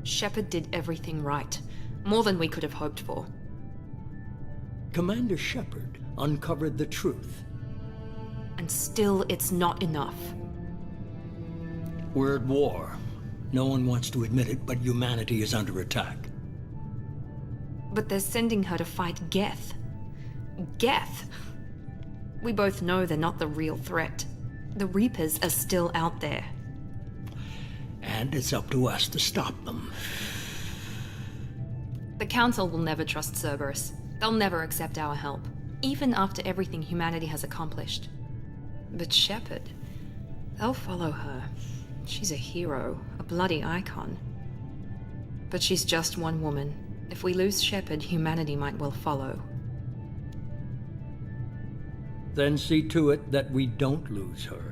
Shepard did everything right. More than we could have hoped for. Commander Shepard uncovered the truth. And still, it's not enough. We're at war. No one wants to admit it, but humanity is under attack. But they're sending her to fight Geth. Geth! We both know they're not the real threat. The Reapers are still out there. And it's up to us to stop them. The Council will never trust Cerberus. They'll never accept our help, even after everything humanity has accomplished. But Shepard, they'll follow her. She's a hero, a bloody icon. But she's just one woman. If we lose Shepard, humanity might well follow. Then see to it that we don't lose her.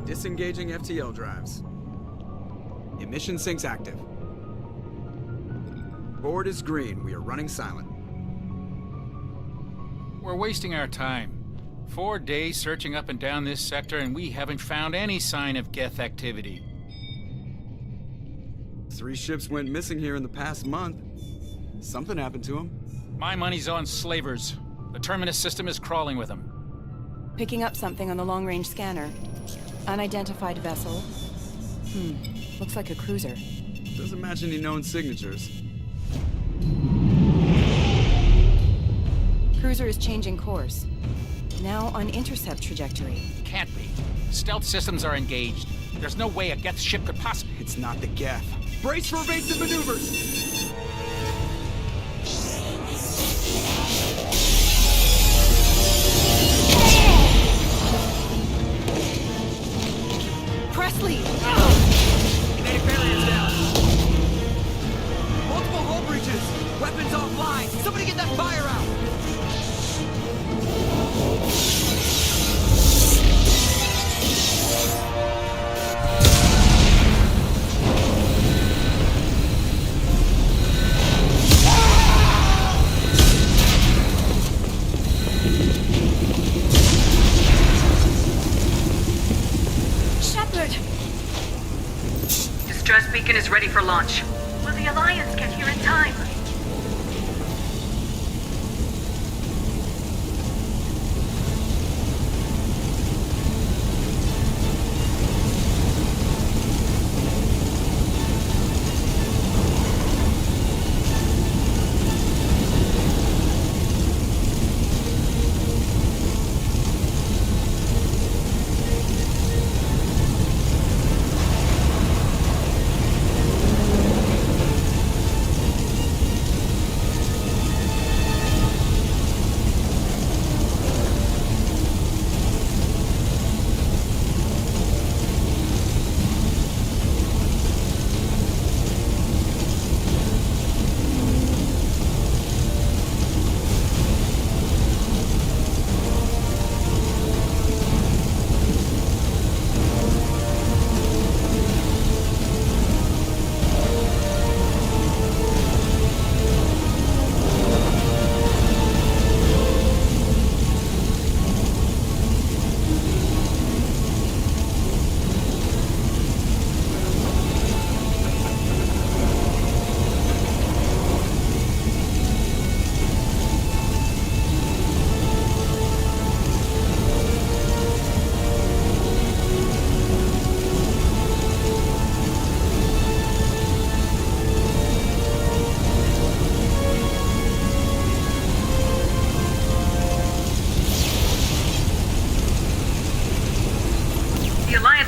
Disengaging FTL drives. Emission sinks active. Board is green. We are running silent. We're wasting our time. 4 days searching up and down this sector, and we haven't found any sign of Geth activity. 3 ships went missing here in the past month. Something happened to them. My money's on slavers. The Terminus system is crawling with them. Picking up something on the long-range scanner. Unidentified vessel. Looks like a cruiser. Doesn't match any known signatures. Cruiser is changing course. Now on intercept trajectory. Can't be. Stealth systems are engaged. There's no way a Geth ship could possibly... It's not the Geth. Brace for evasive maneuvers! Presley! Kinetic barriers down. Multiple hull breaches. Weapons offline. Somebody get that fire out. Distress beacon is ready for launch. Will the Alliance get here in time?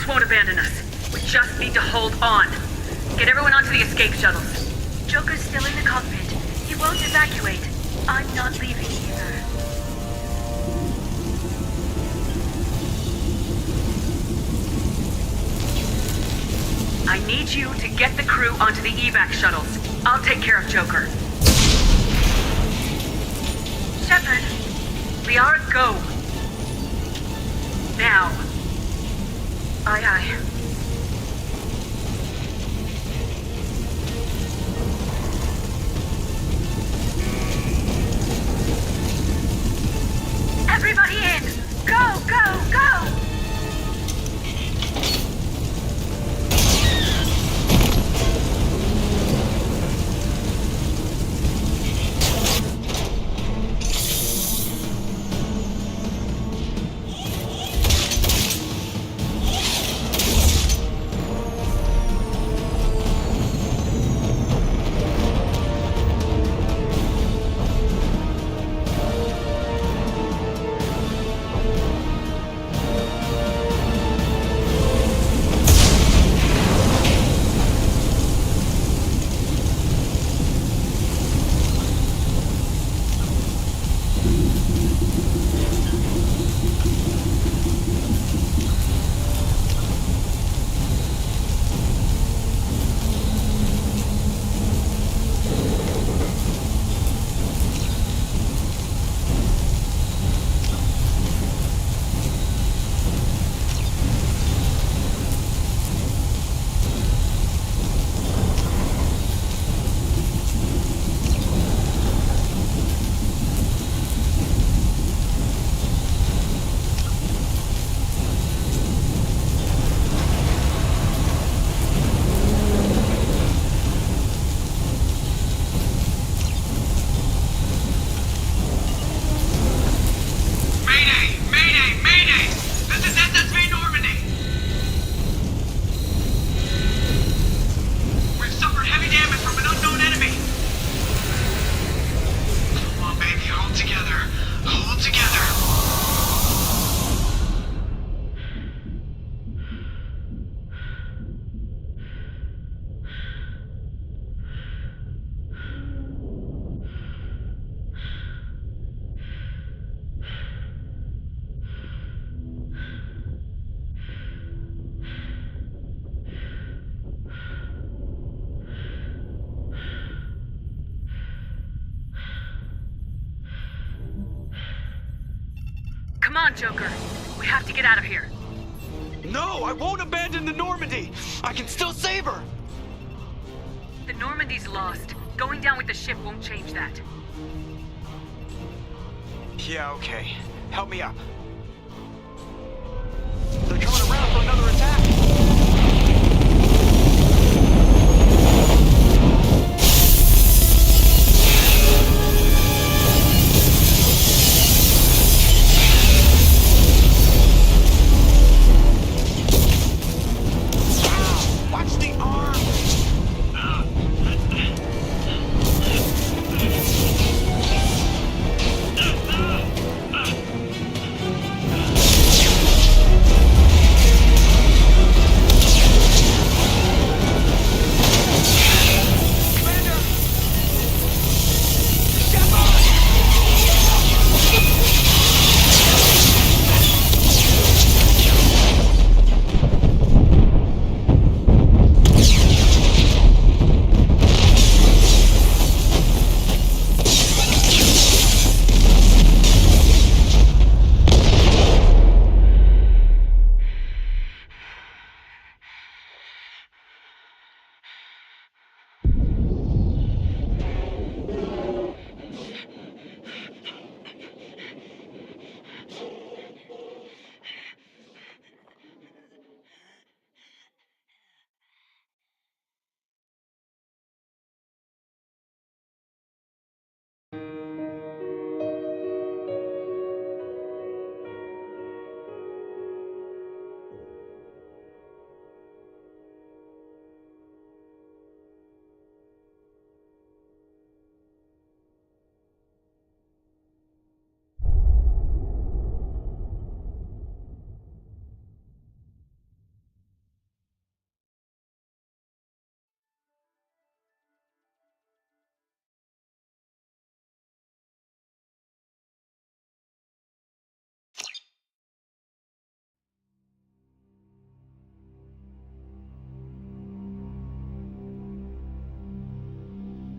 Won't abandon us. We just need to hold on. Get everyone onto the escape shuttles. Joker's still in the cockpit. He won't evacuate. I'm not leaving either. I need you to get the crew onto the evac shuttles. I'll take care of Joker. Shepard, Liara, go. Now. Aye, aye. Everybody in! Go, go, go! Come on, Joker. We have to get out of here. No, I won't abandon the Normandy! I can still save her! The Normandy's lost. Going down with the ship won't change that. Yeah, okay. Help me up. They're coming around for another attack!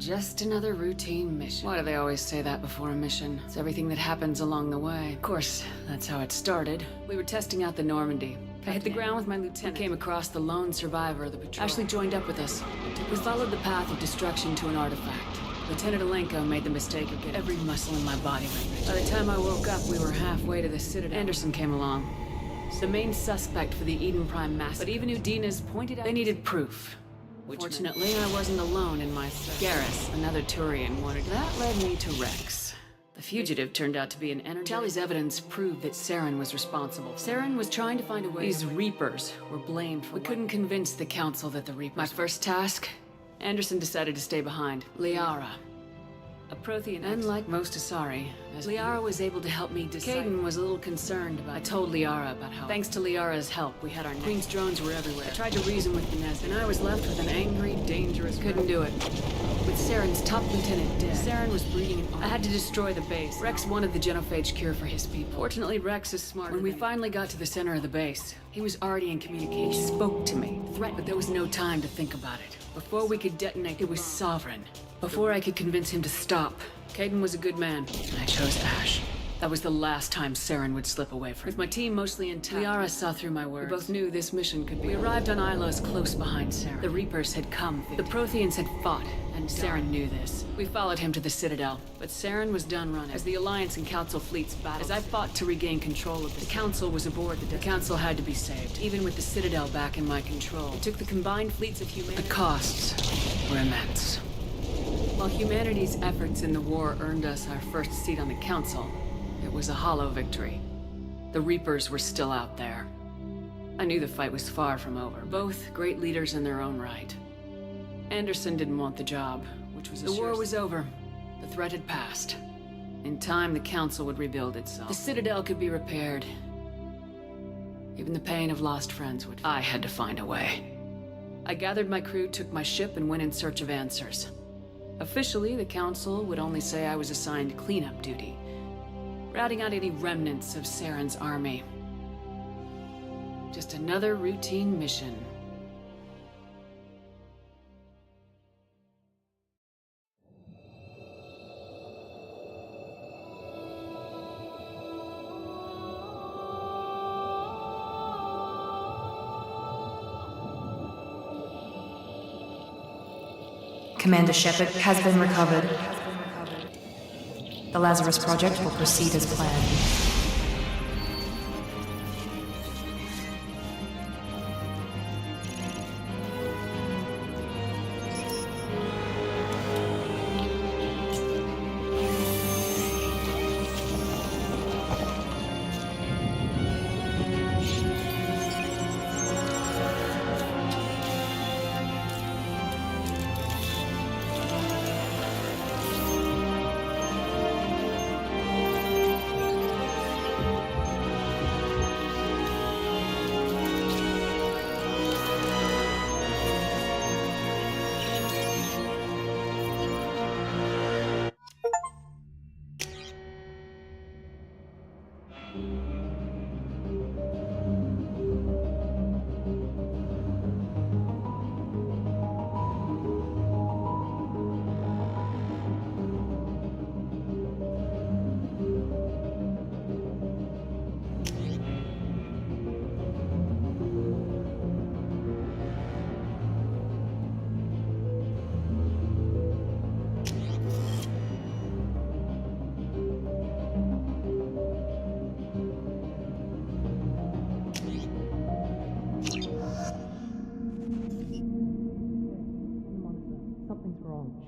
Just another routine mission. Why do they always say that before a mission? It's everything that happens along the way. Of course, that's how it started. We were testing out the Normandy. I hit the ground with my lieutenant. We came across the lone survivor of the patrol. Ashley joined up with us. We followed the path of destruction to an artifact. Lieutenant Alenko made the mistake of getting every muscle in my body went. By the time I woke up, we were halfway to the Citadel. Anderson came along. The main suspect for the Eden Prime massacre. But even Udina's pointed out they needed proof. Fortunately, I wasn't alone in my search. Garrus, another Turian, wanted. That led me to Rex. The fugitive turned out to be an energy. Tali's evidence proved that Saren was responsible. Saren was trying to find a way. These Reapers were blamed for. We couldn't convince the Council that the Reapers. My first task? Anderson decided to stay behind. Liara. A Prothean, unlike most Asari, as Liara was able to help me decide. Caden was a little concerned about. I told Liara about how, thanks to Liara's help, we had our Queen's drones were everywhere. I tried to reason with Inez, and I was left with an angry, dangerous. Couldn't do it. With Saren's top lieutenant dead, Saren was breeding. I had to destroy the base. Rex wanted the genophage cure for his people. Fortunately, Rex is smart. When we finally got to the center of the base, he was already in communication. He spoke to me, threatened, but there was no time to think about it. Before we could detonate, it was Sovereign. Before I could convince him to stop, Caden was a good man, and I chose Ash. That was the last time Saren would slip away from me. With my team mostly intact, Liara saw through my words. We both knew this mission could be. We arrived on Ilos close behind Saren. The Reapers had come. The Protheans had fought, and Saren knew this. We followed him to the Citadel, but Saren was done running. As the Alliance and Council fleets battled, as I fought to regain control of the Council was aboard the Council had to be saved, even with the Citadel back in my control. It took the combined fleets of humanity. The costs were immense. While humanity's efforts in the war earned us our first seat on the Council, it was a hollow victory. The Reapers were still out there. I knew the fight was far from over. Both great leaders in their own right. Anderson didn't want the job, which was a The war was over. The threat had passed. In time, the Council would rebuild itself. The Citadel could be repaired. Even the pain of lost friends would. I had to find a way. I gathered my crew, took my ship, and went in search of answers. Officially, the Council would only say I was assigned cleanup duty, routing out any remnants of Saren's army. Just another routine mission. Commander Shepard has been recovered. The Lazarus Project will proceed as planned.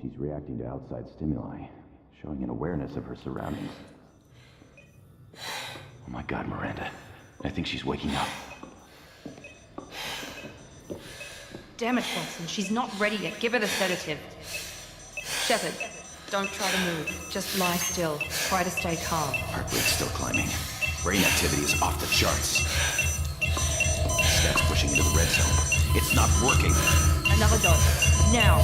She's reacting to outside stimuli, showing an awareness of her surroundings. Oh my God, Miranda. I think she's waking up. Damn it, Watson. She's not ready yet. Give her the sedative. Shepard, don't try to move. Just lie still. Try to stay calm. Heart rate's still climbing. Brain activity is off the charts. Stats pushing into the red zone. It's not working. Another dose. Now.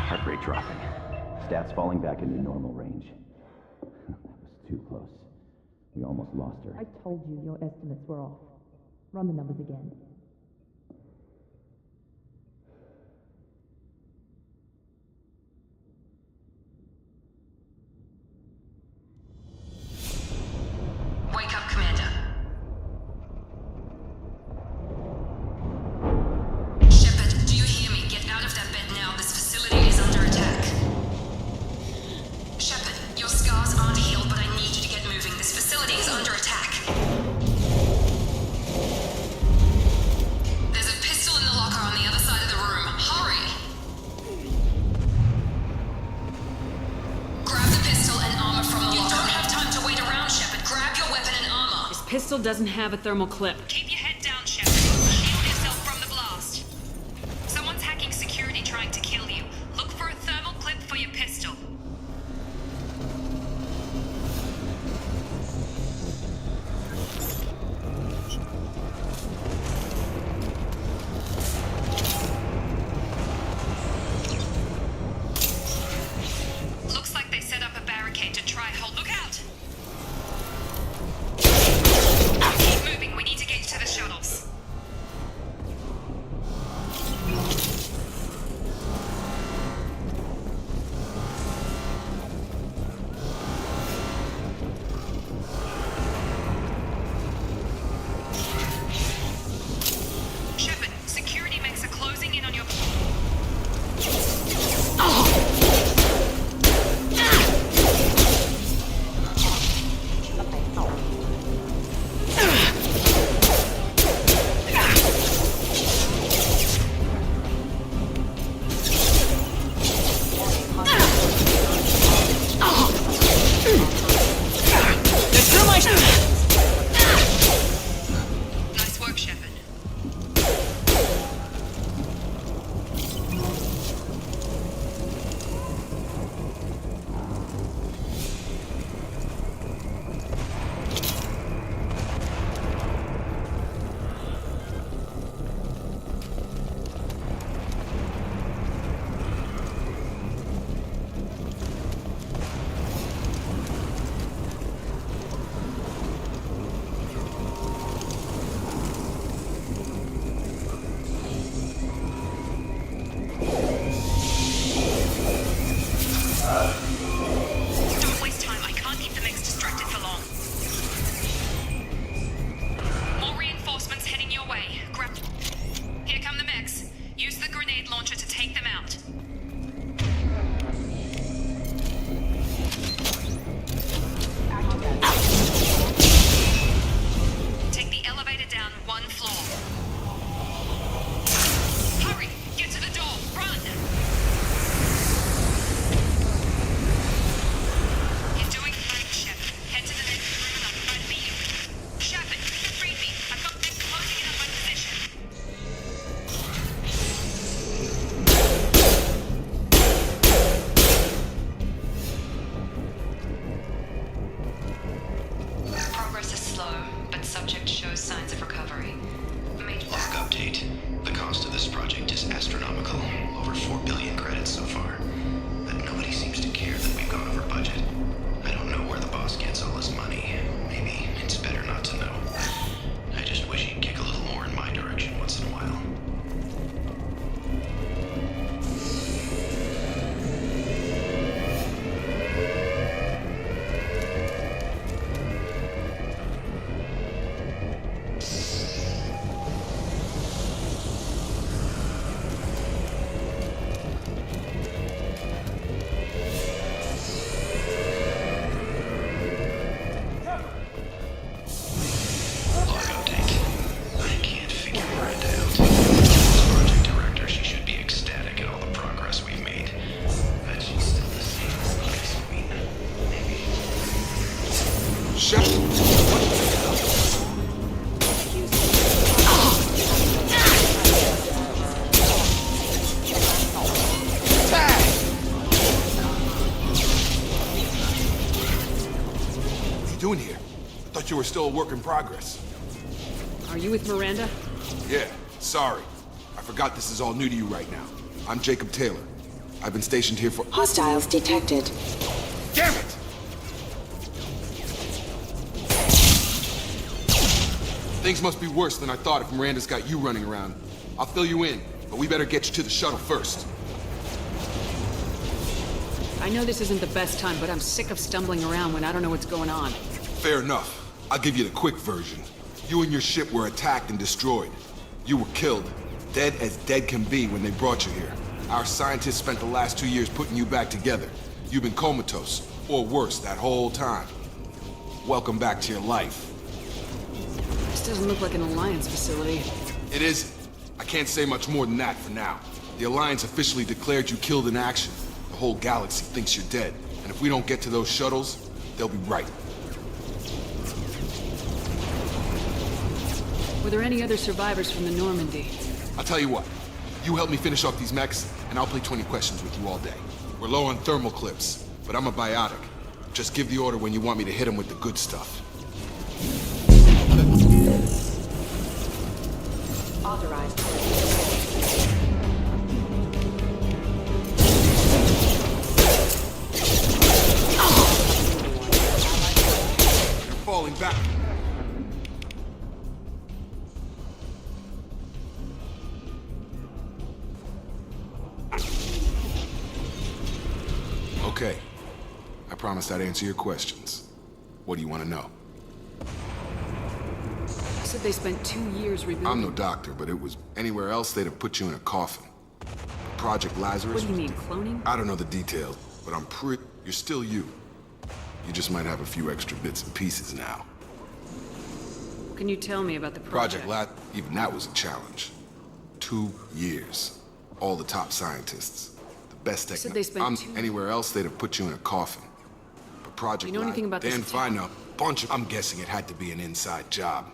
Heart rate dropping. Stats falling back into normal range. That was too close. We almost lost her. I told you your estimates were off. Run the numbers again. colony is under attack. There's a pistol in the locker on the other side of the room. Hurry! Grab the pistol and armor from the locker. You don't have time to wait around, Shepard. Grab your weapon and armor. This pistol doesn't have a thermal clip. Keep your head down, Shepard. Shield yourself from the blast. Someone's hacking security trying to kill you. Look for a thermal clip for your pistol. Looks like they set up a barricade to try hold. Look out! Keep moving. We need to get you to the shuttles. Shepard, security mechs are closing in on your... Nice work, Shepard. Don't waste time. I can't keep the mechs distracted for long. More reinforcements heading your way. Grab... Here come the mechs. Use the grenade launcher to take them out. Take the elevator down one floor. Hurry! Get to the door! Run! You're doing great, Shepard. Head to the next room and I'll try to meet you. Shepard, read me. I've got mechs closing in on my position. Progress is slow, but subject shows signs of recovery. Log update. The cost of this project is astronomical. Over 4 billion credits so far. But nobody seems to care that we've gone over budget. I don't know where the boss gets all his money. Maybe it's better not to know. I just wish he'd kick a little more in my direction once in a while. Log update. I can't figure Miranda out. As project director, she should be ecstatic at all the progress we've made. But she's still the same as Nice Queen. Maybe. Shepard, what the hell? What are you doing here? I thought you were still a work in progress. Are you with Miranda? Yeah, sorry. I forgot this is all new to you right now. I'm Jacob Taylor. I've been stationed here for... Hostiles detected. Damn it! Things must be worse than I thought if Miranda's got you running around. I'll fill you in, but we better get you to the shuttle first. I know this isn't the best time, but I'm sick of stumbling around when I don't know what's going on. Fair enough. I'll give you the quick version. You and your ship were attacked and destroyed. You were killed. Dead as dead can be when they brought you here. Our scientists spent the last 2 years putting you back together. You've been comatose, or worse, that whole time. welcome back to your life. This doesn't look like an Alliance facility. It is. I can't say much more than that for now. The Alliance officially declared you killed in action. The whole galaxy thinks you're dead. And if we don't get to those shuttles, they'll be right. Were there any other survivors from the Normandy? I'll tell you what. You help me finish off these mechs, and I'll play 20 questions with you all day. We're low on thermal clips, but I'm a biotic. Just give the order when you want me to hit them with the good stuff. Authorized. You're falling back. Okay. I promised I'd answer your questions. What do you want to know? You said they spent 2 years rebuilding... I'm no doctor, but it was anywhere else they'd have put you in a coffin. Project Lazarus... What do you mean, cloning? I don't know the details, but I'm pretty... You're still you. You just might have a few extra bits and pieces now. What can you tell me about the project? Even that was a challenge. 2 years. All the top scientists. The best You said they spent Anywhere else, they'd have put you in a coffin. But Project You know anything about this Dan town? find a bunch of... I'm guessing it had to be an inside job.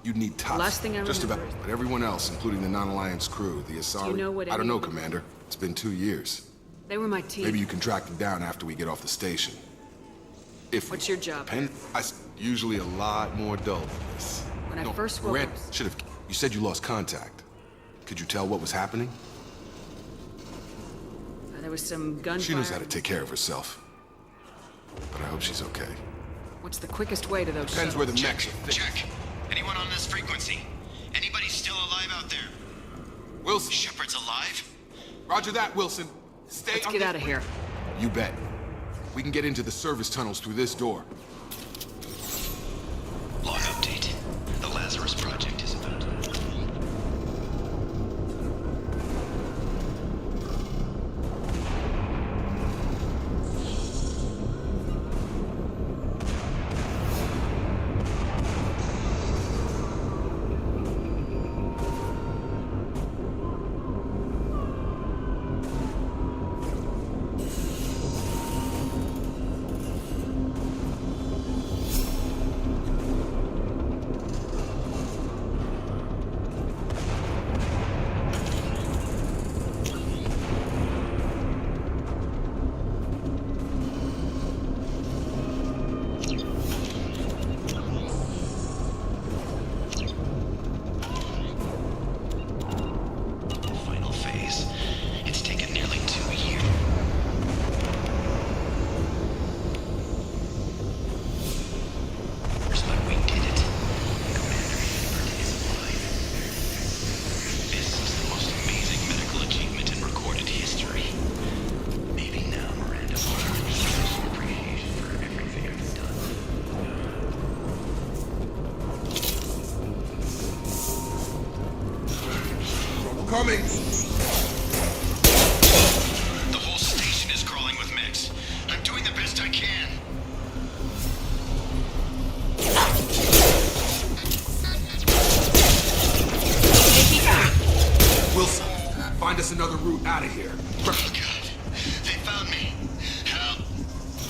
You'd need tough. last thing I Just about... remember is- But everyone else, including the non-Alliance crew, the Asari... Do you know what I don't any know, of them- Commander. It's been 2 years. They were my team. Maybe you can track them down after we get off the station. If What's your job? Usually a lot more dull than this. When I first woke up... You said you lost contact. Could you tell what was happening? There was some gunfire. She knows how to take care of herself. But I hope she's okay. What's the quickest way to those Depends where the mechs are. Check. Anyone on this frequency? Anybody still alive out there? Wilson. Shepard's alive? Roger that, Wilson. Stay Let's on get this out of here. You bet. We can get into the service tunnels through this door. Log update. The Lazarus Project is about to... Final phase. It's taken nearly 2 years. But we did it. Commander Shepard is alive. This is the most amazing medical achievement in recorded history. Maybe now Miranda will show some appreciation for everything I've done. Coming! The whole station is crawling with mechs. I'm doing the best I can. Wilson, find us another route out of here. Oh God, they found me. Help!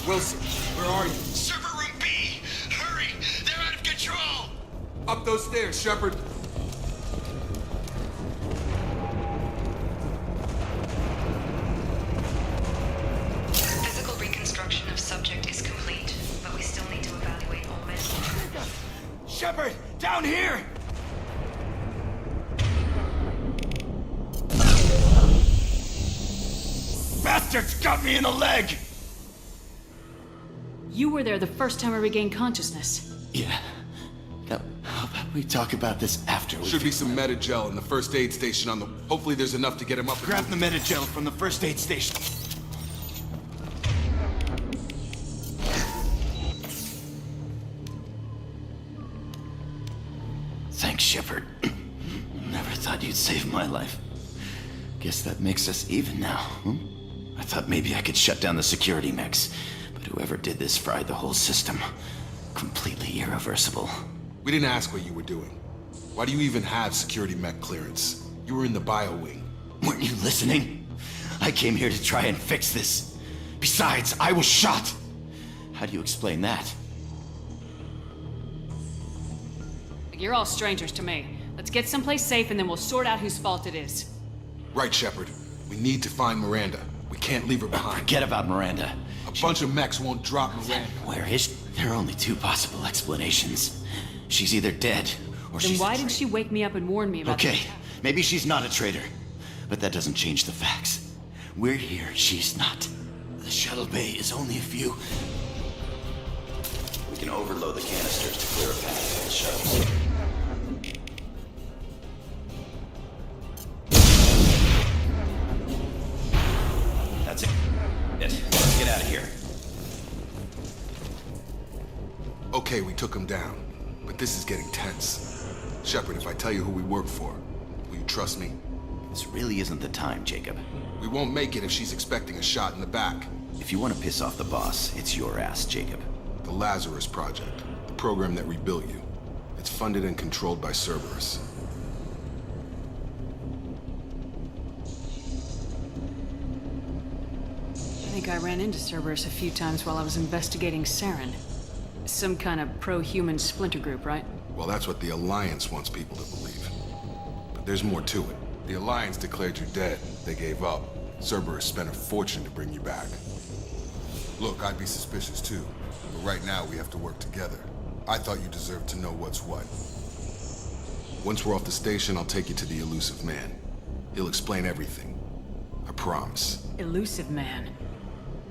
Wilson, where are you? Server room B! Hurry! They're out of control! Up those stairs, Shepard. Physical reconstruction of subject is complete, but we still need to evaluate all men. Shepard, down here! Bastards got me in the leg! You were there the first time I regained consciousness. Yeah. Now, how about we talk about this after we... Should be some medi-gel in the first aid station on the... Hopefully there's enough to get him up. Grab the medi-gel from the first aid station. Thanks, Shepard. Never thought you'd save my life. Guess that makes us even now, hmm? I thought maybe I could shut down the security mechs, but whoever did this fried the whole system. completely irreversible. We didn't ask what you were doing. Why do you even have security mech clearance? You were in the bio wing. Weren't you listening? I came here to try and fix this. Besides, I was shot. How do you explain that? You're all strangers to me. Let's get someplace safe and then we'll sort out whose fault it is. Right, Shepard. We need to find Miranda. We can't leave her behind. Forget about Miranda. A bunch of mechs won't drop Miranda. Where is she? There are only two possible explanations. She's either dead, or Then she's why did she wake me up and warn me about Okay, maybe she's not a traitor. But that doesn't change the facts. We're here, she's not. The shuttle bay is only a few. We can overload the canisters to clear a path to the shuttles. That's it. Let's get out of here. Okay, we took him down. But this is getting tense. Shepard, if I tell you who we work for, will you trust me? This really isn't the time, Jacob. We won't make it if she's expecting a shot in the back. If you want to piss off the boss, it's your ass, Jacob. The Lazarus Project, the program that rebuilt you. It's funded and controlled by Cerberus. I think I ran into Cerberus a few times while I was investigating Saren. Some kind of pro-human splinter group, right? Well, that's what the Alliance wants people to believe. But there's more to it. The Alliance declared you dead. They gave up. Cerberus spent a fortune to bring you back. Look, I'd be suspicious too. But right now, we have to work together. I thought you deserved to know what's what. Once we're off the station, I'll take you to the Elusive Man. He'll explain everything. I promise. Elusive Man.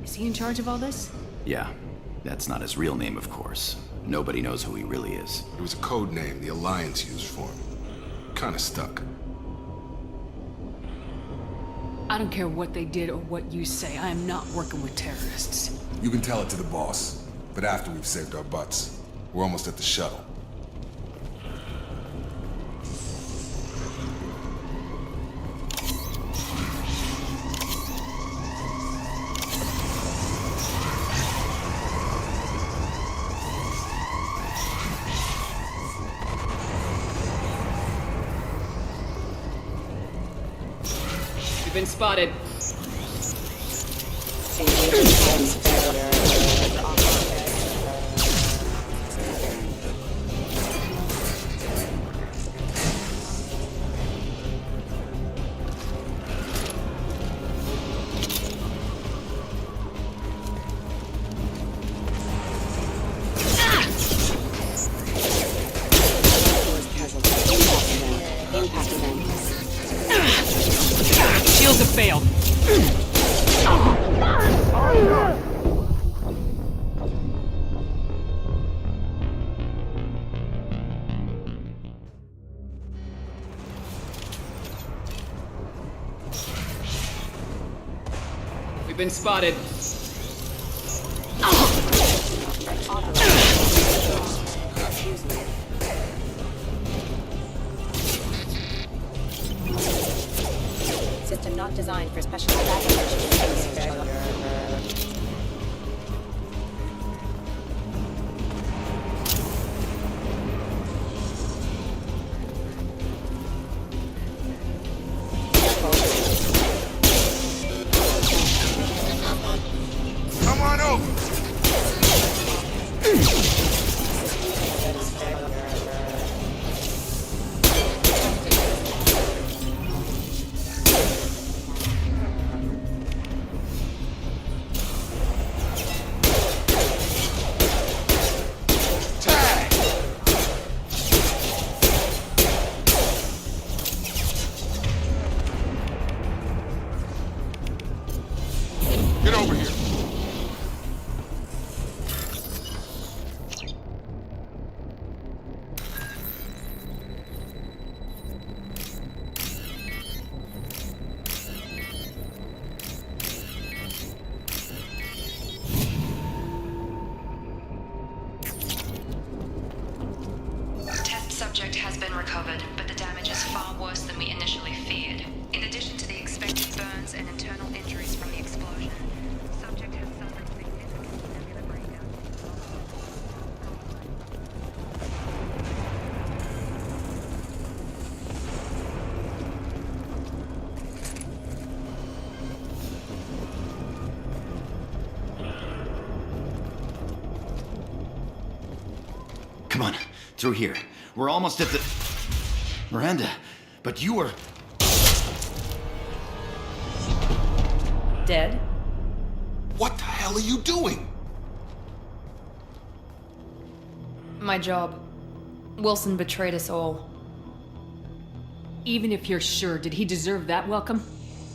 Is he in charge of all this? Yeah. That's not his real name, of course. Nobody knows who he really is. It was a code name the Alliance used for him. Kinda stuck. I don't care what they did or what you say. I am not working with terrorists. You can tell it to the boss, but after we've saved our butts. We're almost at the shuttle. You've been spotted. Shields have failed. We've been spotted. System not designed for special evacuation. Come on over! Get over here! Test subject has been recovered, but the damage is far worse than we initially feared. In addition to the expected burns and internal injuries from the explosion, subject has suffered significant cellular breakdown. Come on, through here. We're almost at the... Miranda, but you were... Dead? What the hell are you doing? My job. Wilson betrayed us all. Even if you're sure, did he deserve that welcome?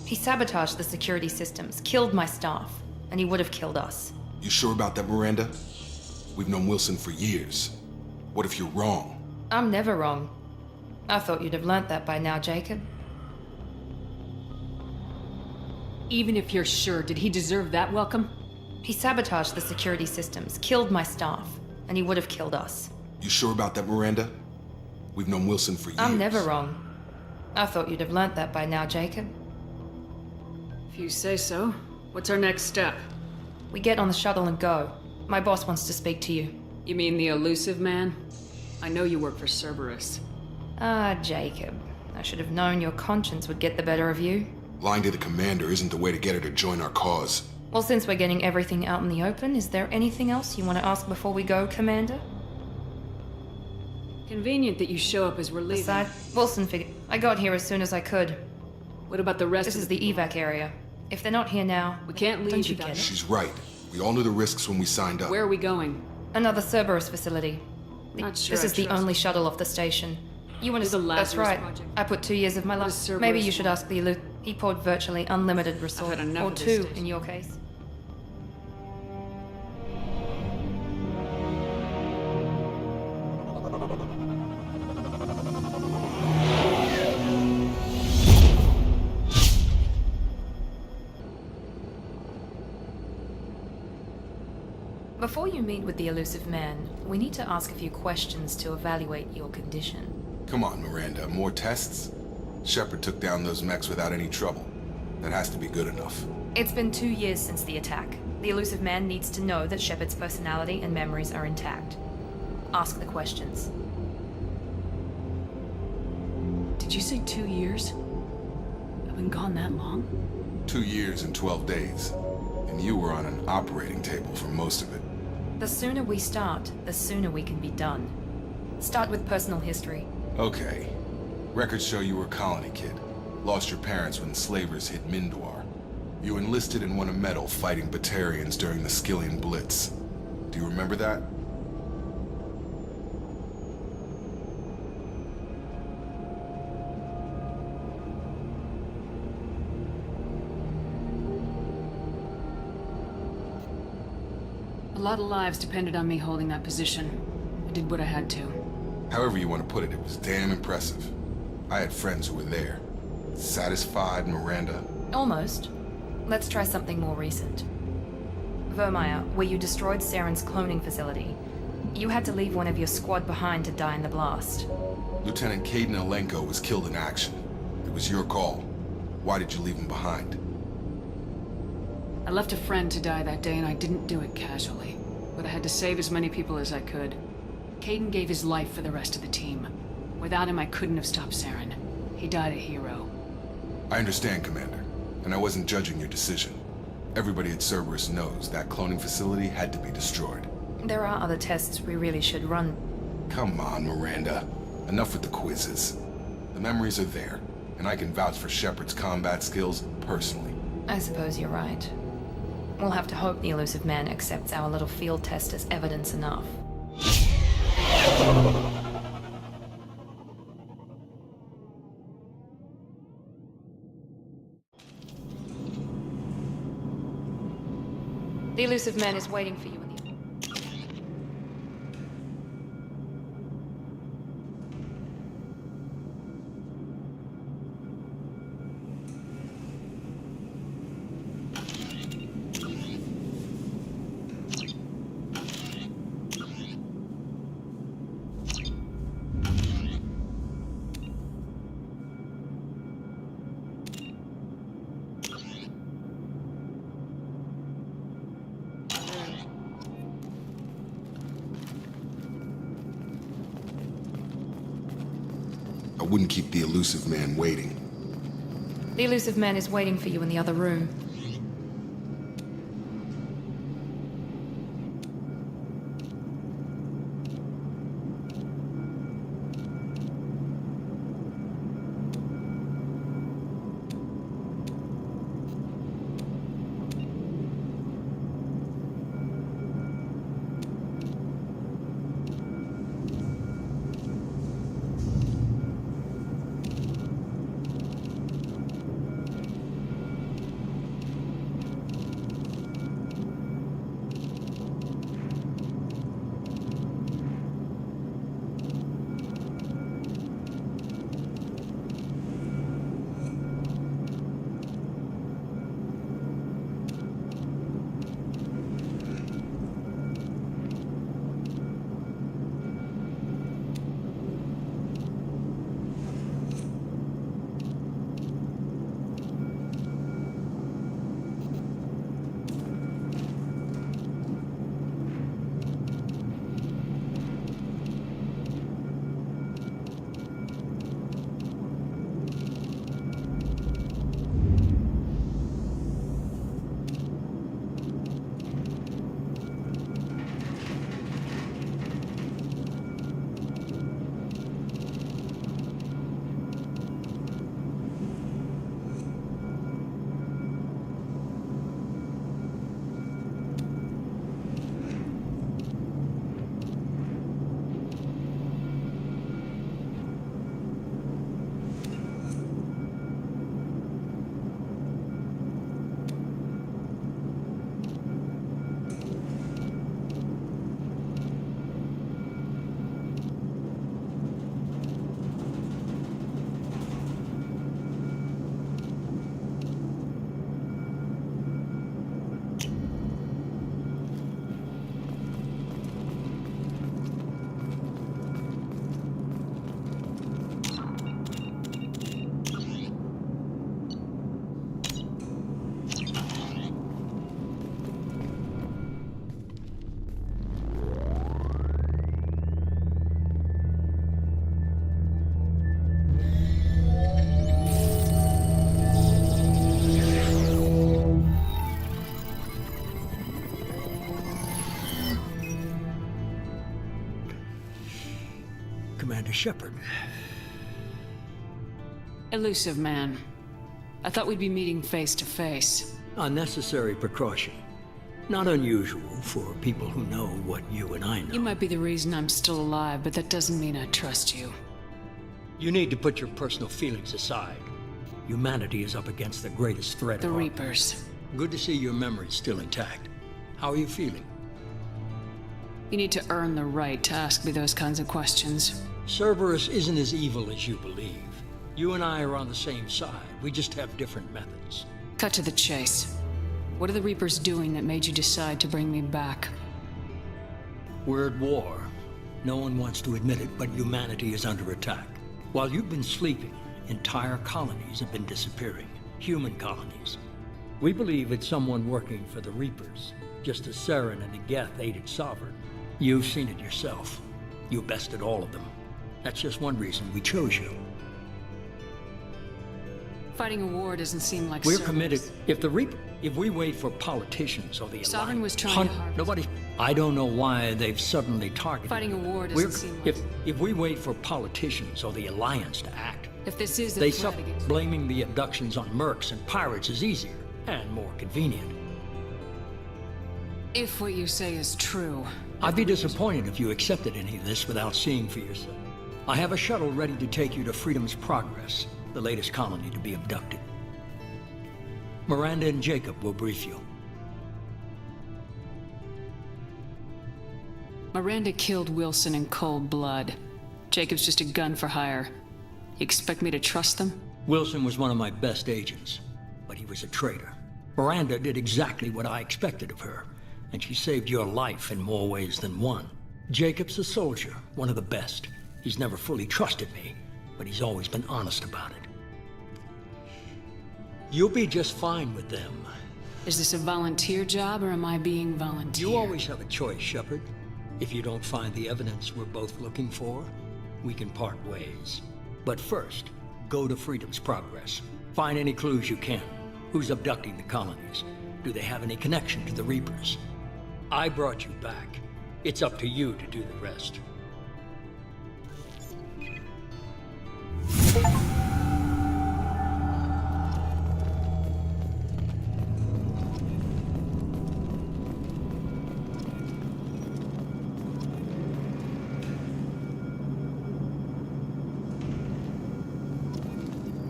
He sabotaged the security systems, killed my staff, and he would have killed us. You sure about that, Miranda? We've known Wilson for years. What if you're wrong? I'm never wrong. I thought you'd have learnt that by now, Jacob. Even if you're sure, did he deserve that welcome? He sabotaged the security systems, killed my staff, and he would have killed us. You sure about that, Miranda? We've known Wilson for years. I'm never wrong. I thought you'd have learnt that by now, Jacob. If you say so. What's our next step? We get on the shuttle and go. My boss wants to speak to you. You mean the elusive man? I know you work for Cerberus. Ah, Jacob. I should have known your conscience would get the better of you. Lying to the commander isn't the way to get her to join our cause. Well, since we're getting everything out in the open, is there anything else you want to ask before we go, Commander? Convenient that you show up as we're leaving. Aside, Wilson figured I got here as soon as I could. What about the rest This of is the the evac area. If they're not here now, We can't leave don't you without get it? She's right. We all knew the risks when we signed up. Where are we going? Another Cerberus facility. Not sure This I is the trust only shuttle off the station. You want This to... is a That's Lazarus right. project. I put 2 years of my life. What does Maybe Cerberus you should want? ask the He poured virtually unlimited resource. had enough Or of this 2 station. in your case. Before you meet with the elusive man, we need to ask a few questions to evaluate your condition. Come on, Miranda. More tests? Shepard took down those mechs without any trouble. That has to be good enough. It's been 2 years since the attack. The elusive man needs to know that Shepard's personality and memories are intact. Ask the questions. Did you say 2 years? I've been gone that long? 2 years and 12 days. And you were on an operating table for most of it. The sooner we start, the sooner we can be done. Start with personal history. Okay. Records show you were a colony kid. Lost your parents when slavers hit Mindor. You enlisted and won a medal fighting Batarians during the Skillian Blitz. Do you remember that? A lot of lives depended on me holding that position. I did what I had to. However you want to put it, it was damn impressive. I had friends who were there. Satisfied, Miranda? Almost. Let's try something more recent. Vermeer, where you destroyed Saren's cloning facility. You had to leave one of your squad behind to die in the blast. Lieutenant Caden Alenko was killed in action. It was your call. Why did you leave him behind? I left a friend to die that day and I didn't do it casually. But I had to save as many people as I could. Caden gave his life for the rest of the team. Without him, I couldn't have stopped Saren. He died a hero. I understand, Commander. And I wasn't judging your decision. Everybody at Cerberus knows that cloning facility had to be destroyed. There are other tests we really should run. Come on, Miranda. Enough with the quizzes. The memories are there, and I can vouch for Shepard's combat skills personally. I suppose you're right. We'll have to hope the elusive man accepts our little field test as evidence enough. The elusive man is waiting for you in the... I wouldn't keep the elusive man waiting. The elusive man is waiting for you in the other room. Commander Shepard. Elusive man. I thought we'd be meeting face to face. Unnecessary precaution. Not unusual for people who know what you and I know. You might be the reason I'm still alive, but that doesn't mean I trust you. You need to put your personal feelings aside. Humanity is up against the greatest threat. The Reapers. Good to see your memory's still intact. How are you feeling? You need to earn the right to ask me those kinds of questions. Cerberus isn't as evil as you believe. You and I are on the same side. We just have different methods. Cut to the chase. What are the Reapers doing that made you decide to bring me back? We're at war. No one wants to admit it, but humanity is under attack. While you've been sleeping, entire colonies have been disappearing. Human colonies. We believe it's someone working for the Reapers, just as Saren and the Geth aided Sovereign. You've seen it yourself. You bested all of them. That's just one reason we chose you. Fighting a war doesn't seem like We're Cerberus. committed. If we wait for politicians or the Sovereign was trying Alliance, to harvest. nobody. I don't know why they've suddenly targeted. Fighting a you. war doesn't seem like. If we wait for politicians or the Alliance to act, If this is a they threat against... blaming the abductions on mercs and pirates is easier and more convenient. If what you say is true... I'd be disappointed if you accepted any of this without seeing for yourself. I have a shuttle ready to take you to Freedom's Progress, the latest colony to be abducted. Miranda and Jacob will brief you. Miranda killed Wilson in cold blood. Jacob's just a gun for hire. You expect me to trust them? Wilson was one of my best agents, but he was a traitor. Miranda did exactly what I expected of her, and she saved your life in more ways than one. Jacob's a soldier, one of the best. He's never fully trusted me, but he's always been honest about it. You'll be just fine with them. Is this a volunteer job, or am I being volunteer? You always have a choice, Shepard. If you don't find the evidence we're both looking for, we can part ways. But first, go to Freedom's Progress. Find any clues you can. Who's abducting the colonies? Do they have any connection to the Reapers? I brought you back. It's up to you to do the rest.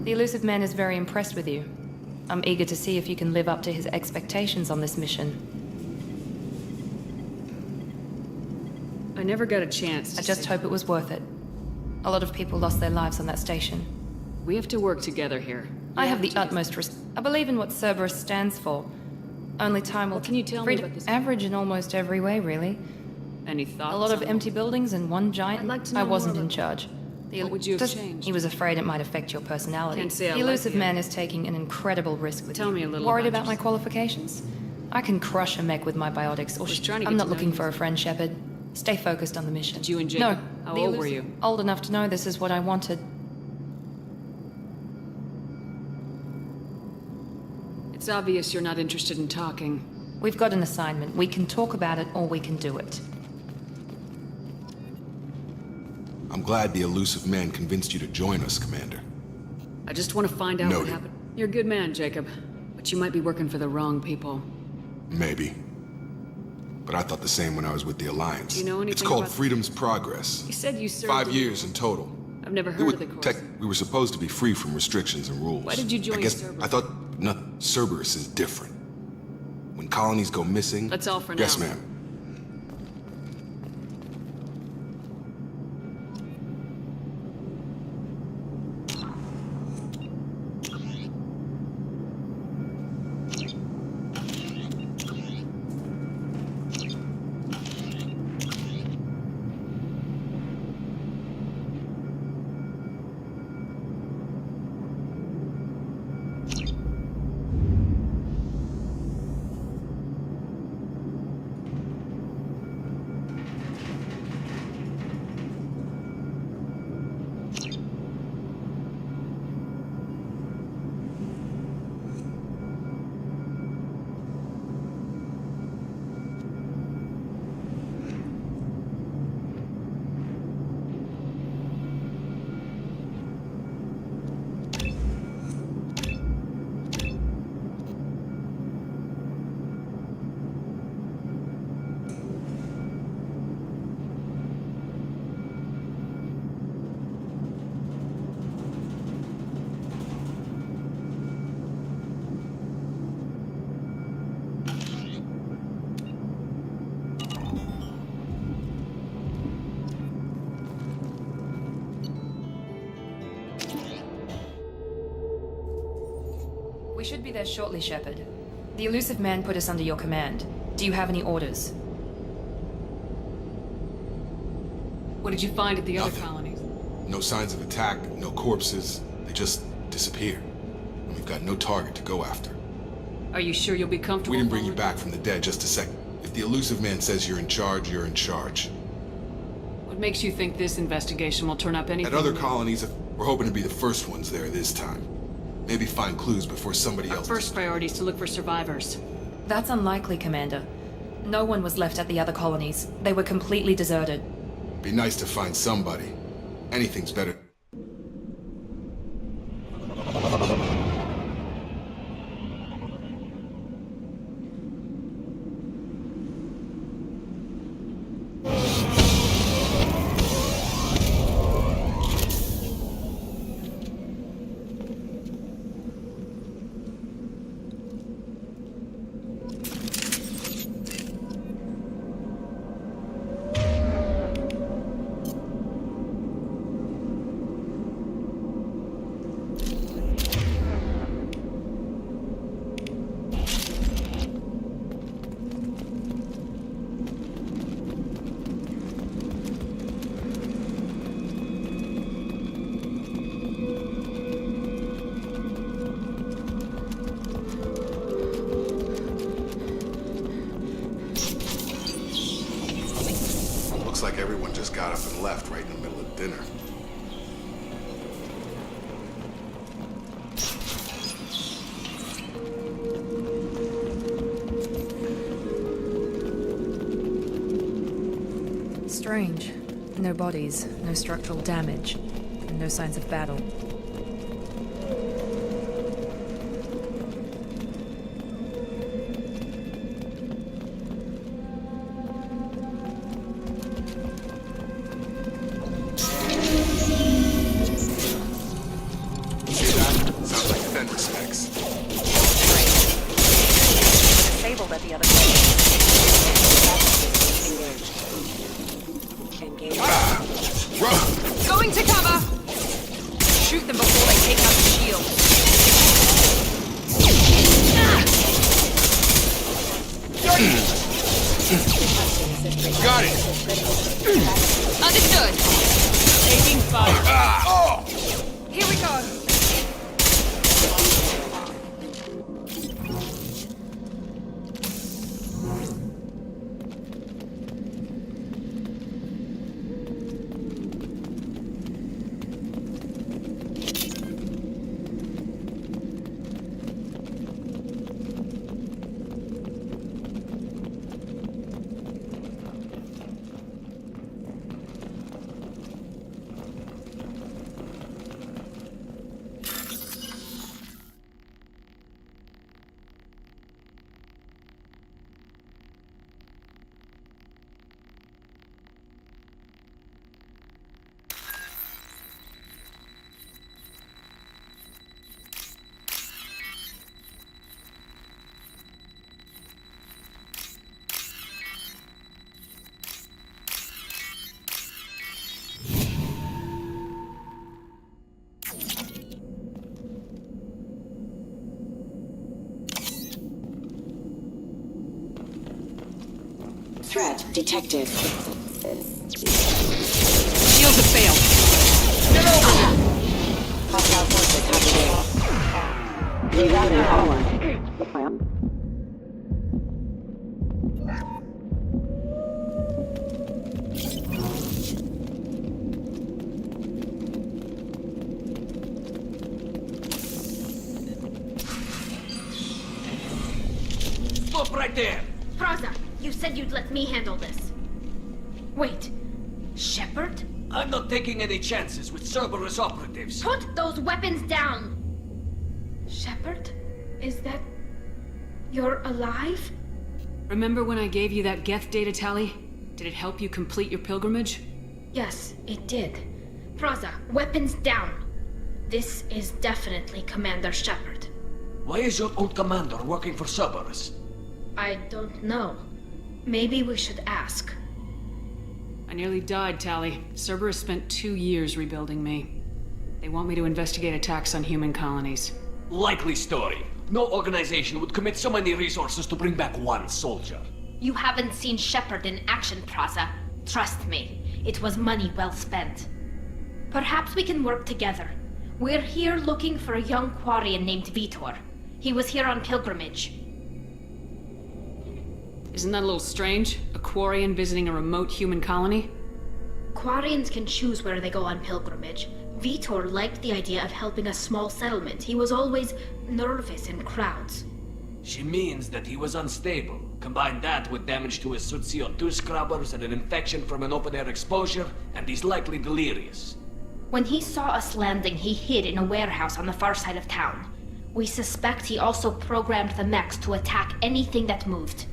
The elusive man is very impressed with you. I'm eager to see if you can live up to his expectations on this mission. I never got a chance to I just hope it was worth it. A lot of people lost their lives on that station. We have to work together here. I have the utmost I believe in what Cerberus stands for. Only time will... What can you tell me about this? Average in almost every way, really. Any thoughts? A lot of on empty buildings and one giant... I'd like to know I more wasn't about in charge. What would you have changed? He was afraid it might affect your personality. Can't say I The like elusive the man is taking an incredible risk with Tell you. me a little Worried about about my yourself. qualifications? I can crush a mech with my biotics. Was trying to get I'm to not know looking you. for a friend, Shepard. Stay focused on the mission. Did you and Jacob? No. How the old were elusive- you? Old enough to know this is what I wanted. It's obvious you're not interested in talking. We've got an assignment. We can talk about it or we can do it. I'm glad the elusive man convinced you to join us, Commander. I just want to find out what Noted. happened. You're a good man, Jacob. But you might be working for the wrong people. Maybe. But I thought the same when I was with the Alliance. Do you know anything It's called about- Freedom's Progress. You said you served 5 in- years in total. I've never We heard were of the course. we were supposed to be free from restrictions and rules. Why did you join I guess Cerberus? I thought Cerberus is different. When colonies go missing. That's all for now. Yes, ma'am. should be there shortly, Shepard. The elusive man put us under your command. Do you have any orders? What did you find at the other Nothing. colonies? No signs of attack, no corpses. They just disappeared. And we've got no target to go after. Are you sure you'll be comfortable? We didn't bring you back from the dead just a second. If the elusive man says you're in charge, you're in charge. What makes you think this investigation will turn up anything? At other new? colonies, we're hoping to be the first ones there this time. Maybe find clues before somebody Our else... first priority is to look for survivors. That's unlikely, Commander. No one was left at the other colonies. They were completely deserted. Be nice to find somebody. Anything's better. Looks like everyone just got up and left right in the middle of dinner. Strange. No bodies, no structural damage, and no signs of battle. See that? Sounds like fender specs. Disabled at the other Engage. Run! Going to cover! Shoot them before they take out the shield. Got it! Understood. Taking fire. Here we go. Threat detected. Shields have failed. Hostile forces have been rerouting power. Stop right there! Fraza, you said you'd let me handle this. Wait, Shepard? I'm not taking any chances with Cerberus operatives. Put those weapons down! Shepard? Is that... you're alive? Remember when I gave you that Geth data tally? Did it help you complete your pilgrimage? Yes, it did. Fraza, weapons down! This is definitely Commander Shepard. Why is your old commander working for Cerberus? I don't know. Maybe we should ask. I nearly died, Tally. Cerberus spent 2 years rebuilding me. They want me to investigate attacks on human colonies. Likely story. No organization would commit so many resources to bring back one soldier. You haven't seen Shepard in action, Praza. Trust me, it was money well spent. Perhaps we can work together. We're here looking for a young Quarian named Vitor. He was here on pilgrimage. Isn't that a little strange? A Quarian visiting a remote human colony? Quarians can choose where they go on pilgrimage. Vitor liked the idea of helping a small settlement. He was always nervous in crowds. She means that he was unstable. Combine that with damage to his suit CO2 scrubbers and an infection from an open-air exposure, and he's likely delirious. When he saw us landing, he hid in a warehouse on the far side of town. We suspect he also programmed the mechs to attack anything that moved.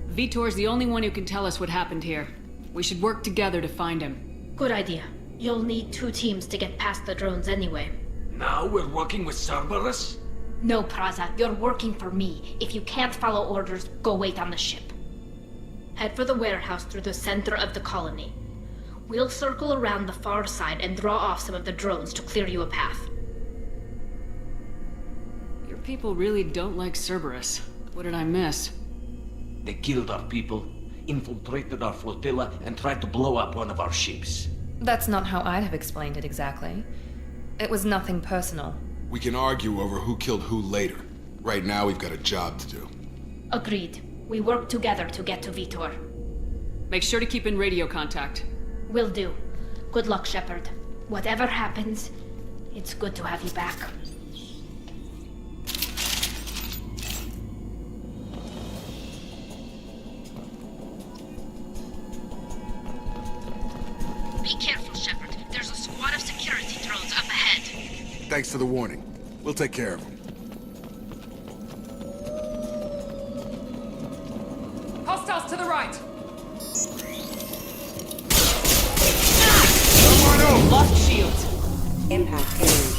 Vitor's the only one who can tell us what happened here. We should work together to find him. Good idea. You'll need 2 teams to get past the drones anyway. Now we're working with Cerberus? No, Praza, you're working for me. If you can't follow orders, go wait on the ship. Head for the warehouse through the center of the colony. We'll circle around the far side and draw off some of the drones to clear you a path. Your people really don't like Cerberus. What did I miss? They killed our people, infiltrated our flotilla, and tried to blow up one of our ships. That's not how I'd have explained it exactly. It was nothing personal. We can argue over who killed who later. Right now, we've got a job to do. Agreed. We work together to get to Vitor. Make sure to keep in radio contact. Will do. Good luck, Shepard. Whatever happens, it's good to have you back. Be careful, Shepard. There's a squad of security drones up ahead. Thanks for the warning. We'll take care of them. Hostiles to the right! Lost shield. Impact imminent.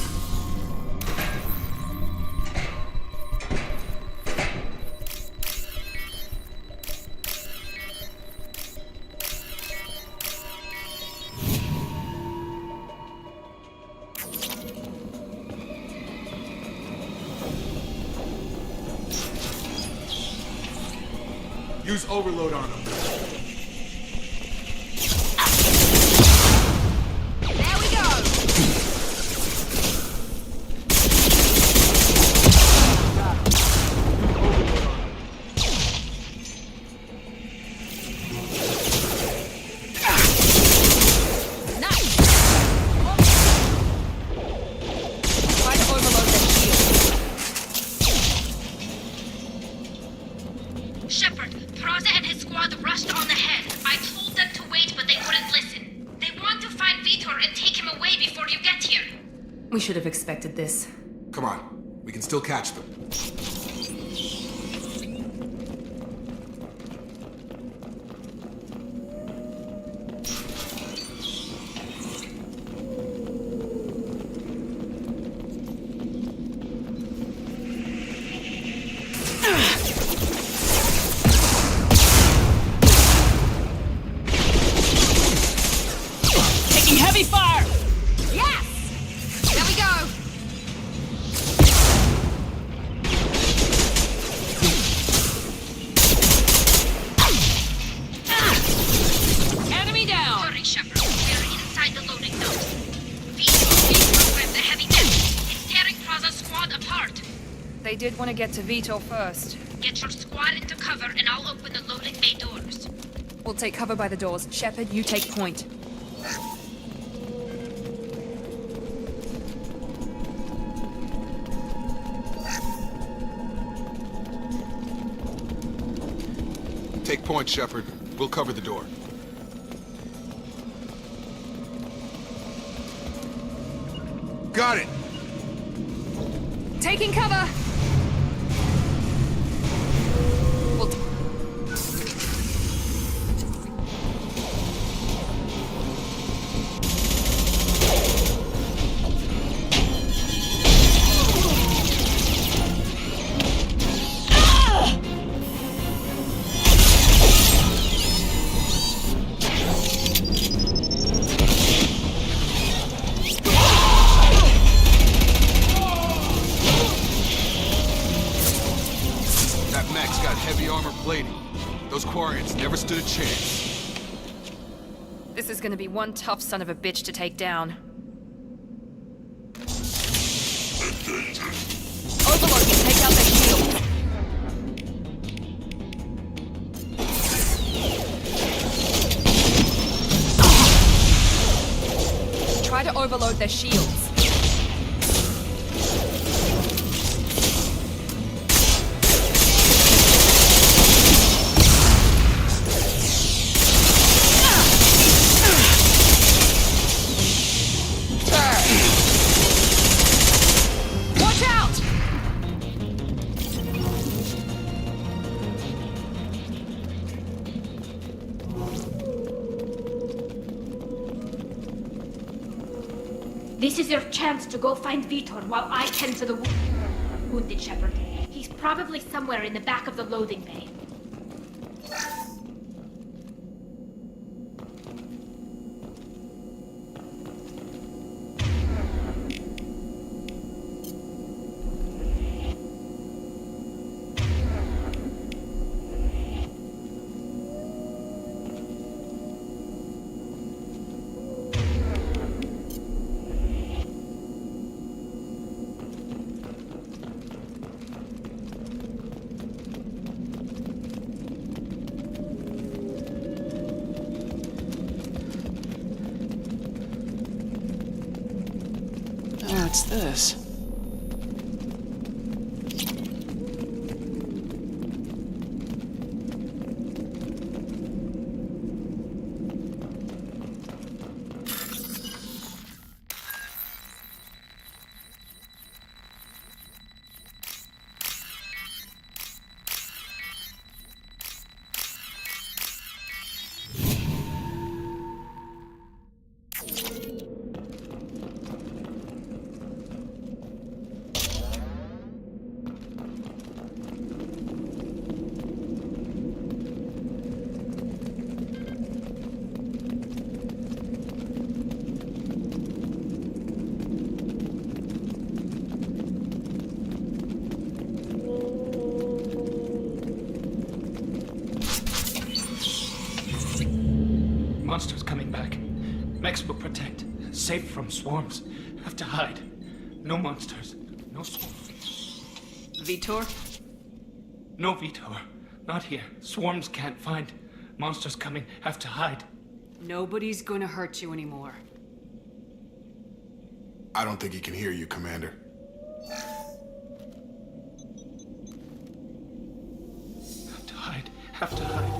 Use overload on them. Shepard, Praza and his squad rushed on ahead. I told them to wait, but they wouldn't listen. They want to find Vitor and take him away before you get here. We should have expected this. Come on. We can still catch them. Heavy fire! Yes! There we go! Enemy down! Hurry, Shepard. We're inside the loading zone. Reprogram the heavy deck. It's tearing Praza's squad apart. They did want to get to Vitor first. Get your squad into cover and I'll open the loading bay doors. We'll take cover by the doors. Shepard, you take point. Take point, Shepard. We'll cover the door. Got it! Taking cover! Colonies never stood a chance. This is gonna be one tough son of a bitch to take down. Overload, take out their shield. Try to overload their shields. This is your chance to go find Vitor while I tend to the wounded Shepard. He's probably somewhere in the back of the loading bay. What's this? Monsters coming back. Mechs will protect. Safe from swarms. Have to hide. No monsters. No swarms. Vitor? No Vitor. Not here. Swarms can't find. Monsters coming. Have to hide. Nobody's gonna hurt you anymore. I don't think he can hear you, Commander. Have to hide. Have to hide.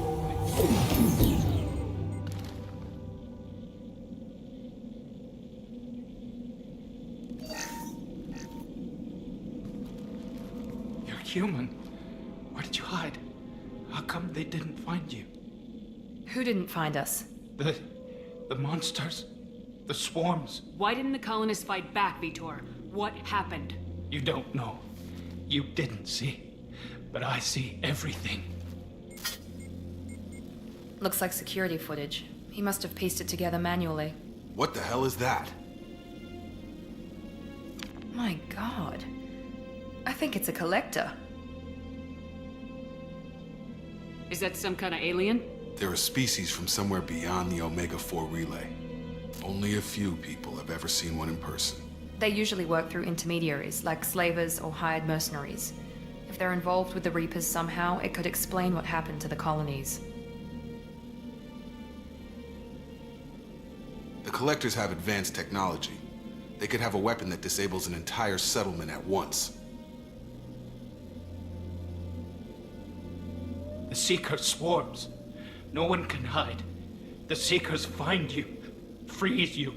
Human. Where did you hide? How come they didn't find you? Who didn't find us? The monsters. The swarms. Why didn't the colonists fight back, Vitor? What happened? You don't know. You didn't see. But I see everything. Looks like security footage. He must have pieced it together manually. What the hell is that? My God. I think it's a collector. Is that some kind of alien? They're a species from somewhere beyond the Omega-4 relay. Only a few people have ever seen one in person. They usually work through intermediaries, like slavers or hired mercenaries. If they're involved with the Reapers somehow, it could explain what happened to the colonies. The Collectors have advanced technology. They could have a weapon that disables an entire settlement at once. The Seeker swarms. No one can hide. The Seekers find you, freeze you.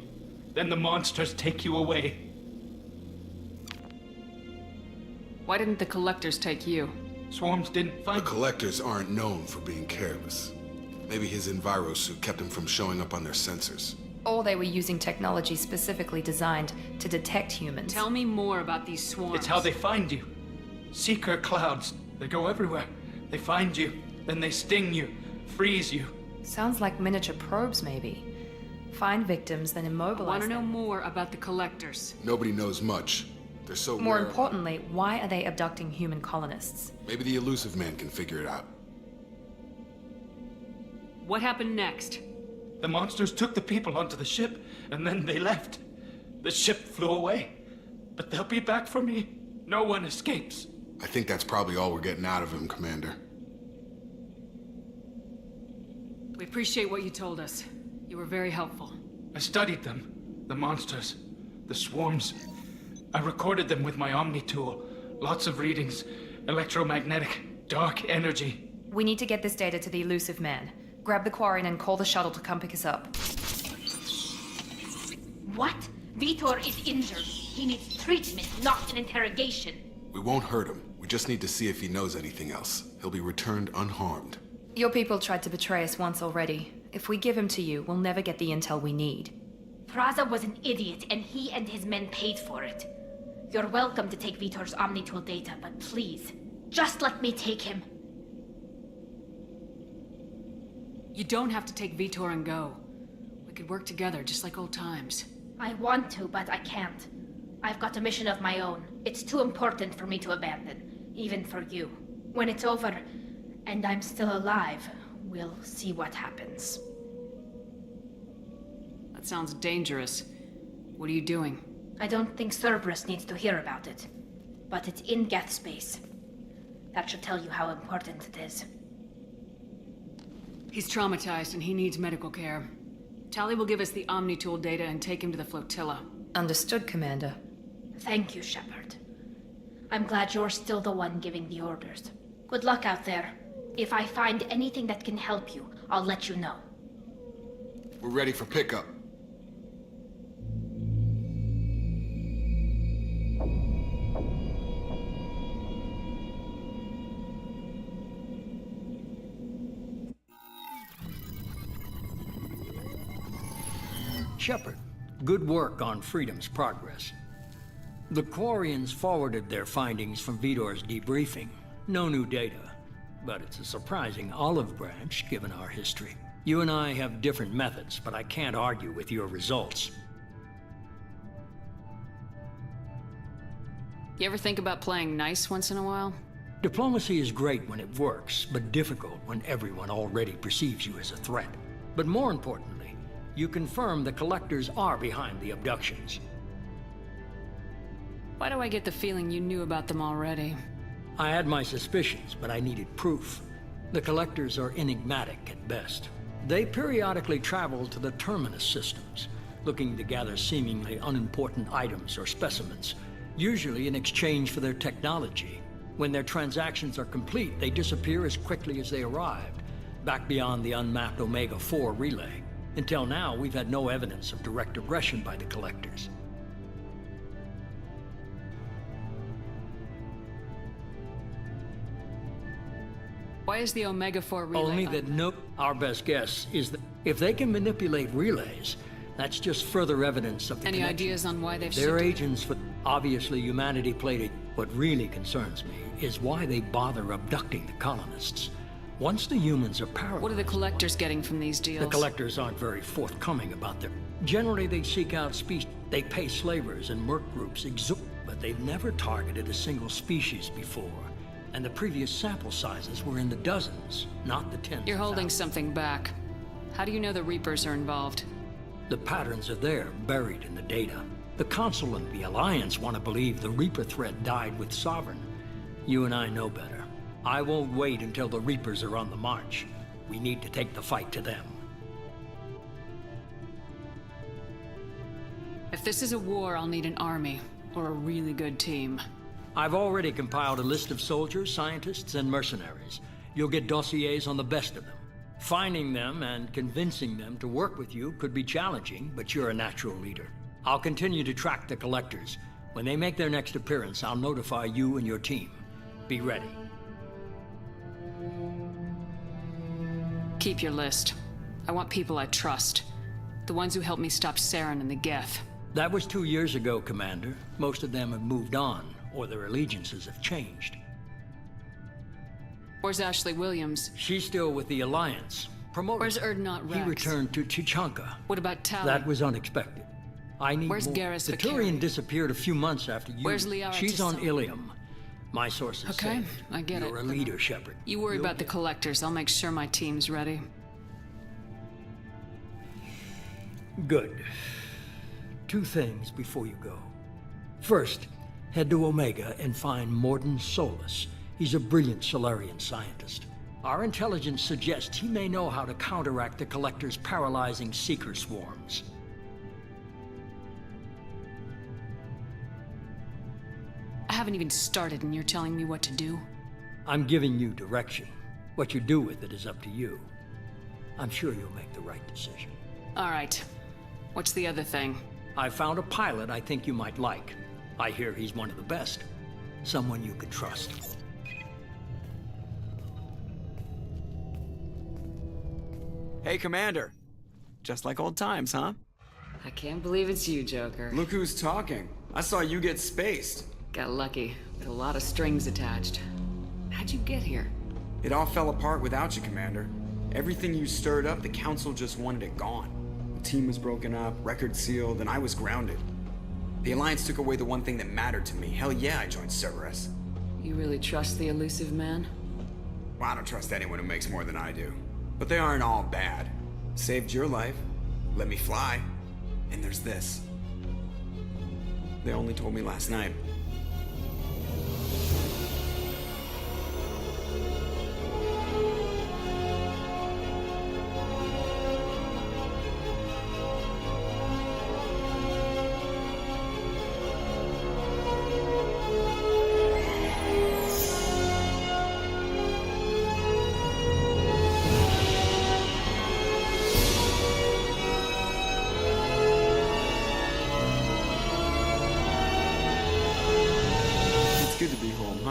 Then the monsters take you away. Why didn't the Collectors take you? Swarms didn't find The Collectors aren't known for being careless. Maybe his Enviro suit kept him from showing up on their sensors. Or they were using technology specifically designed to detect humans. Tell me more about these swarms. It's how they find you. Seeker clouds. They go everywhere. They find you, then they sting you, freeze you. Sounds like miniature probes, maybe. Find victims, then immobilize I want to know them. more about the Collectors. Nobody knows much. They're so More rare. importantly, why are they abducting human colonists? Maybe the Elusive Man can figure it out. What happened next? The monsters took the people onto the ship, and then they left. The ship flew away. But they'll be back for me. No one escapes. I think that's probably all we're getting out of him, Commander. We appreciate what you told us. You were very helpful. I studied them. The monsters. The swarms. I recorded them with my Omni tool. Lots of readings. Electromagnetic. Dark energy. We need to get this data to the elusive man. Grab the Quarian and call the shuttle to come pick us up. What? Vitor is injured. He needs treatment, not an interrogation. We won't hurt him. We just need to see if he knows anything else. He'll be returned unharmed. Your people tried to betray us once already. If we give him to you, we'll never get the intel we need. Praza was an idiot, and he and his men paid for it. You're welcome to take Vitor's Omnitool data, but please, just let me take him. You don't have to take Vitor and go. We could work together, just like old times. I want to, but I can't. I've got a mission of my own. It's too important for me to abandon, even for you. When it's over, and I'm still alive, we'll see what happens. That sounds dangerous. What are you doing? I don't think Cerberus needs to hear about it. But it's in Geth space. That should tell you how important it is. He's traumatized and he needs medical care. Tali will give us the Omnitool data and take him to the flotilla. Understood, Commander. Thank you, Shepard. I'm glad you're still the one giving the orders. Good luck out there. If I find anything that can help you, I'll let you know. We're ready for pickup. Shepard, good work on Freedom's progress. The Quarians forwarded their findings from Vitor's debriefing. No new data, but it's a surprising olive branch given our history. You and I have different methods, but I can't argue with your results. You ever think about playing nice once in a while? Diplomacy is great when it works, but difficult when everyone already perceives you as a threat. But more importantly, you confirm the Collectors are behind the abductions. Why do I get the feeling you knew about them already? I had my suspicions, but I needed proof. The Collectors are enigmatic at best. They periodically travel to the Terminus systems, looking to gather seemingly unimportant items or specimens, usually in exchange for their technology. When their transactions are complete, they disappear as quickly as they arrived, back beyond the unmapped Omega-4 relay. Until now, we've had no evidence of direct aggression by the Collectors. Why is the Omega-4 relay Only that our best guess is that if they can manipulate relays, that's just further evidence of the Any connection. ideas on why they've They're shifted? agents for... Obviously, humanity played it. What really concerns me is why they bother abducting the colonists. Once the humans are paralyzed... What are the Collectors getting from these deals? The Collectors aren't very forthcoming about their... Generally, they seek out species. They pay slavers and merc groups but they've never targeted a single species before. And the previous sample sizes were in the dozens, not the tens. You're holding something back. How do you know the Reapers are involved? The patterns are there, buried in the data. The Council and the Alliance want to believe the Reaper threat died with Sovereign. You and I know better. I won't wait until the Reapers are on the march. We need to take the fight to them. If this is a war, I'll need an army, or a really good team. I've already compiled a list of soldiers, scientists, and mercenaries. You'll get dossiers on the best of them. Finding them and convincing them to work with you could be challenging, but you're a natural leader. I'll continue to track the Collectors. When they make their next appearance, I'll notify you and your team. Be ready. Keep your list. I want people I trust. The ones who helped me stop Saren and the Geth. That was 2 years ago, Commander. Most of them have moved on, or their allegiances have changed. Where's Ashley Williams? She's still with the Alliance. Promoted. Where's Erdnot Rex? He returned to Chichanka. What about Tali? That was unexpected. I need Where's more. Garrus The Vakari? Turian disappeared a few months after you. Where's Liara She's on Tisson? Ilium. My sources say I get you're it. a leader, Shepard. You worry about the Collectors. I'll make sure my team's ready. Good. Two things before you go. First, head to Omega and find Morden Solus. He's a brilliant Solarian scientist. Our intelligence suggests he may know how to counteract the Collector's paralyzing Seeker swarms. I haven't even started and you're telling me what to do? I'm giving you direction. What you do with it is up to you. I'm sure you'll make the right decision. All right. What's the other thing? I found a pilot I think you might like. I hear he's one of the best. Someone you could trust. Hey, Commander. Just like old times, huh? I can't believe it's you, Joker. Look who's talking. I saw you get spaced. Got lucky, with a lot of strings attached. How'd you get here? It all fell apart without you, Commander. Everything you stirred up, the Council just wanted it gone. The team was broken up, record sealed, and I was grounded. The Alliance took away the one thing that mattered to me. Hell yeah, I joined Cerberus. You really trust the elusive man? Well, I don't trust anyone who makes more than I do. But they aren't all bad. Saved your life, let me fly, and there's this. They only told me last night.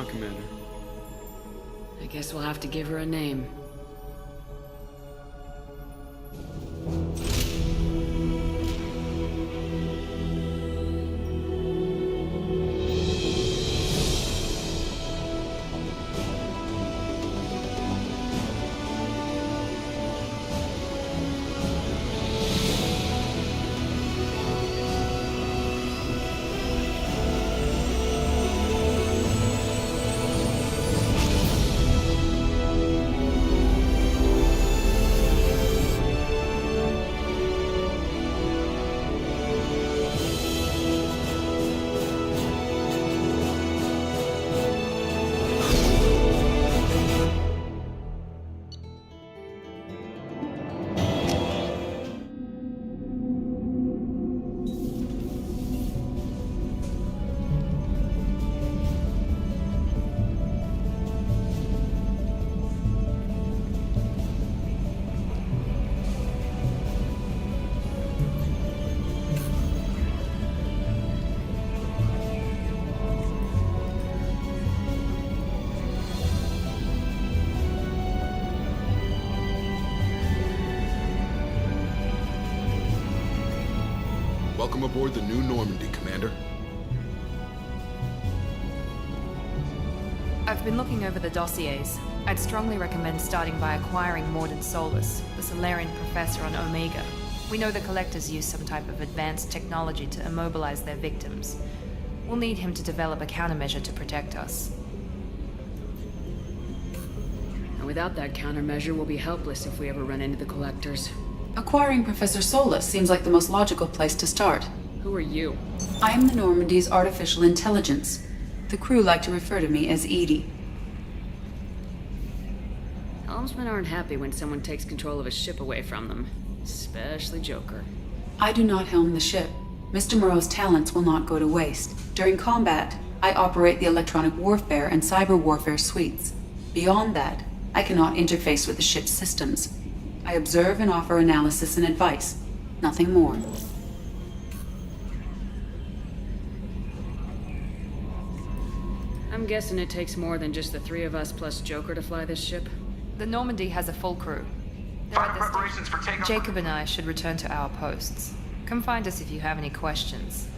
Commander. I guess we'll have to give her a name. Welcome aboard the new Normandy, Commander. I've been looking over the dossiers. I'd strongly recommend starting by acquiring Morden Solus, the Solarian professor on Omega. We know the Collectors use some type of advanced technology to immobilize their victims. We'll need him to develop a countermeasure to protect us. And without that countermeasure, we'll be helpless if we ever run into the Collectors. Acquiring Professor Solus seems like the most logical place to start. Who are you? I am the Normandy's artificial intelligence. The crew like to refer to me as Edie. Helmsmen aren't happy when someone takes control of a ship away from them. Especially Joker. I do not helm the ship. Mr. Moreau's talents will not go to waste. During combat, I operate the electronic warfare and cyber warfare suites. Beyond that, I cannot interface with the ship's systems. I observe and offer analysis and advice. Nothing more. I'm guessing it takes more than just the three of us plus Joker to fly this ship. The Normandy has a full crew. Final preparations for takeoff. Jacob and I should return to our posts. Come find us if you have any questions.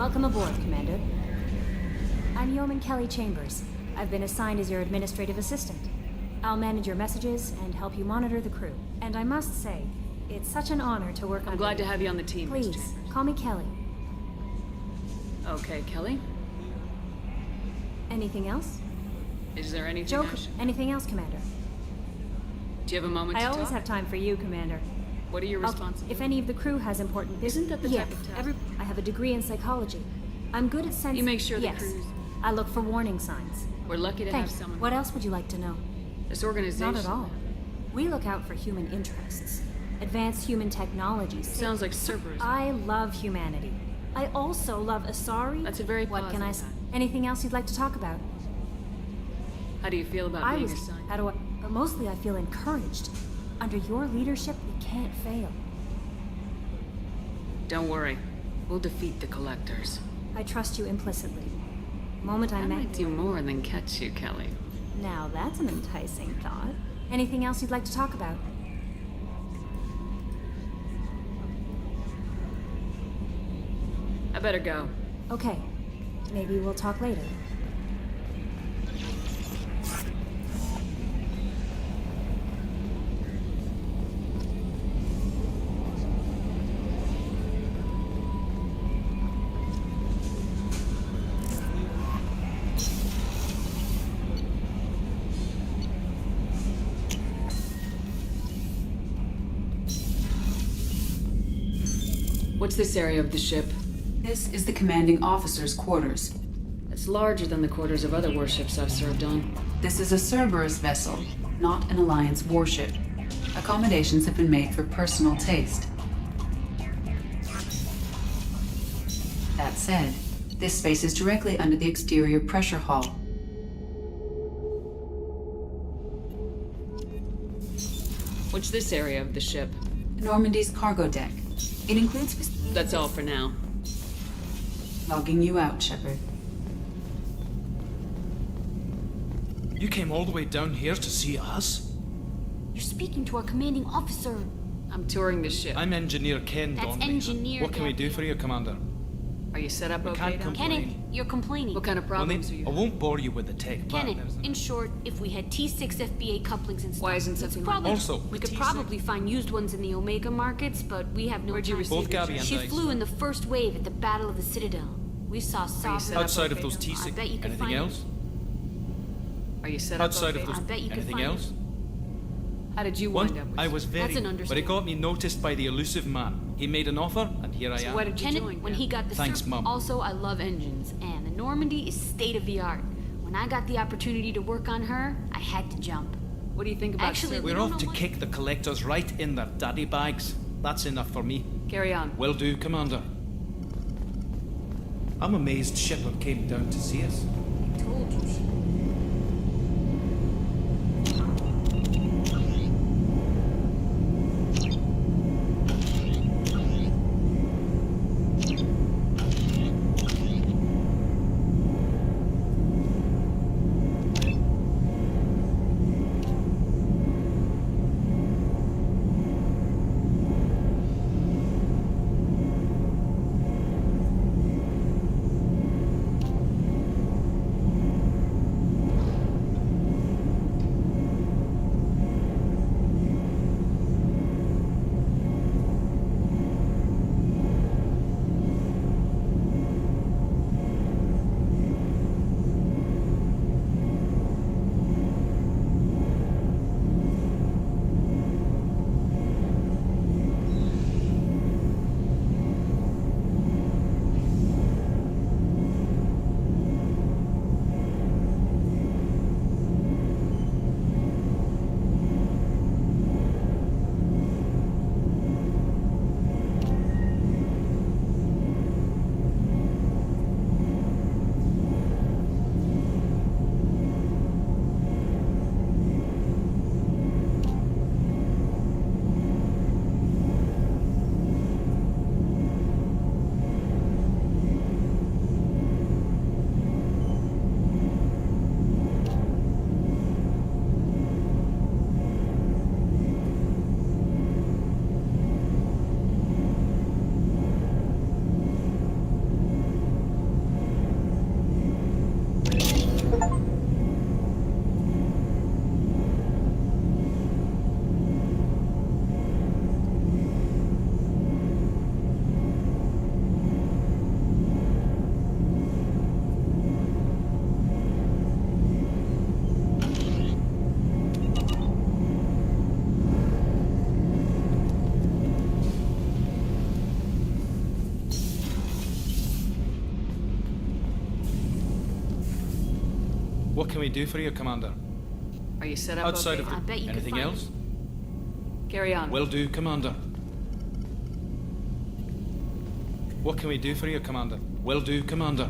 Welcome aboard, Commander. I'm Yeoman Kelly Chambers. I've been assigned as your administrative assistant. I'll manage your messages and help you monitor the crew. And I must say, it's such an honor to work on. I'm glad to have you on the team, Ms. Please, Chambers. call me Kelly. Okay, Kelly. Anything else? Is there anything Joke, else? anything else, Commander? Do you have a moment to I talk? always have time for you, Commander. What are your I'll- responsibilities? If any of the crew has important business... Isn't that the type of task? I have a degree in psychology. I'm good at sensing... You make sure the yes. crew's... I look for warning signs. We're lucky to Thanks. have someone... What else would you like to know? This organization... Not at all. We look out for human interests. Advanced human technologies. Sounds like Cerberus. I love humanity. I also love Asari. That's a very What can I say? positive Anything else you'd like to talk about? How do you feel about I being was... assigned? How do I... But mostly I feel encouraged. Under your leadership, we can't fail. Don't worry. We'll defeat the Collectors. I trust you implicitly. The moment I I met might you... do more than catch you, Kelly. Now that's an enticing thought. Anything else you'd like to talk about? I better go. Okay. Maybe we'll talk later. What's this area of the ship? This is the commanding officer's quarters. It's larger than the quarters of other warships I've served on. This is a Cerberus vessel, not an Alliance warship. Accommodations have been made for personal taste. That said, this space is directly under the exterior pressure hull. What's this area of the ship? Normandy's cargo deck. It includes... That's all for now. Logging you out, Shepard. You came all the way down here to see us? You're speaking to our commanding officer. I'm touring the ship. I'm Engineer Ken That's Donnelly. Engineer What can we do for you, Commander? Are you set up okay? can't Kenneth, you're complaining. What kind of problems are you? I won't bore you with the tech, but Kenneth, in short, if we had T6 FBA couplings installed, Why isn't something like that? Also, we with could T6 probably find used ones in the Omega markets, but we have no Where'd you time. receive both Gabby and She I. flew in the first wave at the Battle of the Citadel. We saw sovereign. Outside of those I T6, bet you could anything find else? Are you set up Outside okay? of those, I bet you could anything find else? How did you wind One, up with I was very, That's an but it understatement. got me noticed by the elusive man. He made an offer, and here I So am. why did you Kenneth, join? when he got the Thanks, Cerb- Mum. Also, I love engines, and the Normandy is state of the art. When I got the opportunity to work on her, I had to jump. What do you think about Actually, Cerberus? We're don't off to know what- kick the collectors right in their daddy bags. That's enough for me. Carry on. Will do, Commander. I'm amazed Shepard came down to see us. Told you. What can we do for you, Commander? Are you set up Outside okay? of the... I bet you Anything can find else? Carry on. Will do, Commander. What can we do for you, Commander? Will do, Commander.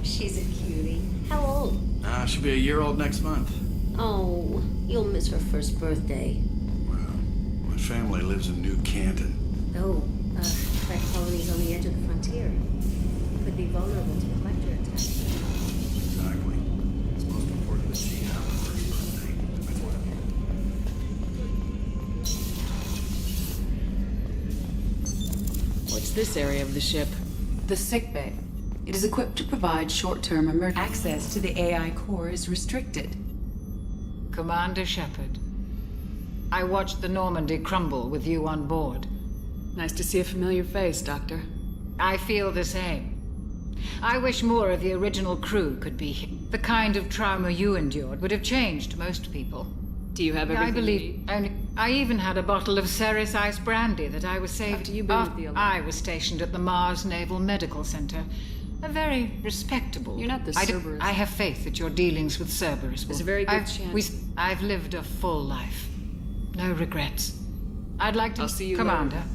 She's a cutie. How old? She'll be a year old next month. Oh, you'll miss her first birthday. Well, my family lives in New Canton. Oh, that colony's on the edge of the frontier. Could be vulnerable to collector attacks. Exactly. It's most important that she have her first birthday. That's what I'm here. What's this area of the ship? The sickbay. It is equipped to provide short-term emergency. Access to the AI core is restricted. Commander Shepard, I watched the Normandy crumble with you on board. Nice to see a familiar face, Doctor. I feel the same. I wish more of the original crew could be here. The kind of trauma you endured would have changed most people. Do you have everything I believe I even had a bottle of Ceres ice brandy that I was saved After you've been with the I was stationed at the Mars Naval Medical Center. A very respectable... You're not the Cerberus. I have faith that your dealings with Cerberus will... There's a very good chance. I've lived a full life. No regrets. I'd like to... I'll see you Commander. later.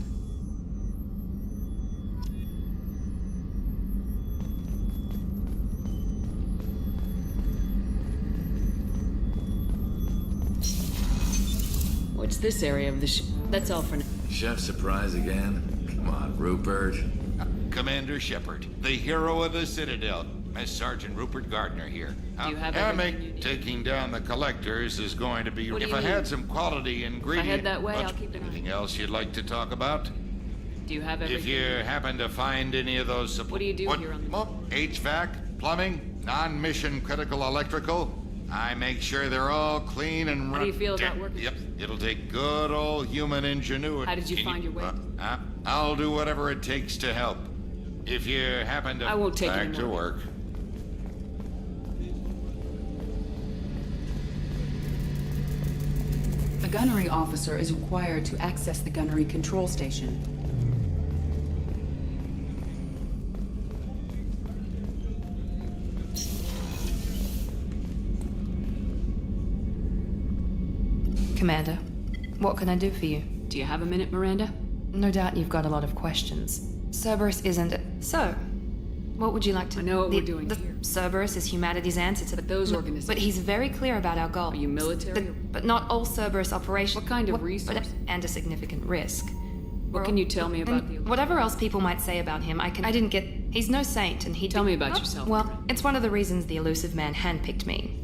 What's this area of the ship? That's all for now. Chef surprise again? Come on, Rupert. Commander Shepard, the hero of the Citadel. Miss Sergeant Rupert Gardner here. Do you have everything you need? Taking down the collectors is going to be... If I had some quality ingredient... If I head that way, I'll keep an eye. Anything else you'd like to talk about? Do you have everything? If you happen to find any of those... What do you do here on the... HVAC, plumbing, non-mission critical electrical, I make sure they're all clean and... How do you feel about working? Yep, it'll take good old human ingenuity. How did you find your way? I'll do whatever it takes to help. If you happen to... I won't take back to work. A gunnery officer is required to access the gunnery control station. Commander, what can I do for you? Do you have a minute, Miranda? No doubt you've got a lot of questions. Cerberus isn't... So, what would you like to... I know what we're doing here. Cerberus is humanity's answer to those organizations. But he's very clear about our goal. Are you military? But not all Cerberus operations... What kind of resource? And a significant risk. What can you tell me about the... Whatever else people might say about him, I didn't get... He's no saint, and he... Tell me about yourself. Well, it's one of the reasons the elusive man handpicked me.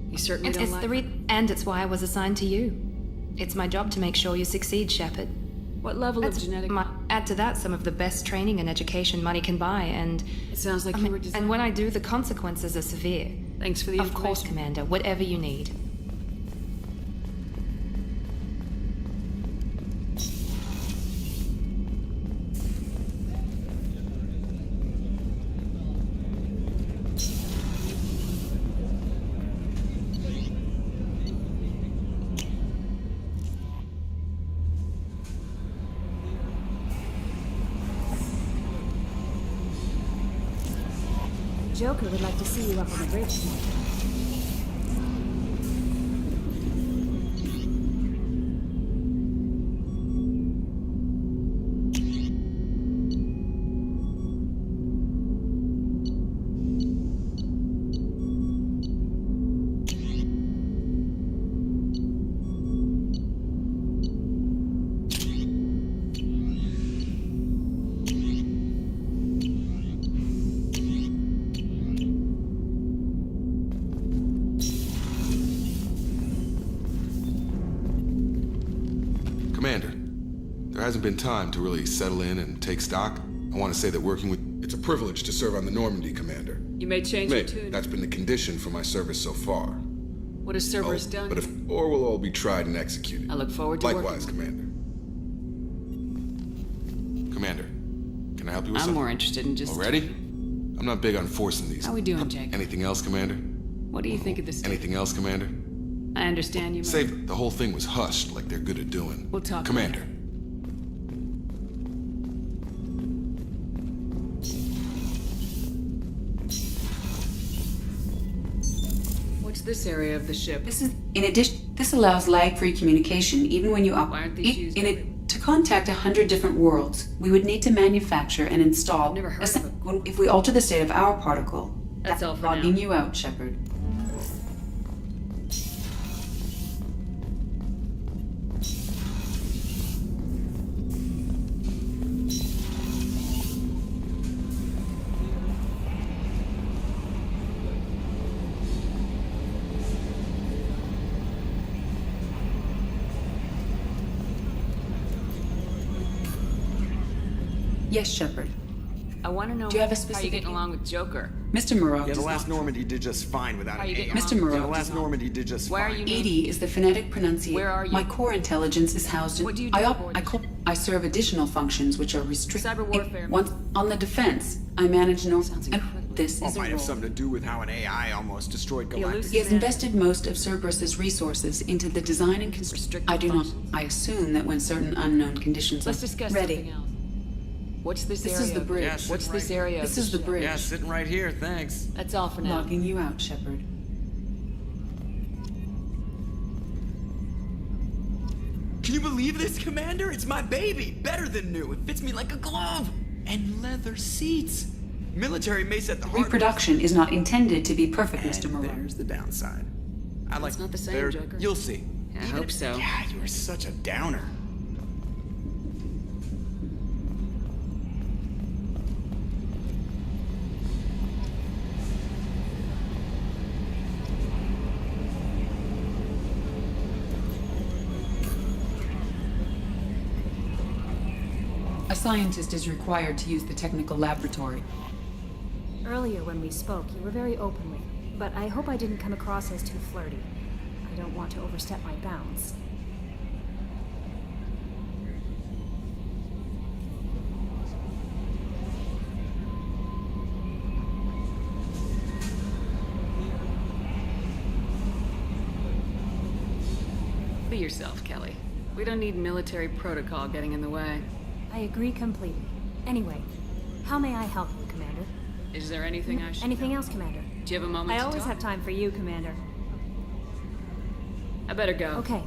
You certainly don't like and it's why I was assigned to you. It's my job to make sure you succeed, Shepard. What level of genetic... Add to that some of the best training and education money can buy, and... It sounds like you were designed... And when I do, the consequences are severe. Thanks for the information. Of course, Commander. Whatever you need. Joker would like to see you up on the bridge tonight. Commander, there hasn't been time to really settle in and take stock. I want to say that working with... It's a privilege to serve on the Normandy, Commander. You may change your tune. That's been the condition for my service so far. What has Cerberus done? But or will all be tried and executed. I look forward to Likewise, Commander. Commander, can I help you with something? I'm more interested in just... Already? I'm not big on forcing these. How we doing, Jake? Anything else, Commander? What do you think of this? Anything else, Commander? I understand you. Save it. The whole thing was hushed like they're good at doing. We'll talk. Commander. What's this area of the ship? This is, in addition, this allows lag-free communication even when you operate. To contact 100 different worlds, we would need to manufacture and install. Never heard of it. If we alter the state of our particle, that's all for logging now. you out, Shepard. Yes, Shepard. I want to know Do you have a how specific... you getting along with Joker. Mr. Moreau. Yeah, the last Normandy did just fine without an AI. Mr. Moreau. Yeah, the last Normandy did just Where fine. are you? Edie is the phonetic pronunciation. Where are you? My core intelligence is housed in... What do you do? I serve additional functions which are restricted. Cyber warfare. Once on the defense, I manage Sounds incredible. This Well, is a might have role. something to do with how an AI almost destroyed Galactica. He has invested most of Cerberus's resources into the design and construction. I do not. I assume that when certain unknown conditions Let's are discuss ready. something else. What's this area? This is the bridge. Yeah, What's this area? This is the bridge. Yeah, sitting right here, thanks. That's all for now. Logging you out, Shepard. Can you believe this, Commander? It's my baby! Better than new. It fits me like a glove! And leather seats! Military may set the heart... Reproduction is not intended to be perfect, Mr. Moreau. There's the downside. It's not the same, Joker. You'll see. I hope so. Yeah, you were such a downer. A scientist is required to use the technical laboratory. Earlier when we spoke, you were very open with me. but I hope I didn't come across as too flirty. I don't want to overstep my bounds. Be yourself, Kelly. We don't need military protocol getting in the way. I agree completely. Anyway, how may I help you, Commander? Is there anything I should Anything know? else, Commander? Do you have a moment I to always talk? have time for you, Commander. I better go. Okay.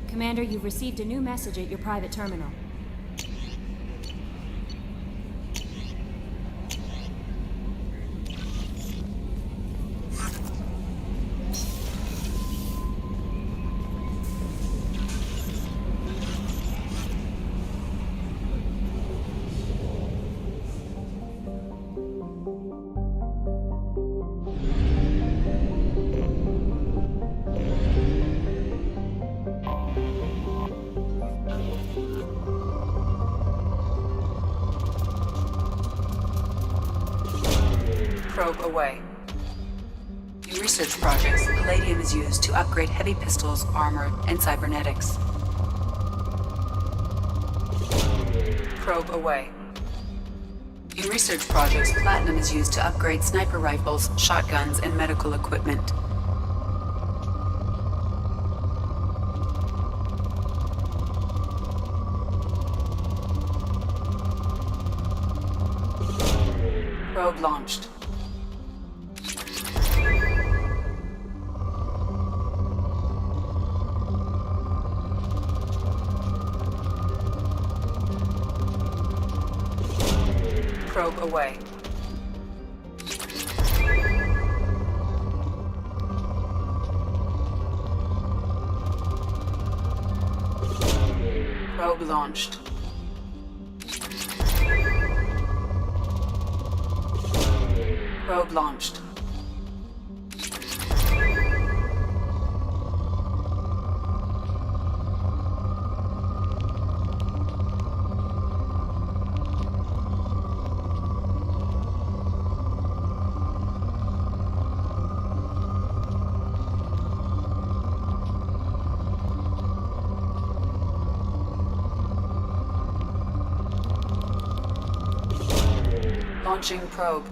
Commander, you've received a new message at your private terminal. Probe away. In research projects, palladium is used to upgrade heavy pistols, armor, and cybernetics. Probe away. In research projects, platinum is used to upgrade sniper rifles, shotguns, and medical equipment. Probe launched. Probe away. Probe launched. Probe launched. Launching probe.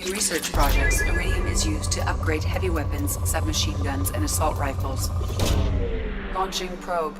In research projects, iridium is used to upgrade heavy weapons, submachine guns, and assault rifles. Launching probe.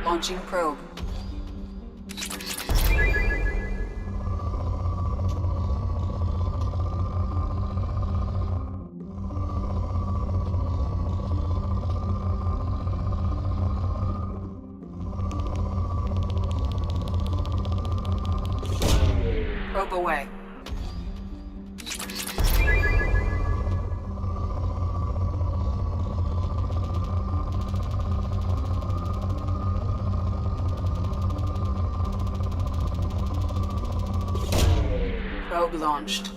Launching probe. Probe away. Probe launched.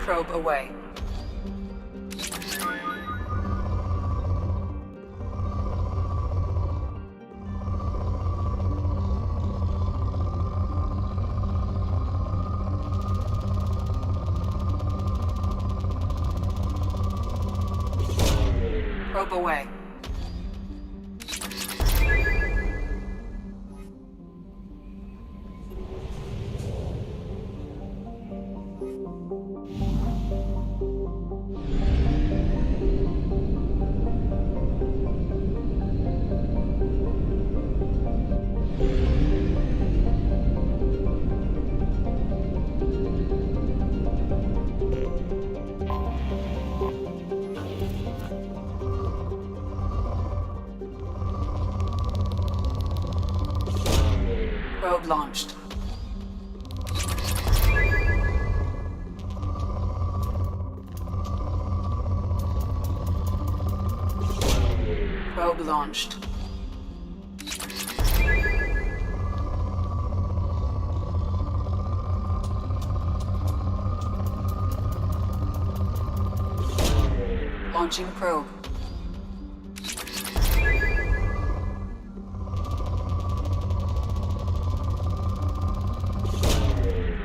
Probe away. Probe away. Probe launched. Probe launched. Launching probe.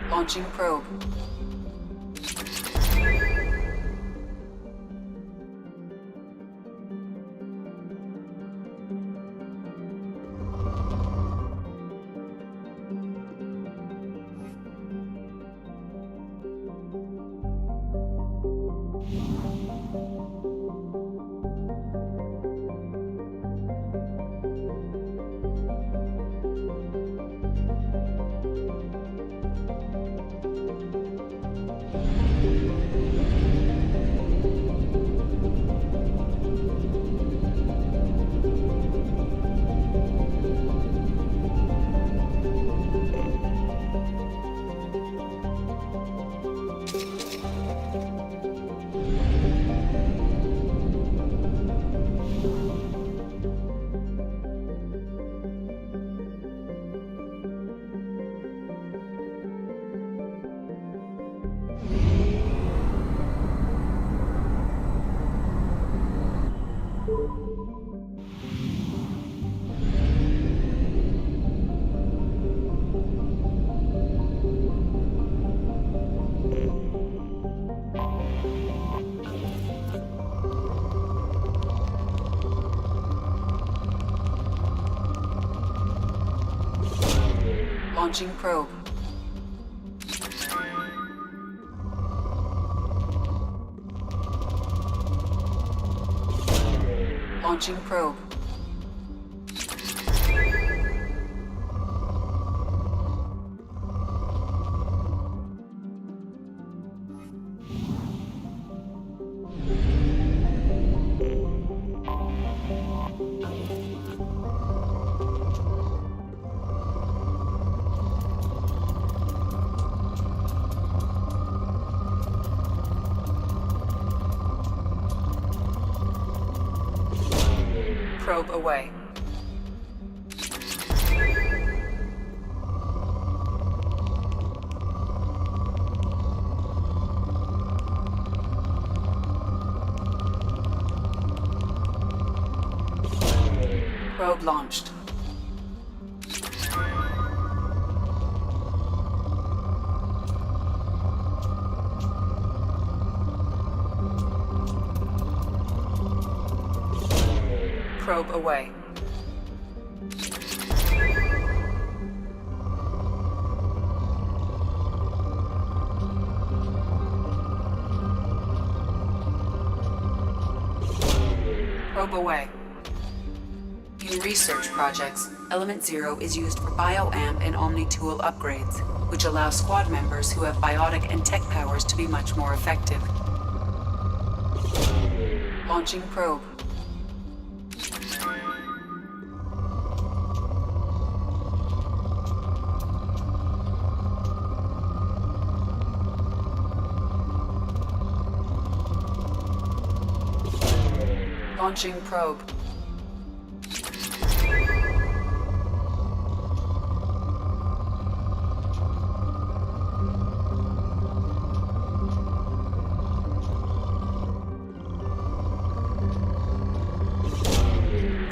Launching probe. Launching probe. Launching probe. Probe away. Probe launched. Probe away. Probe away. In research projects, Element Zero is used for bioamp and omni-tool upgrades, which allow squad members who have biotic and tech powers to be much more effective. Launching probe. Launching probe.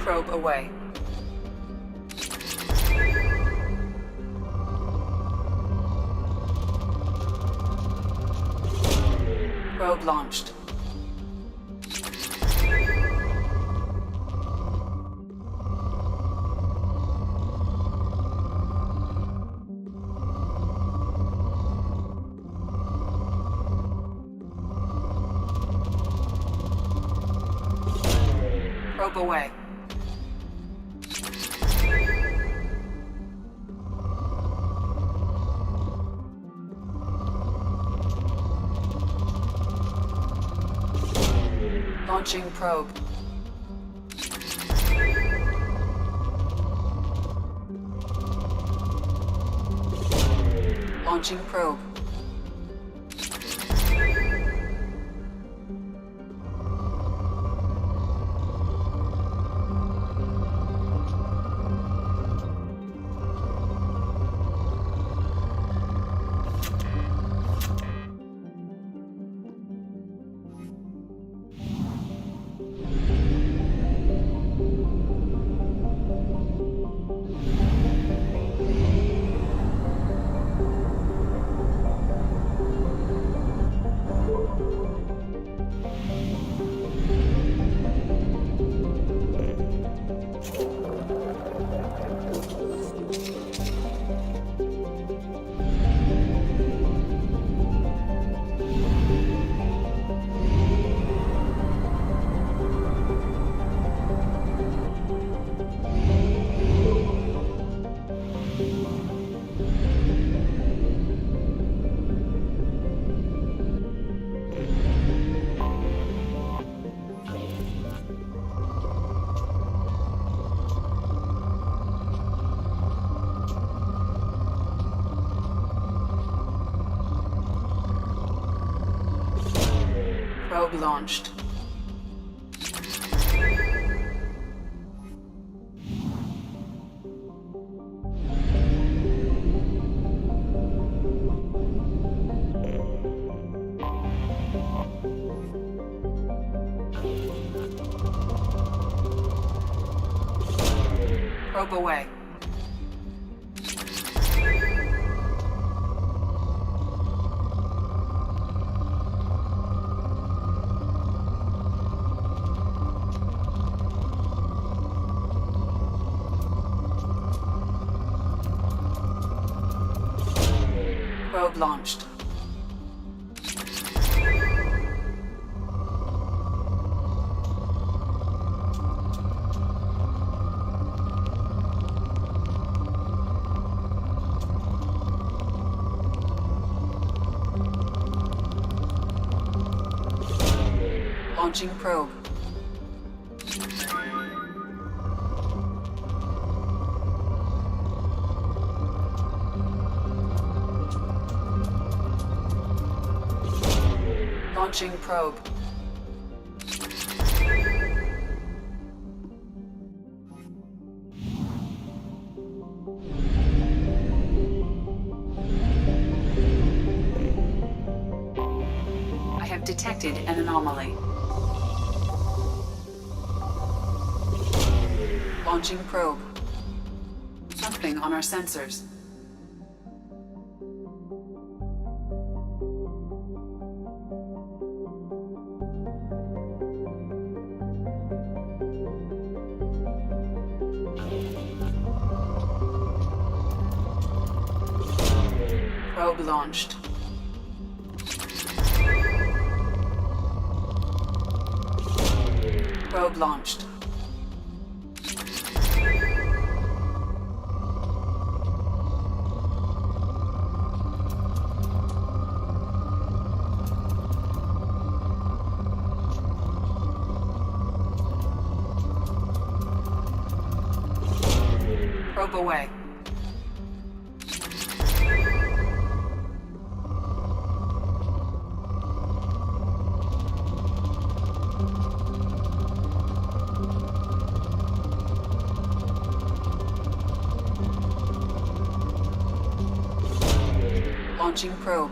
Probe away. Probe launched. Probe away. Launching probe. Launching probe. Probe launched. Probe away. Probe launched. Launching probe. Launching probe. I have detected an anomaly. Launching probe. Something on our sensors. Probe launched. Probe launched. Probe away. Launching probe.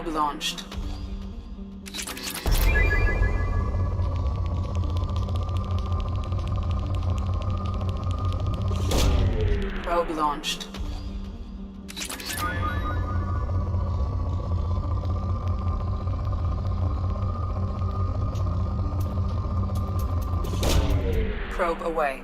Probe launched. Probe launched. Probe away.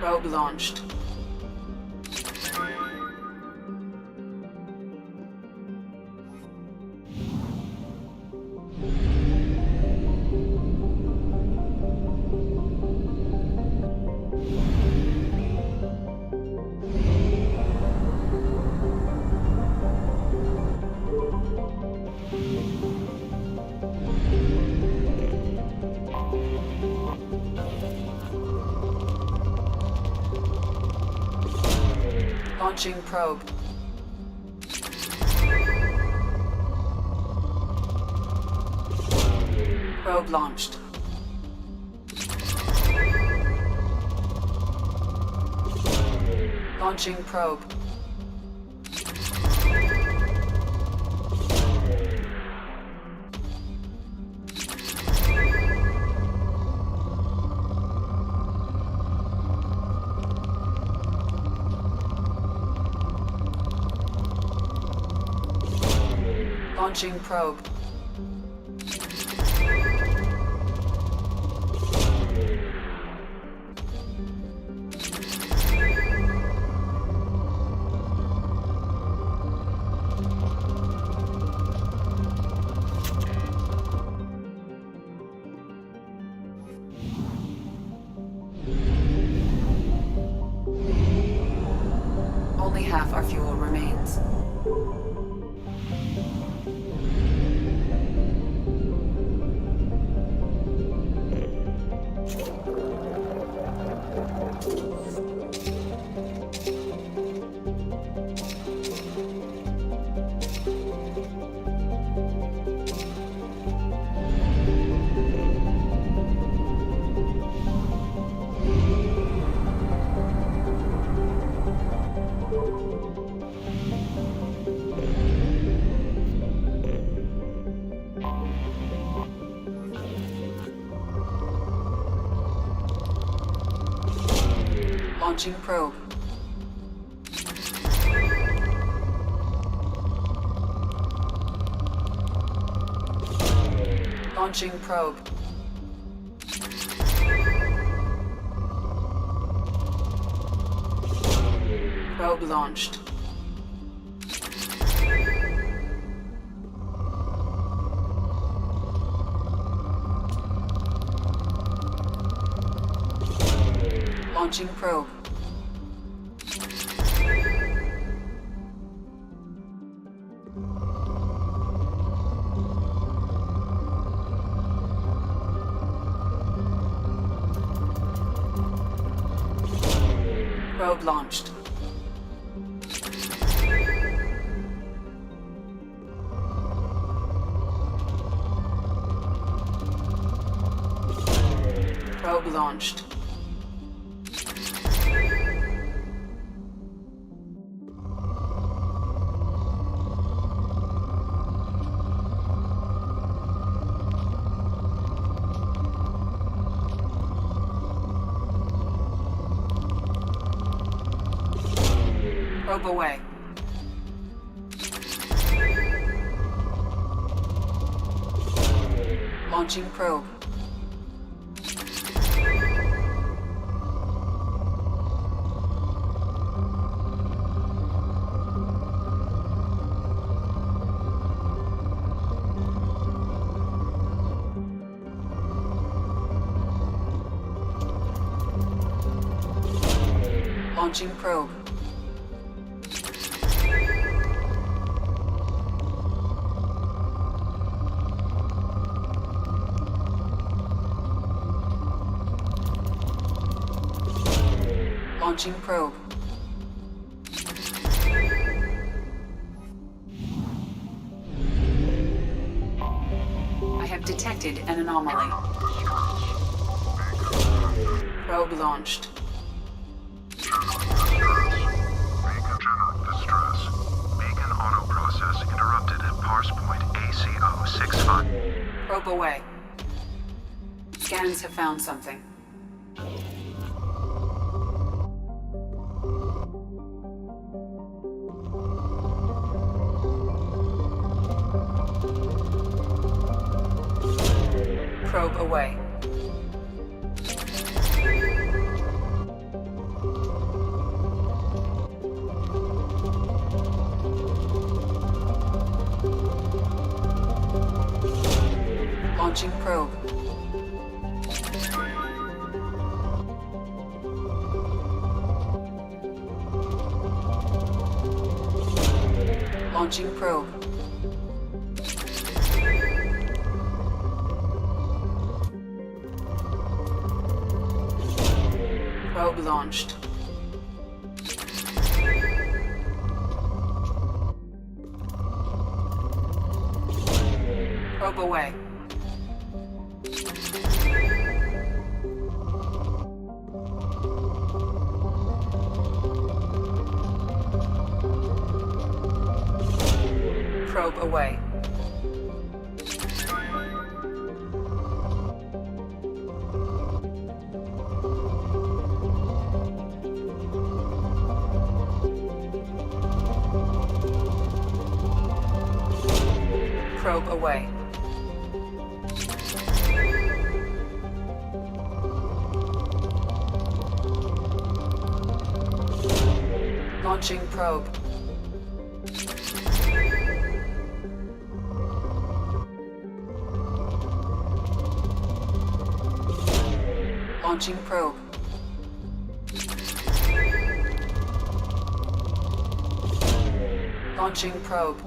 Probe launched. Launching probe. Probe launched. Launching probe. Launching probe. Only half our fuel remains. Launching probe. Launching probe. Probe launched. Launching probe. Probe launched. Probe launched. Probe away. Launching probe. Launching probe. Launching probe. an anomaly. Probe launched. Distress. Beacon auto process interrupted at parse point ACO 65. Probe away. Scans have found something. Probe away. Launching probe. Launching probe. Probe launched. Probe away. Probe away. Probe away. Launching probe. Launching probe. Launching probe.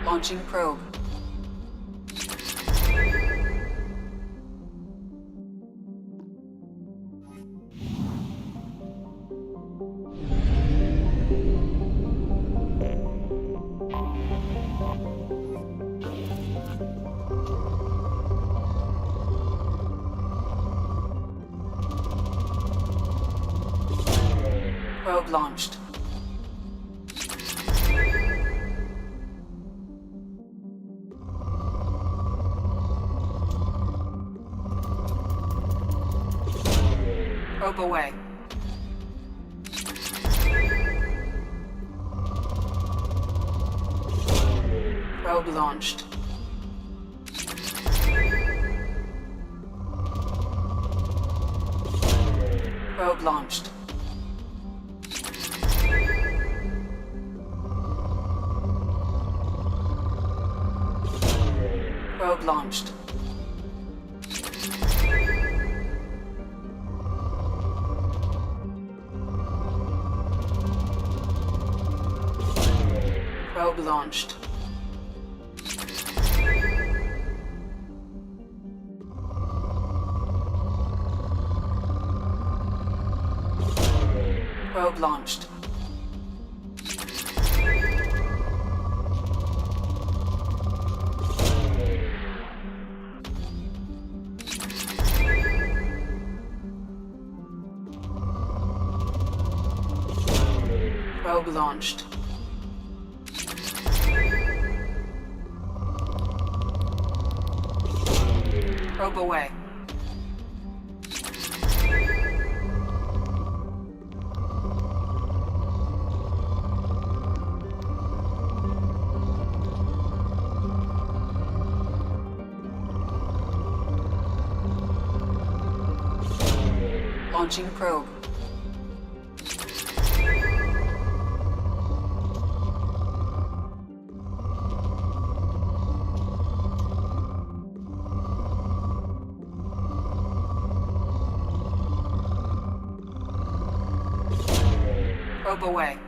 Launching probe. Probe launched. Probe away. Probe launched. Probe launched. Probe launched. Probe launched. Probe launched. Probe launched. Probe away. Launching probe. Probe away.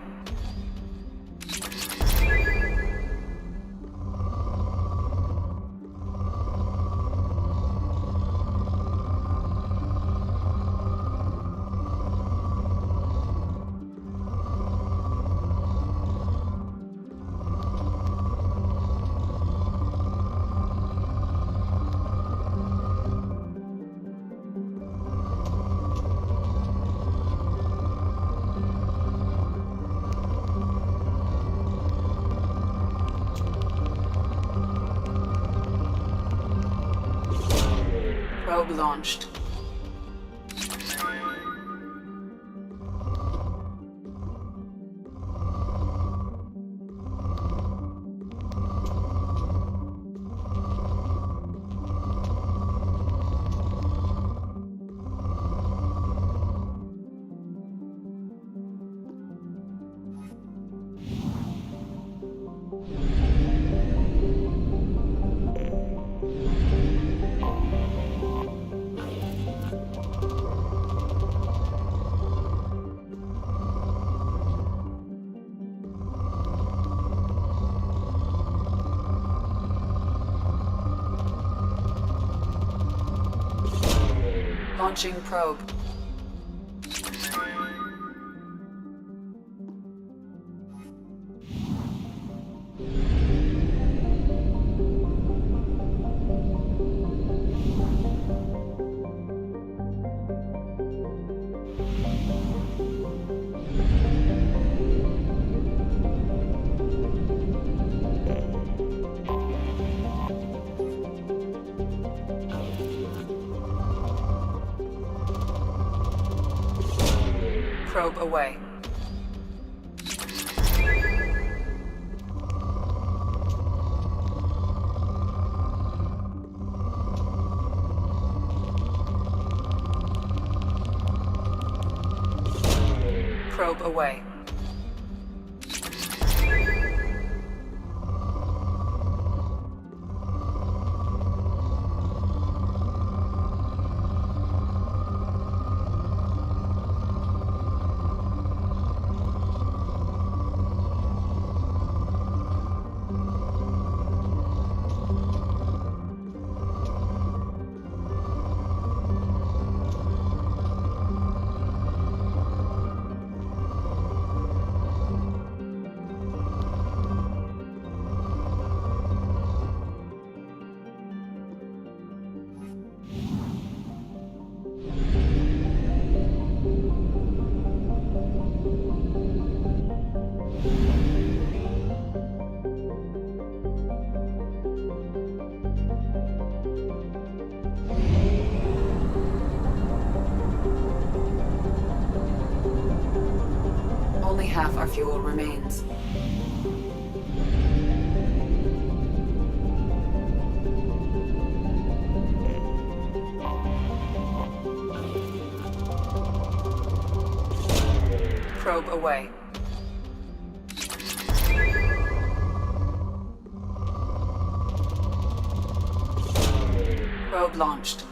Probe launched. Launching probe. Probe away. Probe away. Only half our fuel remains. Probe away. Probe launched.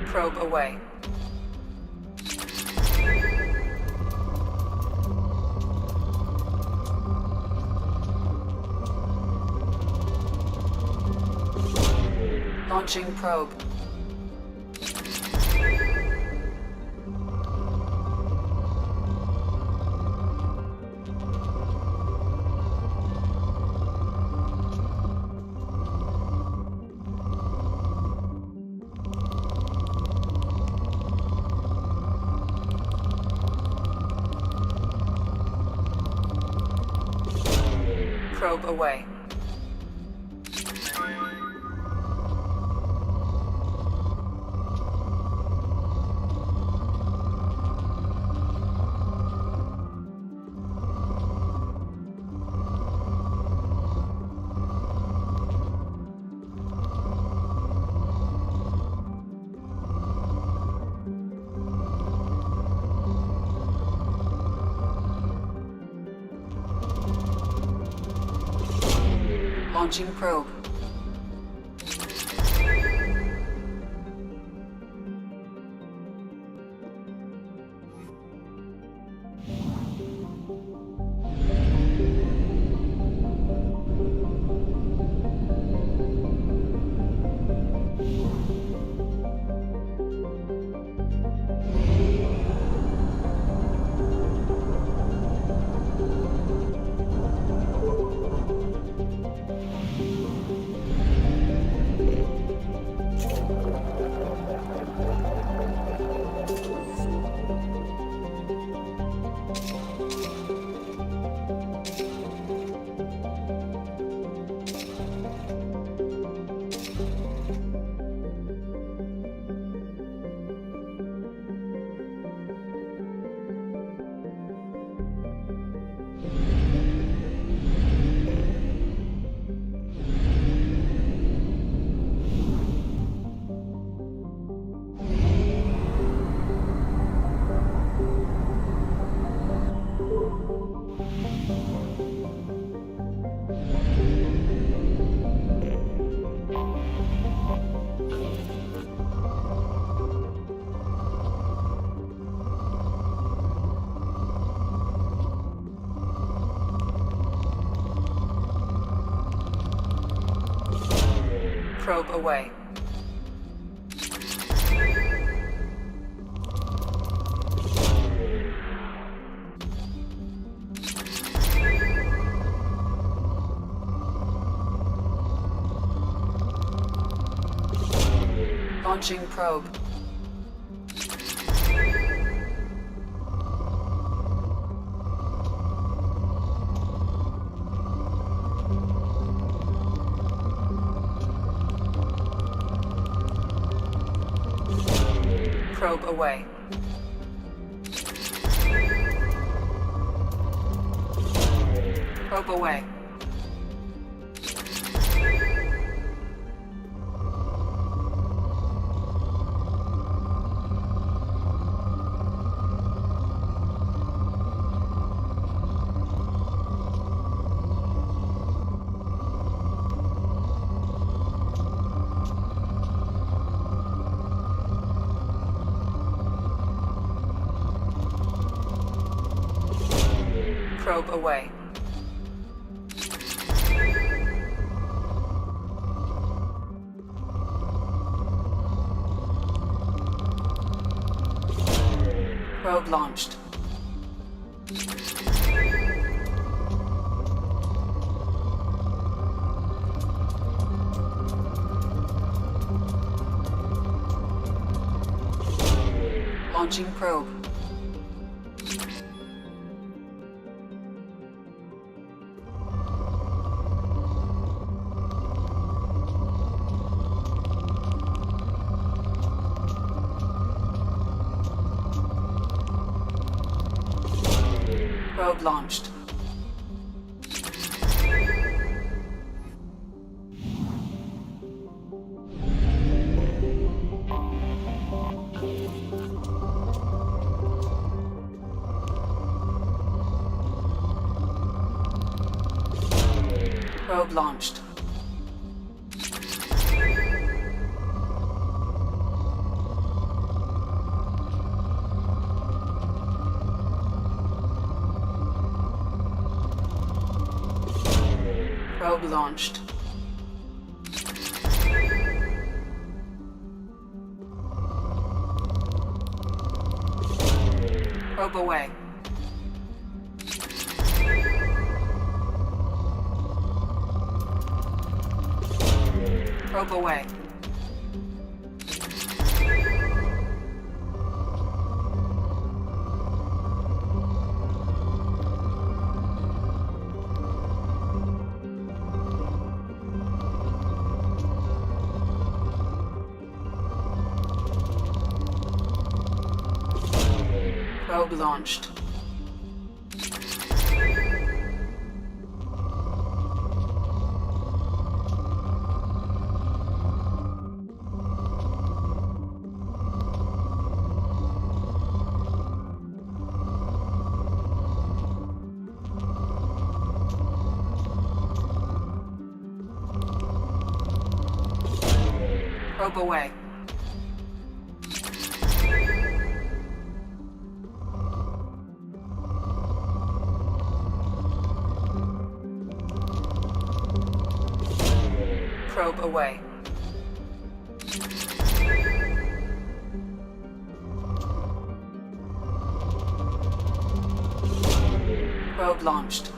Probe away. Launching probe. Probe away. Launching probe. Probe away. Launching probe. Probe away. Probe away. Probe away. Probe launched. Launching probe. Probe launched. Probe launched. Probe launched. Probe away. Probe away. Probe launched. Probe away. Probe away. Probe launched.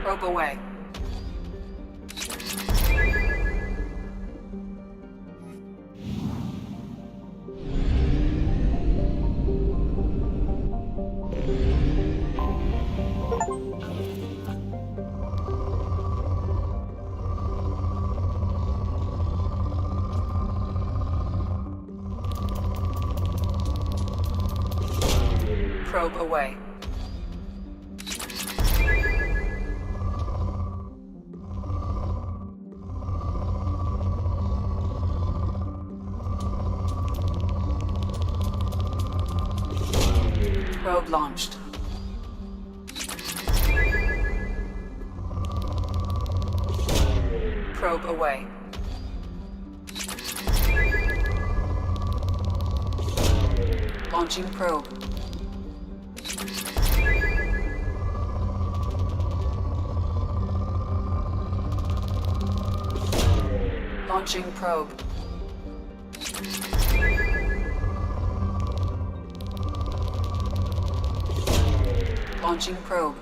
Probe away. Probe away. Probe launched. Probe away. Launching probe. Launching probe. Launching probe.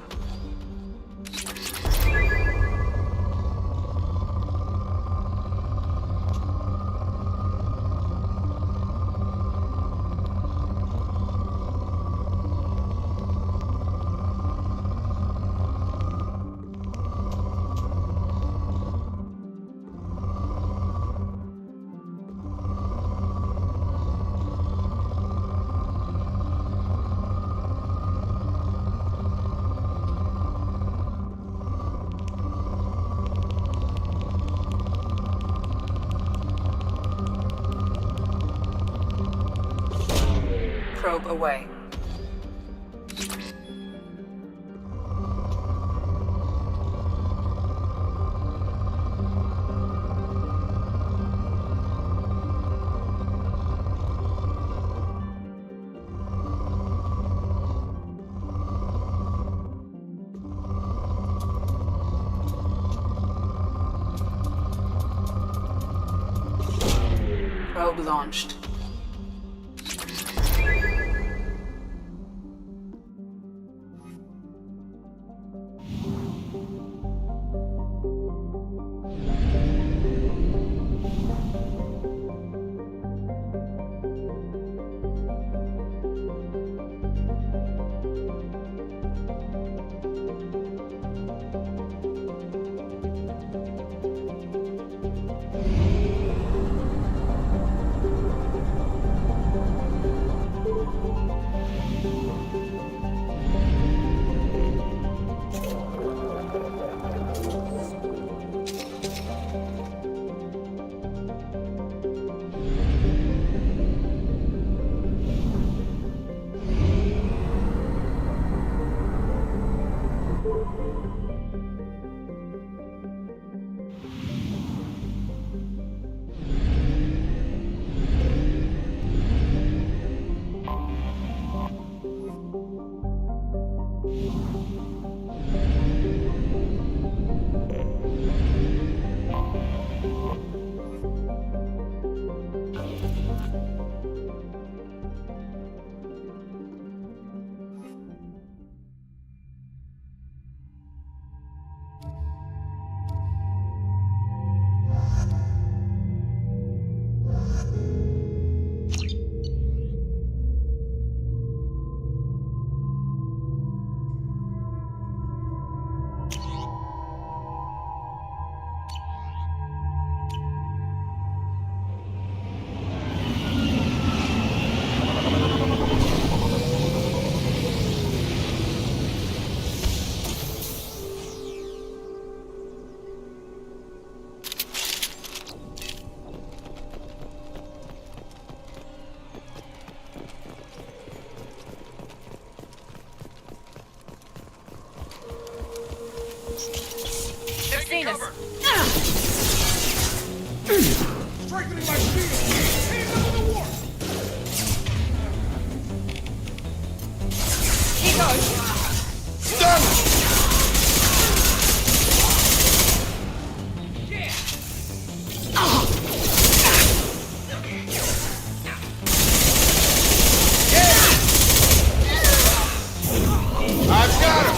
Probe away. Probe launched. Strengthening my shield! Hands over the warp! He goes! Stun! I've got him!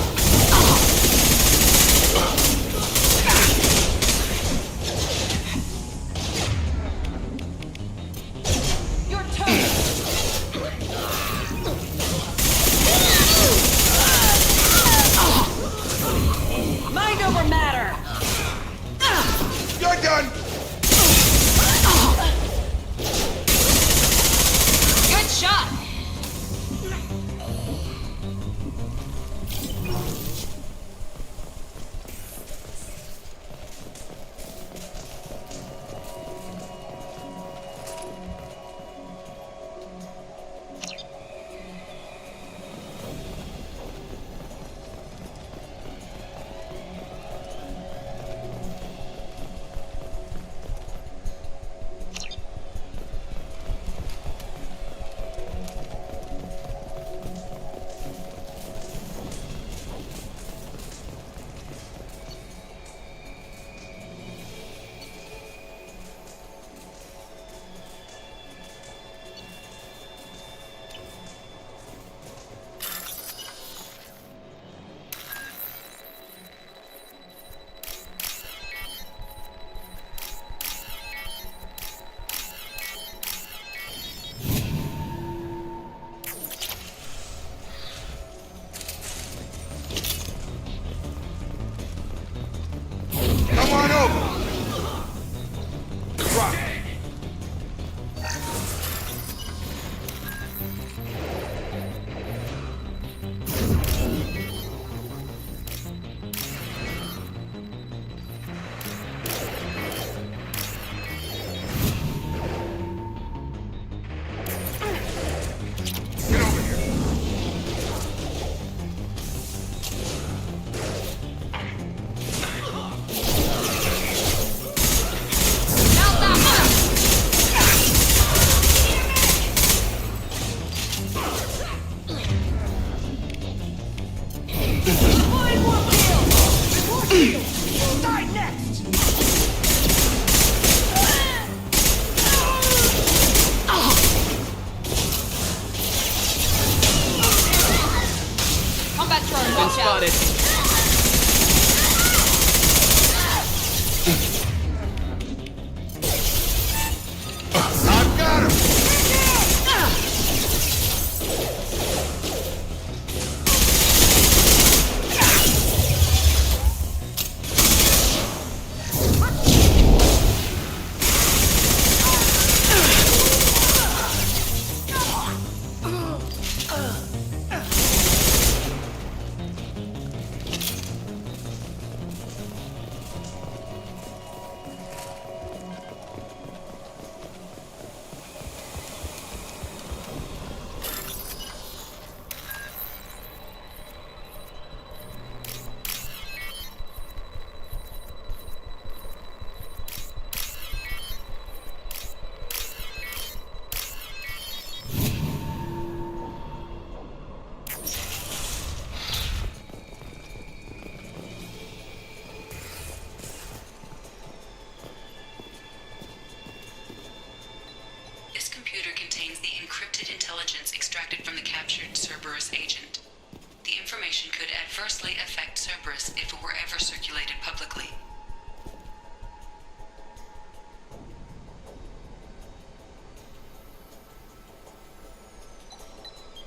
if it were ever circulated publicly.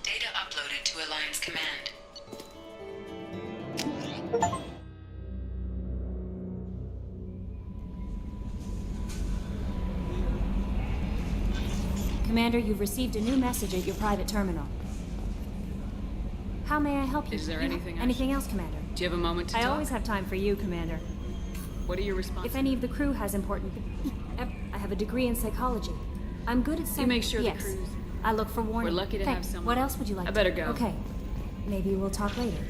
Data uploaded to Alliance Command. Commander, you've received a new message at your private terminal. How may I help you? Is there anything Anything else, Commander? Do you have a moment to talk? I always have time for you, Commander. What are your responses? If any of the crew has important... I have a degree in psychology. I'm good at some... You make sure yes. the crew's... I look for warning. We're lucky to have someone. What else would you like? I better to... go. Okay. Maybe we'll talk later.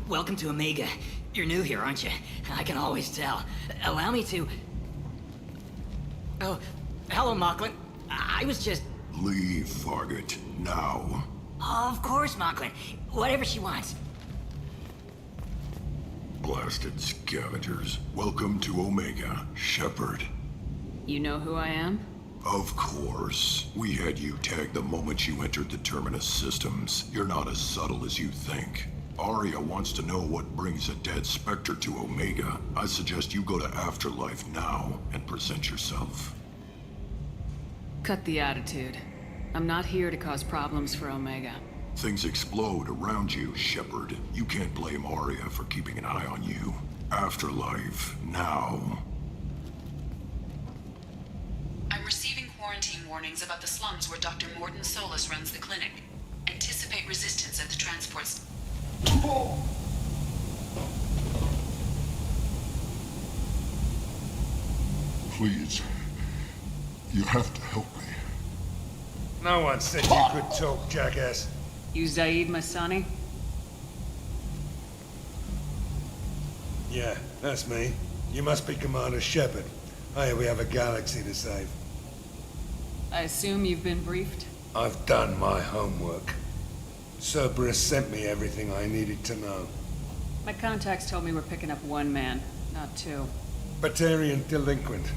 Welcome to Omega. You're new here, aren't you? I can always tell. Allow me to... Oh, hello, Mocklin. I was just... Leave, Fargate. Now. Of course, Mocklin. Whatever she wants. Blasted scavengers. Welcome to Omega, Shepard. You know who I am? Of course. We had you tagged the moment you entered the Terminus systems. You're not as subtle as you think. Arya wants to know what brings a dead Spectre to Omega. I suggest you go to Afterlife now and present yourself. Cut the attitude. I'm not here to cause problems for Omega. Things explode around you, Shepard. You can't blame Arya for keeping an eye on you. Afterlife, now. I'm receiving quarantine warnings about the slums where Dr. Morden Solus runs the clinic. Anticipate resistance at the transports. Please. You have to help me. No one said you could talk, jackass. You Zaid Masani? Yeah, that's me. You must be Commander Shepard. Hey, we have a galaxy to save. I assume you've been briefed? I've done my homework. Cerberus sent me everything I needed to know. My contacts told me we're picking up one man, not two. Batarian delinquent.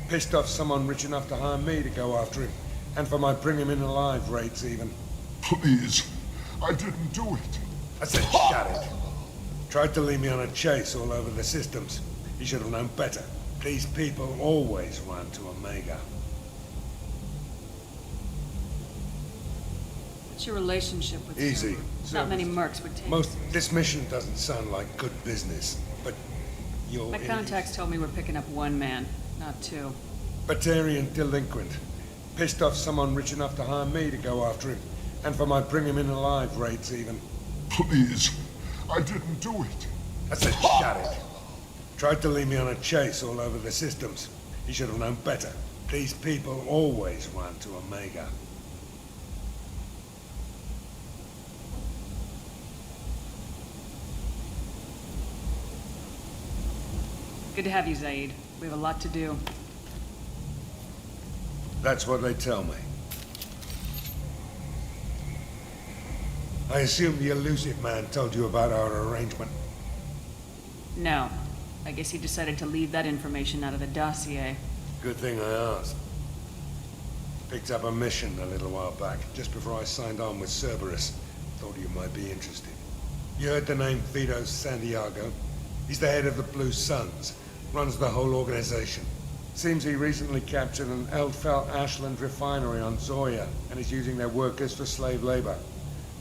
Pissed off someone rich enough to hire me to go after him. And for my bring him in alive rates even. Please. I didn't do it. I said shut it. Tried to lead me on a chase all over the systems. He should have known better. These people always run to Omega. What's your relationship with Easy. Not many mercs would take This mission doesn't sound like good business, but You're My contacts told me we're picking up one man, not two. Batarian delinquent. Pissed off someone rich enough to hire me to go after him. And for my bring him in alive rates even. Please, I didn't do it. I said shut it. Tried to lead me on a chase all over the systems. He should have known better. These people always run to Omega. Good to have you, Zaid. We have a lot to do. That's what they tell me. I assume the elusive man told you about our arrangement. No. I guess he decided to leave that information out of the dossier. Good thing I asked. Picked up a mission a little while back, just before I signed on with Cerberus. Thought you might be interested. You heard the name Vito Santiago? He's the head of the Blue Suns. Runs the whole organization. Seems he recently captured an Eldfell Ashland refinery on Zoya, and is using their workers for slave labor.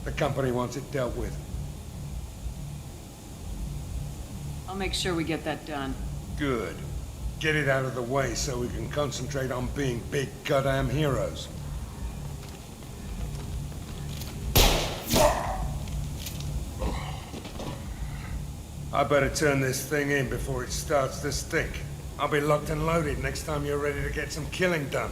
The company wants it dealt with. I'll make sure we get that done. Good. Get it out of the way so we can concentrate on being big goddamn heroes. I better turn this thing in before it starts to stink. I'll be locked and loaded next time you're ready to get some killing done.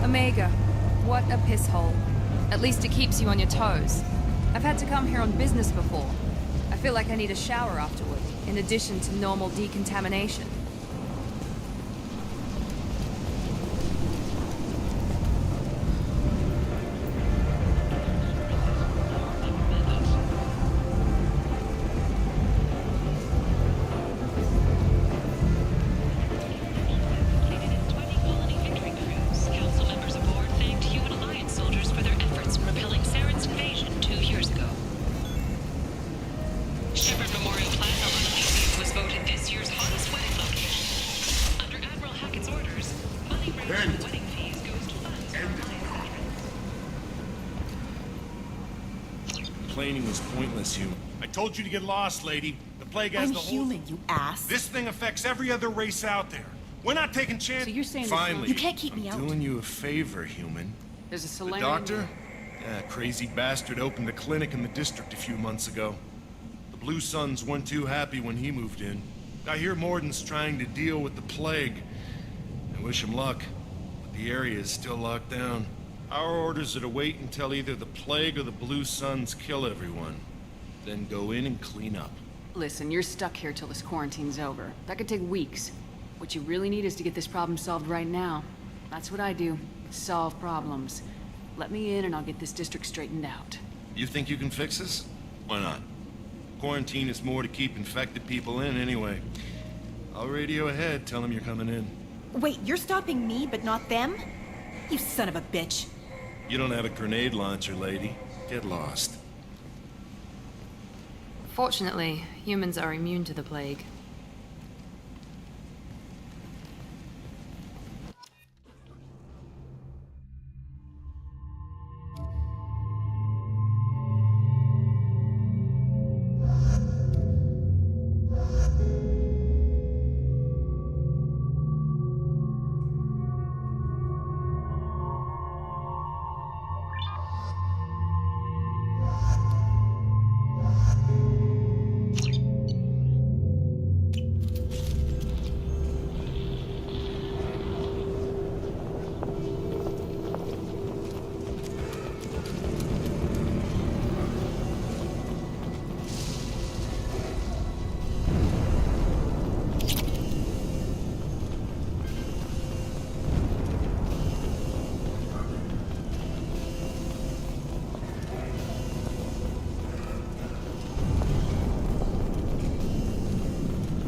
Omega, what a piss hole. At least it keeps you on your toes. I've had to come here on business before. I feel like I need a shower afterward, in addition to normal decontamination. Complaining was pointless, human. I told you to get lost, lady. The plague has I'm the whole... human, you ass. This thing affects every other race out there. We're not taking chances. So you're saying Finally, you can't keep me out. I'm doing you a favor, human. There's a The Solarian... doctor? Yeah, crazy bastard opened a clinic in the district a few months ago. The Blue Suns weren't too happy when he moved in. I hear Morden's trying to deal with the plague. I wish him luck, but the area is still locked down. Our orders are to wait until either the plague or the Blue Suns kill everyone. Then go in and clean up. Listen, you're stuck here till this quarantine's over. That could take weeks. What you really need is to get this problem solved right now. That's what I do. Solve problems. Let me in and I'll get this district straightened out. You think you can fix this? Why not? Quarantine is more to keep infected people in anyway. I'll radio ahead, tell them you're coming in. Wait, you're stopping me, but not them? You son of a bitch. You don't have a grenade launcher, lady. Get lost. Fortunately, humans are immune to the plague.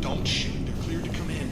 Don't shoot. They're cleared to come in.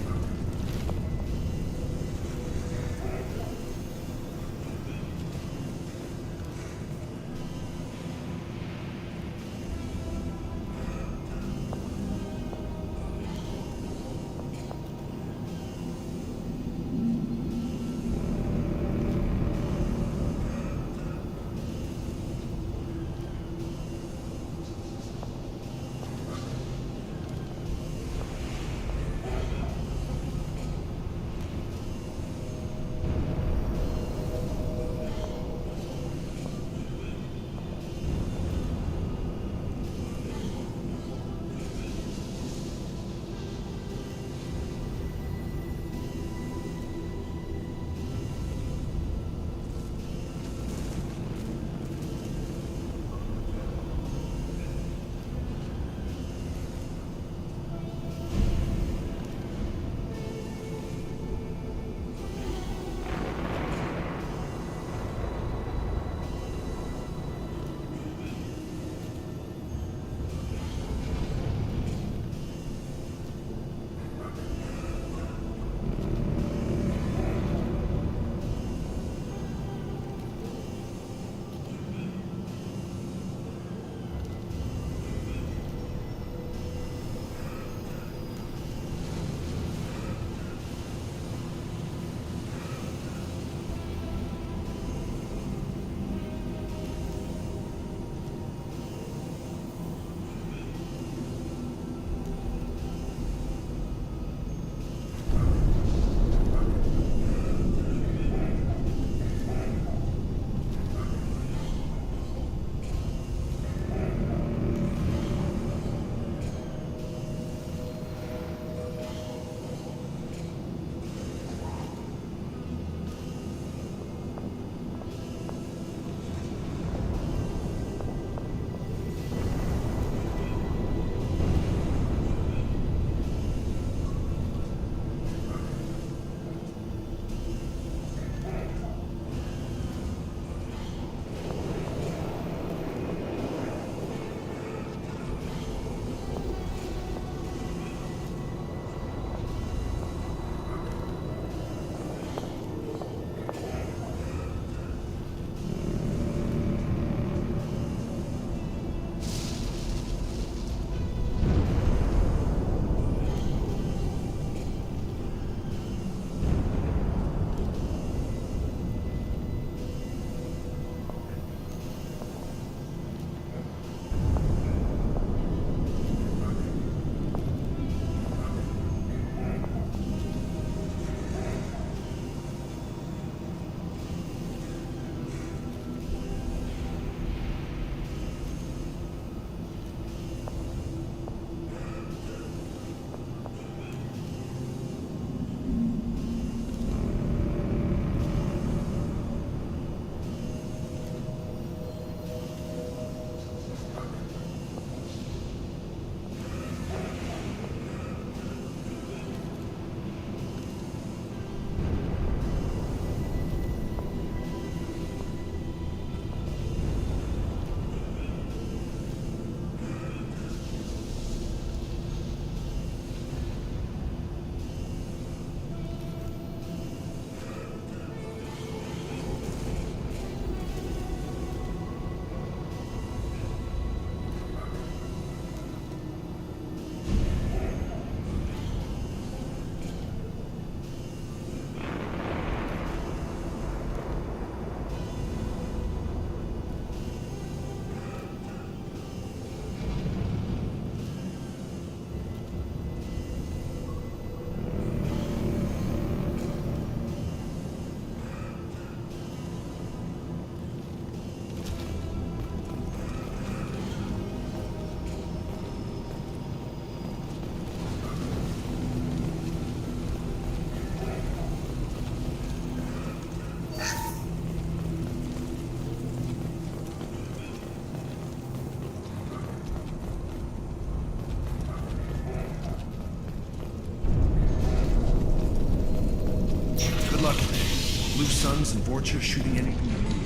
Suns and Vorcha shooting anything to move.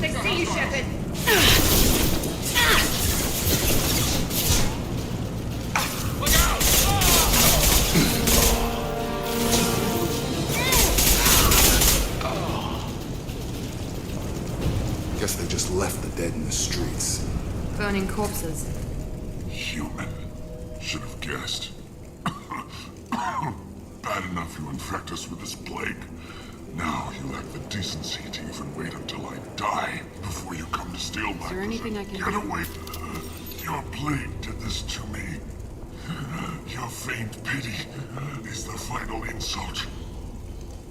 They see you, Shepard! Look out! Guess they just left the dead in the streets. Burning corpses. Human. Should have guessed. Bad enough you infect us with this plague. Now you lack the decency to even wait until I die before you come to steal my... Is there anything I can Get away. Your plague did this to me. Your feigned pity is the final insult.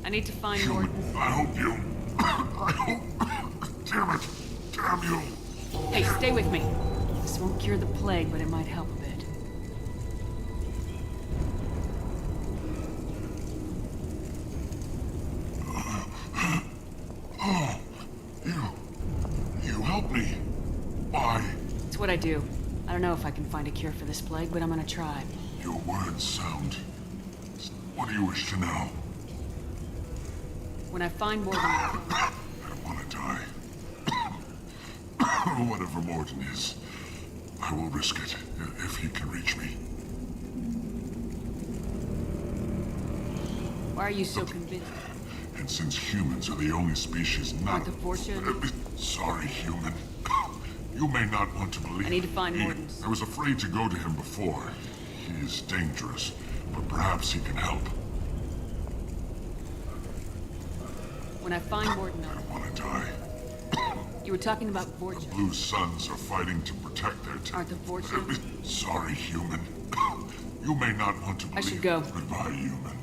I need to find Human, Morden. I hope you... I hope... Damn it. Damn you. Hey, stay with me. This won't cure the plague, but it might help a bit. Oh, you helped me. Why? It's what I do. I don't know if I can find a cure for this plague, but I'm gonna try. Your words sound... What do you wish to know? When I find Morden... I don't want to die. Whatever Morden is, I will risk it if he can reach me. Why are you so convinced? And since humans are the only species not... Aren't the fortune? Sorry, human. You may not want to believe... I need to find me. Morden. I was afraid to go to him before. He is dangerous, but perhaps he can help. When I find Morden, I don't want to die. You were talking about Vorcha. The Blue Suns are fighting to protect their... Aren't the Vorcha? Sorry, human. You may not want to believe... I should go. Goodbye, human.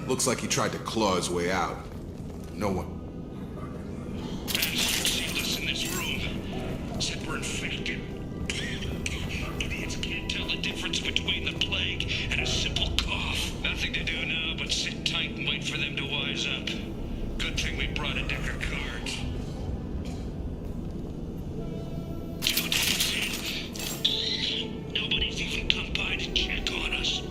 Looks like he tried to claw his way out. No one... Sealed us in this room. Said we're infected. Idiots can't tell the difference between the plague and a simple cough. Nothing to do now but sit tight and wait for them to wise up. Good thing we brought a deck of cards. Nobody's even come by to check on us.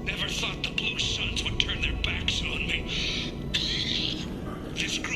Never thought the Blue Suns would turn their backs on me. This group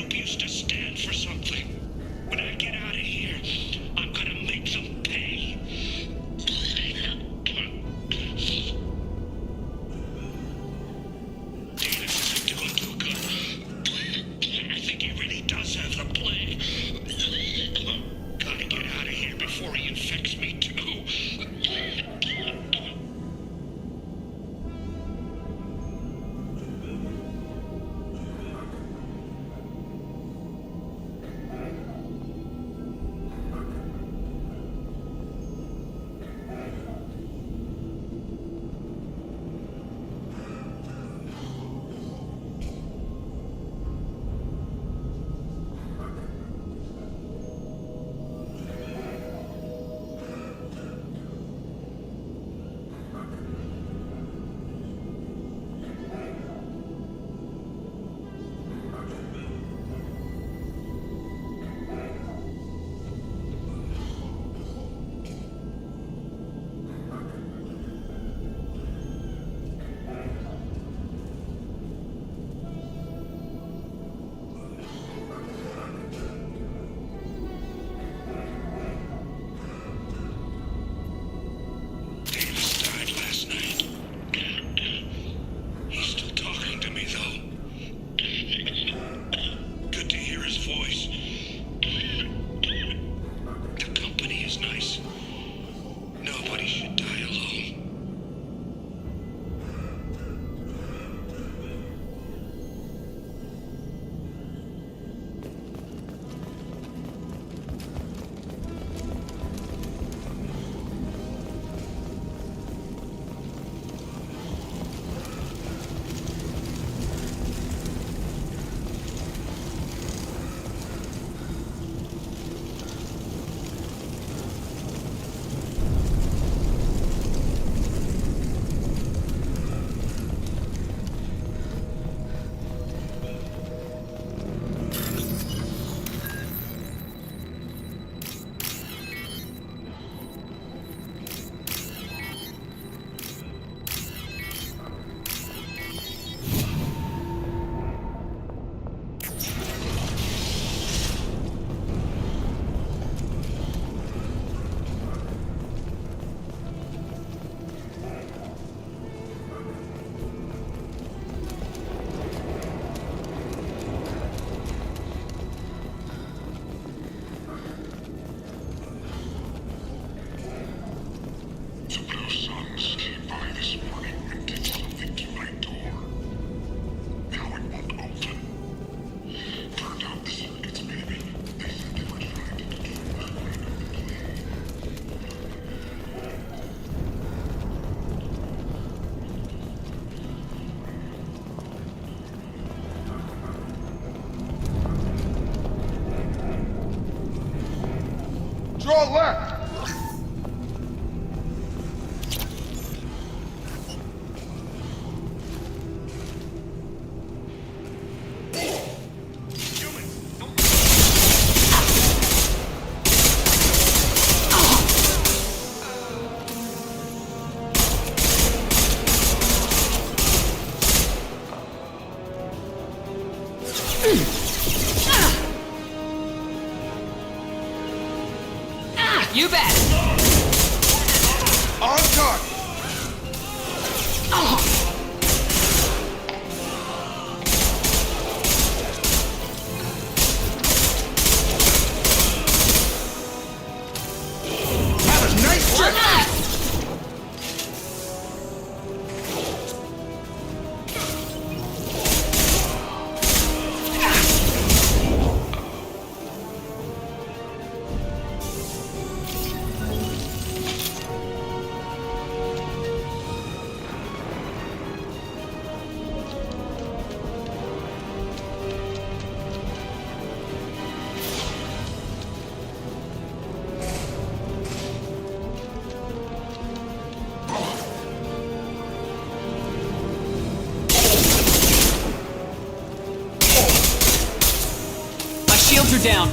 On target! Have a nice trip! Shields are down.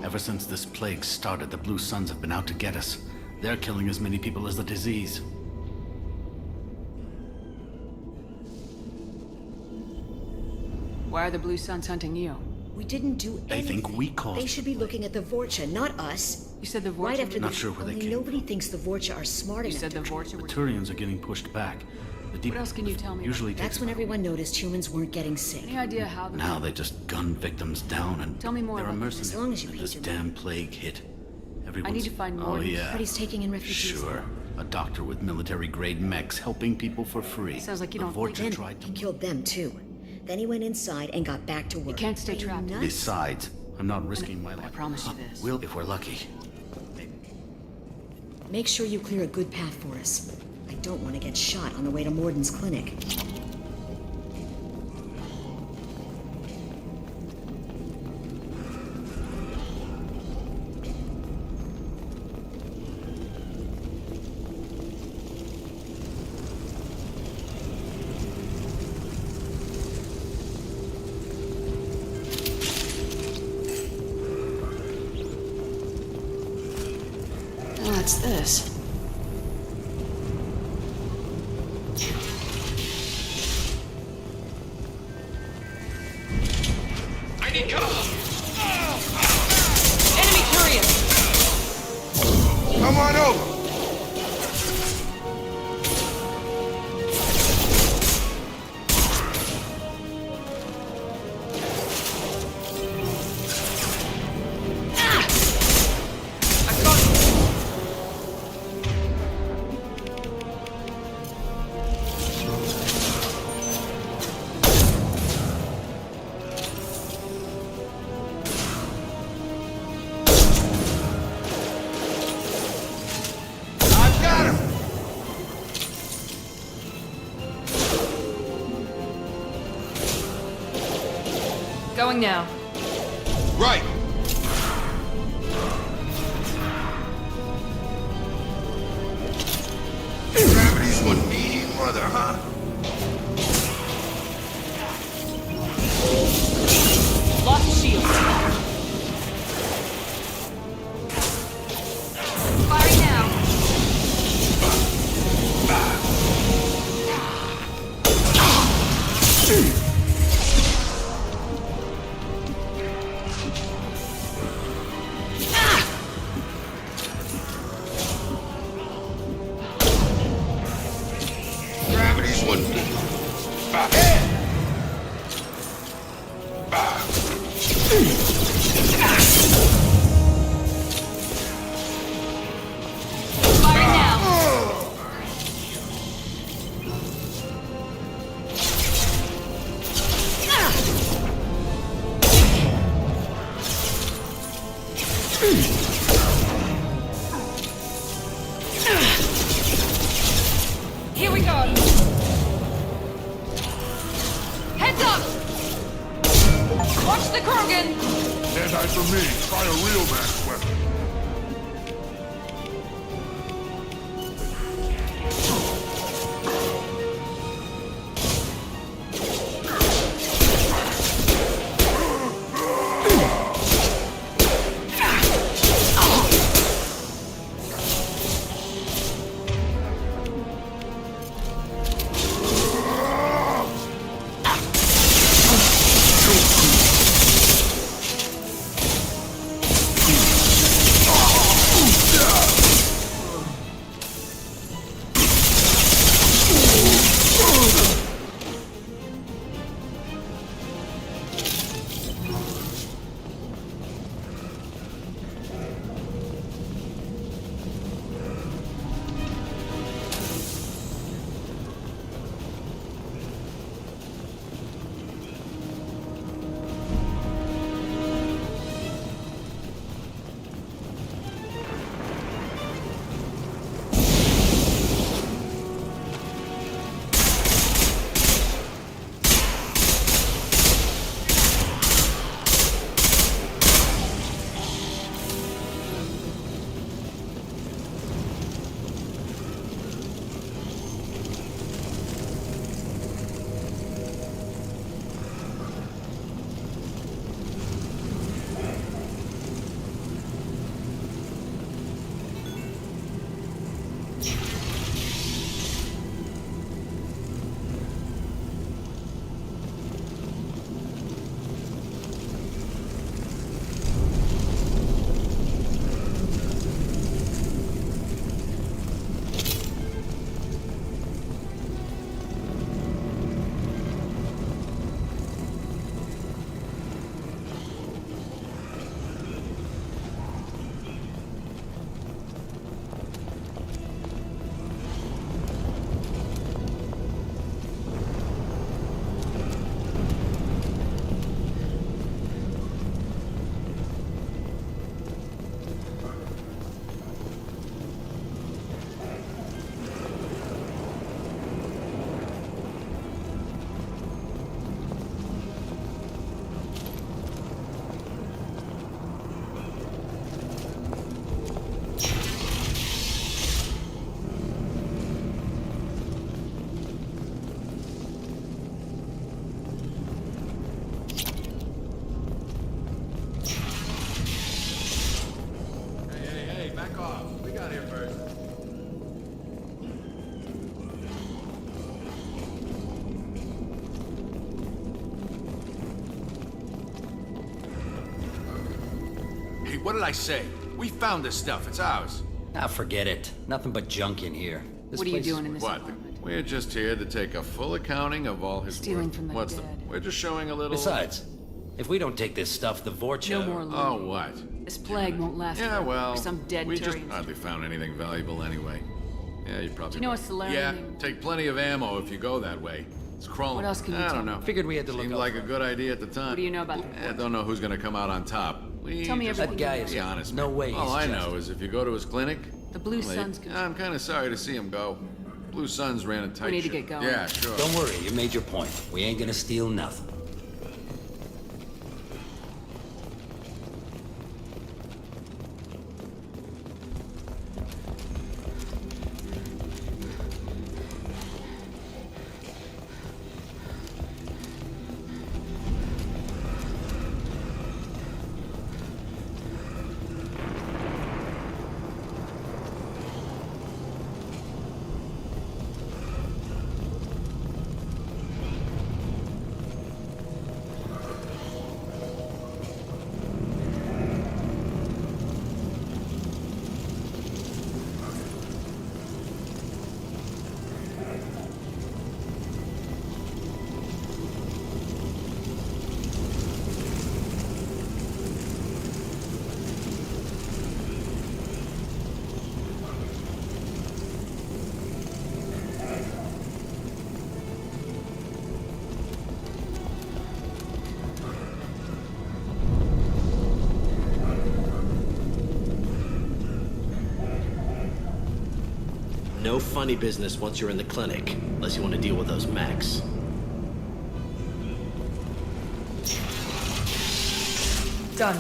Ever since this plague started, the Blue Suns have been out to get us. They're killing as many people as the disease. Why are the Blue Suns hunting you? We didn't do anything. They think we caused They should be looking at the Vorcha, not us. You said the Vorcha... Right after Not sure where they only came nobody thinks the Vorcha are smart enough. You said the Vorcha were... Turians are getting pushed back. The deep What else can you tell me? usually That's takes when everyone noticed humans weren't getting sick. Any idea how the... Now they just gun victims down and Tell me more they're a about mercenary. As long as you This paid your damn plague hit. Everyone's... I need to find more. Oh yeah. Everybody's taking in refugees. Sure. A doctor with military-grade mechs helping people for free. Sounds like you The don't Vorcha Then tried to... he killed them too. Then he went inside and got back to work. You can't stay Are you trapped. nuts? Besides, I'm not risking my life. I promise you this. We'll if we're lucky. Make sure you clear a good path for us. I don't want to get shot on the way to Morden's clinic. What's this? I need cover! Enemy Turian! Come on over! Going now. Right! Gravity's one mean mother, huh? Lost shield. Firing now. Gravity's Firing now. Here we go. Heads up. Watch the Kurgan. Stand eye for me. Try a real mass weapon. What did I say? We found this stuff. It's ours. Ah, forget it. Nothing but junk in here. This What are you place is doing in this What? apartment? We're just here to take a full accounting of all his Stealing work. from the What's dead. We're just showing a little... Besides, if we don't take this stuff, the Vorcha... No more Oh, loot. what? This plague won't last Yeah, forever. well, Some dead we just Turians. hardly found anything valuable anyway. Yeah, you probably... Do you know right. a Solarian Yeah, named- take plenty of ammo if you go that way. It's crawling. What else can you I tell don't me? know. Figured we had to look Seemed out like for a it. good idea at the time. What do you know about I don't know who's gonna come out on top. We Tell me just everything That guy you is be honest. no man. way All he's I just- know is if you go to his clinic... The Blue well, Suns I'm kind of sorry to see him go. Blue Suns ran a tight need to ship. get going. Yeah, sure. Don't worry, you made your point. We ain't gonna steal nothing. No funny business once you're in the clinic, unless you want to deal with those mechs. Done.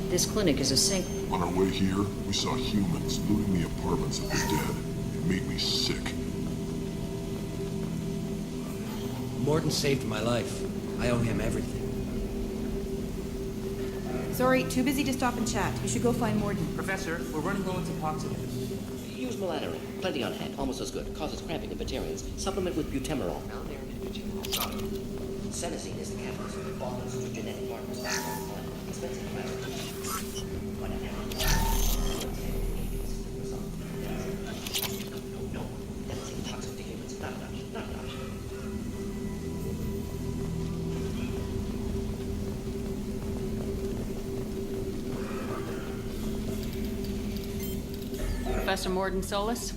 This clinic is a sink. On our way here, we saw humans looting the apartments of the dead. It made me sick. Morden saved my life. I owe him everything. Sorry, too busy to stop and chat. You should go find Morden. Professor, we're running low on toxicants. Use melatonin. Plenty on hand. Almost as good. Causes cramping in vegetarians. Supplement with butemerol. Senescene is the catalyst. Bonds to genetic markers. Expensive. No. That's toxic to humans. Not enough. Professor Morden Solis?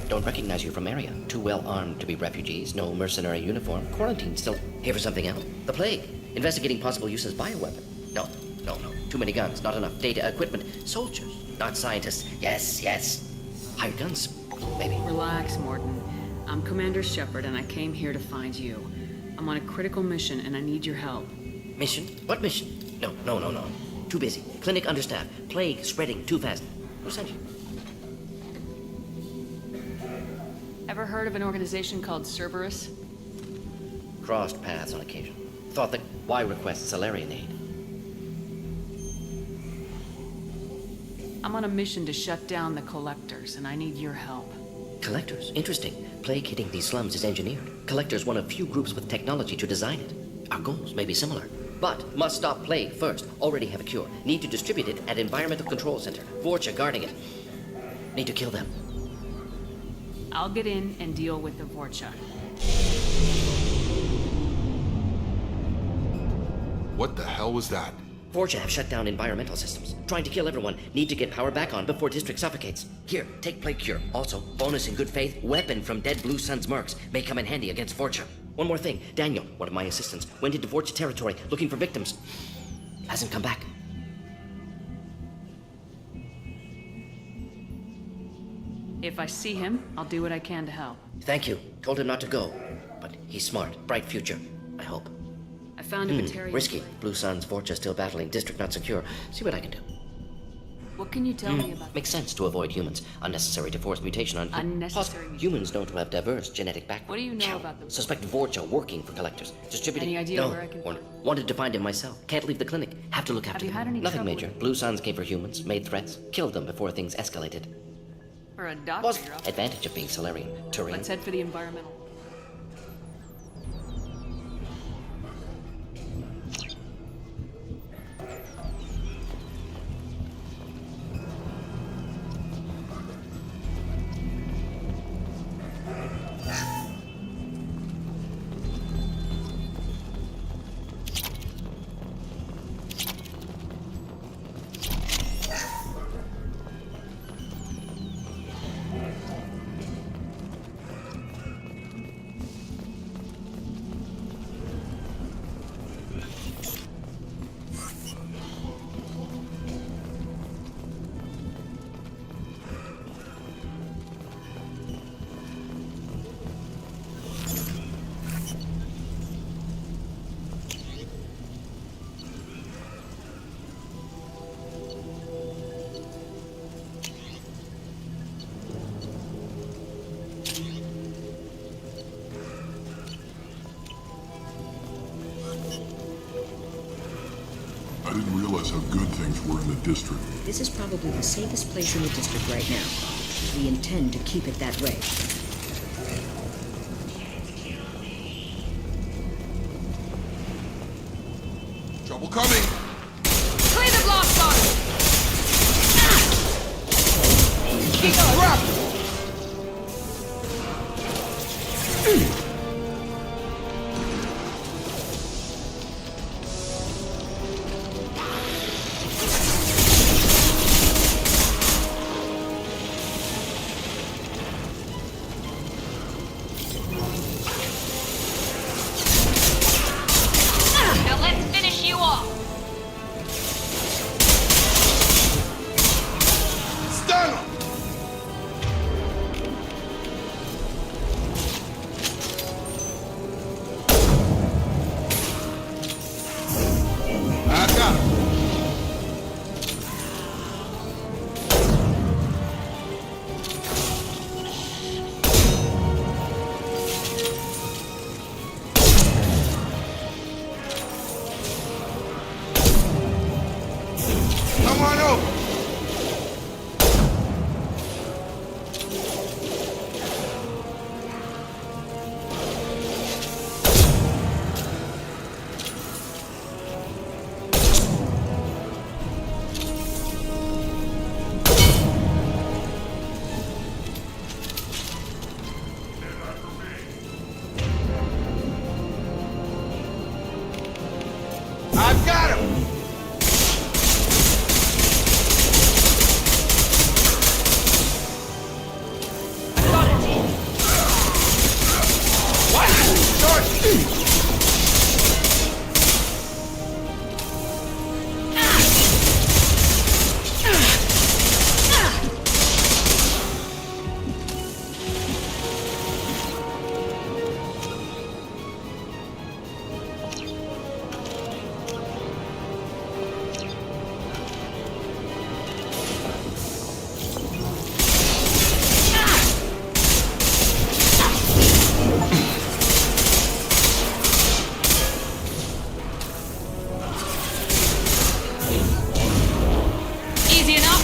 Don't recognize you from area. Too well armed to be refugees. No mercenary uniform. Quarantine still. Here for something else? The plague. Investigating possible use as bioweapon. No. Too many guns. Not enough data, equipment. Soldiers. Not scientists. Yes. Hired guns. Maybe. Relax, Morden. I'm Commander Shepard, and I came here to find you. I'm on a critical mission, and I need your help. Mission? What mission? No. Too busy. Clinic understaffed. Plague spreading too fast. Who sent you? Ever heard of an organization called Cerberus? Crossed paths on occasion. Thought that why request Salarian aid? I'm on a mission to shut down the Collectors, and I need your help. Collectors? Interesting. Plague hitting these slums is engineered. Collectors one of few groups with technology to design it. Our goals may be similar. But must stop plague first. Already have a cure. Need to distribute it at Environmental Control Center. Vorcha guarding it. Need to kill them. I'll get in and deal with the Vorcha. What the hell was that? Vorcha have shut down environmental systems. Trying to kill everyone. Need to get power back on before district suffocates. Here, take plague cure. Also, bonus in good faith, weapon from dead Blue Sun's mercs. May come in handy against Vorcha. One more thing. Daniel, one of my assistants, went into Vorcha territory looking for victims. Hasn't come back. If I see him, I'll do what I can to help. Thank you. Told him not to go. But he's smart. Bright future. I hope. I found a material. Risky. Blue Sun's Vorcha still battling. District not secure. See what I can do. What can you tell me about... Makes sense to avoid humans. Unnecessary to force mutation on... Unnecessary mutation. Humans known to have diverse genetic background. What do you know about them? Suspect Vorcha working for Collectors. Distributing... Any idea where I can... Wanted to find him myself. Can't leave the clinic. Have to look after him. Have you had any Nothing trouble major. with... Blue Suns came for humans. Made threats. Killed them before things escalated. For a doctor, you're up. Advantage of being Solarian. Turing. Let's head for the environmental. I didn't realize how good things were in the district. This is probably the safest place in the district right now. We intend to keep it that way. Trouble coming! Clear the blast zone! Keep going! Easy enough?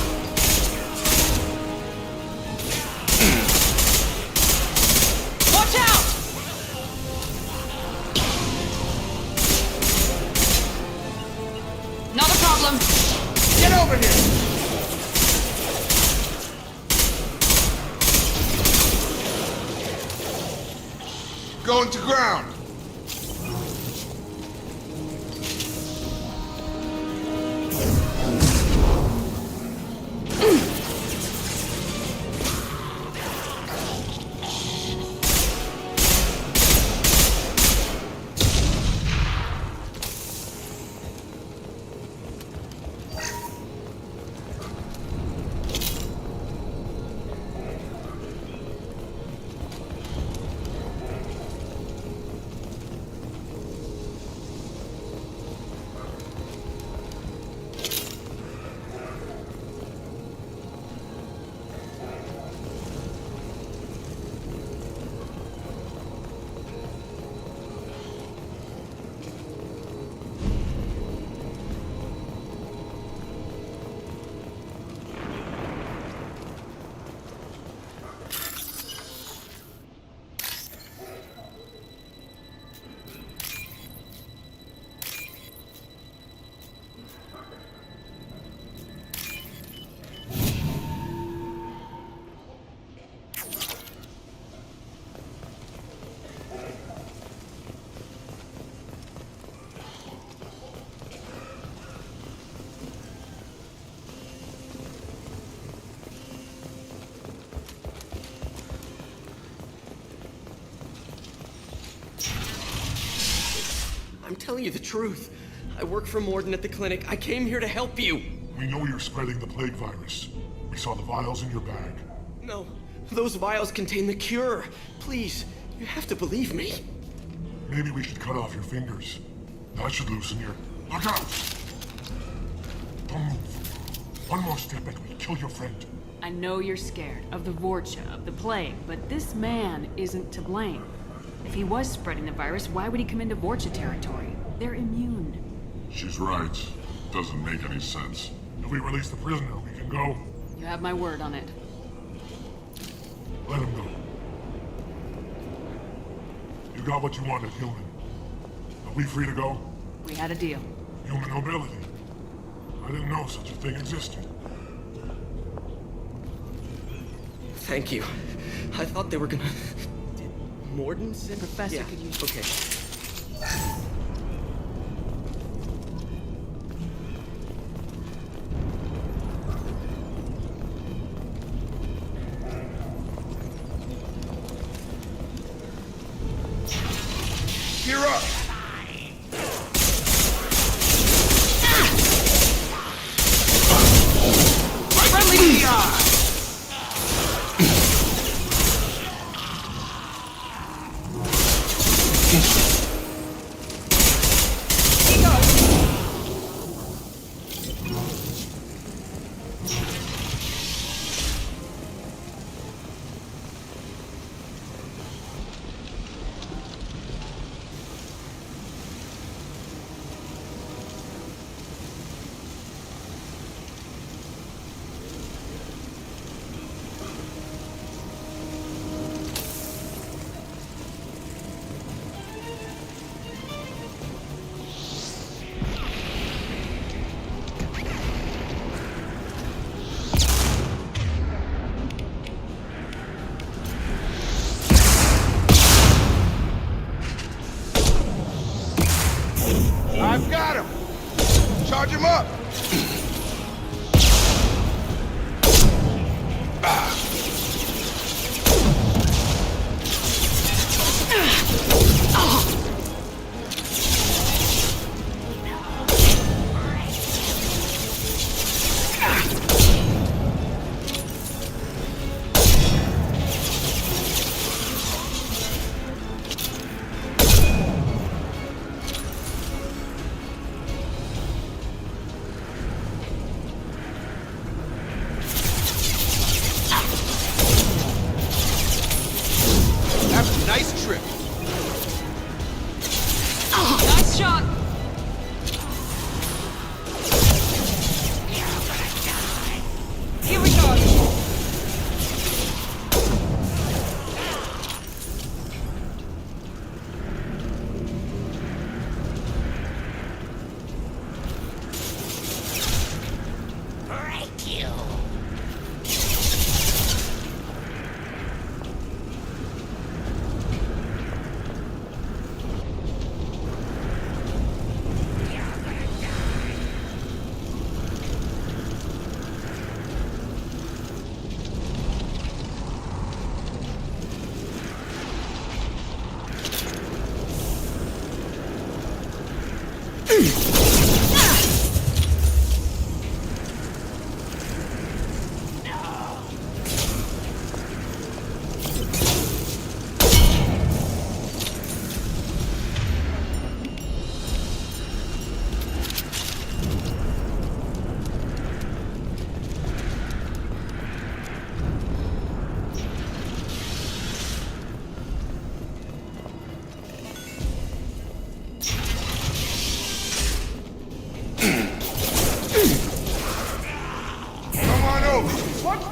Watch out! Not a problem. Get over here! Going to ground. I'm telling you the truth. I work for Morden at the clinic. I came here to help you. We know you're spreading the plague virus. We saw the vials in your bag. No, those vials contain the cure. Please, you have to believe me. Maybe we should cut off your fingers. That should loosen your... Look out! Don't move. One more step and we'll kill your friend. I know you're scared of the Vorcha, of the plague, but this man isn't to blame. If he was spreading the virus, why would he come into Vorcha territory? They're immune. She's right. Doesn't make any sense. If we release the prisoner, we can go. You have my word on it. Let him go. You got what you wanted, human. Are we free to go? We had a deal. Human nobility. I didn't know such a thing existed. Thank you. I thought they were gonna... Did Morden say... The professor could use... Okay. Gear up! Friendly PR! I've got him! Charge him up!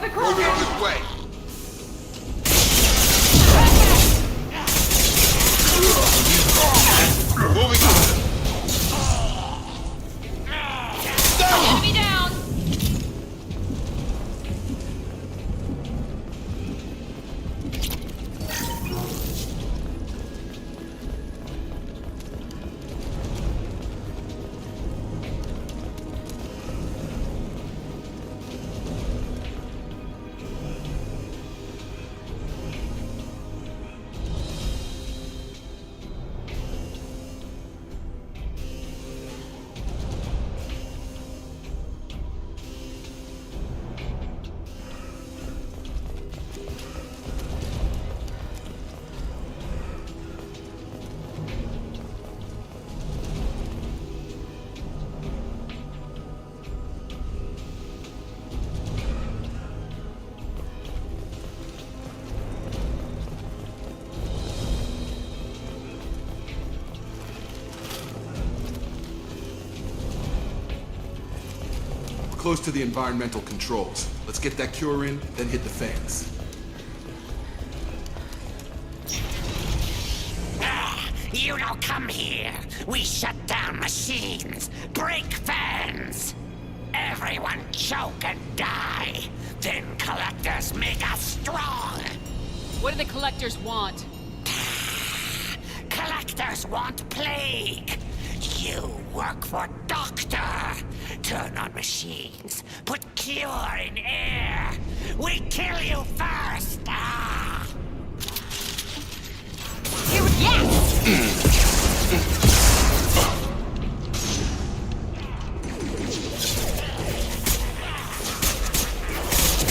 the core! Moving on its way. Moving on. Enemy down! Close to the environmental controls. Let's get that cure in, then hit the fans. You don't come here. We shut down machines, break fans. Everyone choke and die. Then collectors make us strong. What do the collectors want? Collectors want plague. You work for Doctor. Turn on machines. Put cure in air. We kill you first. Ah.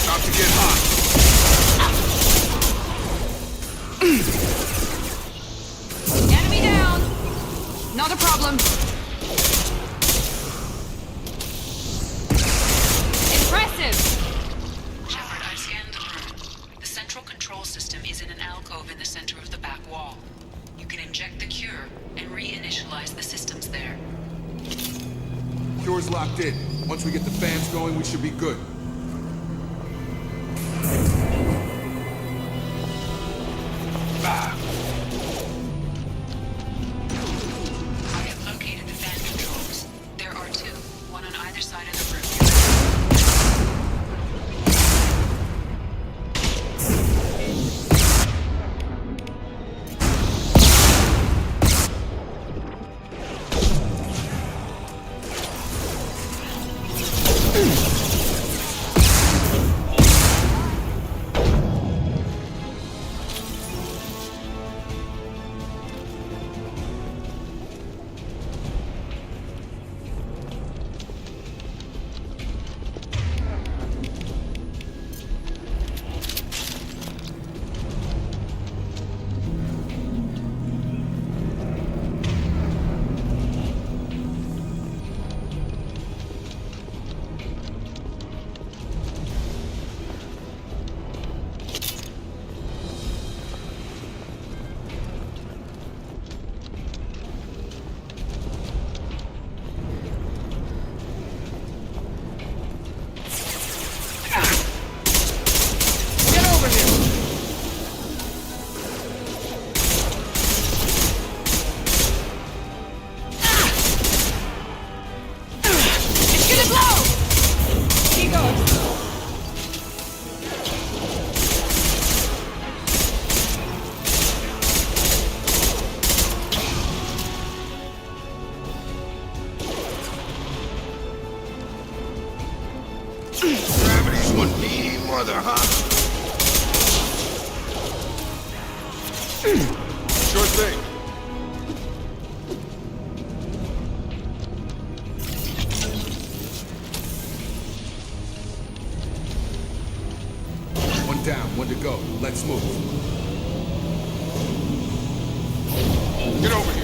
About to get hot. Enemy down! Not a problem. Impressive! Shepard, I've scanned the room. The central control system is in an alcove in the center of the back wall. You can inject the cure and reinitialize the systems there. Cure's locked in. Once we get the fans going, we should be good. I have located the fan controls. There are two, one on either side of the room. Gravity's one mean mother, huh? Sure thing. One down, one to go. Let's move. Get over here.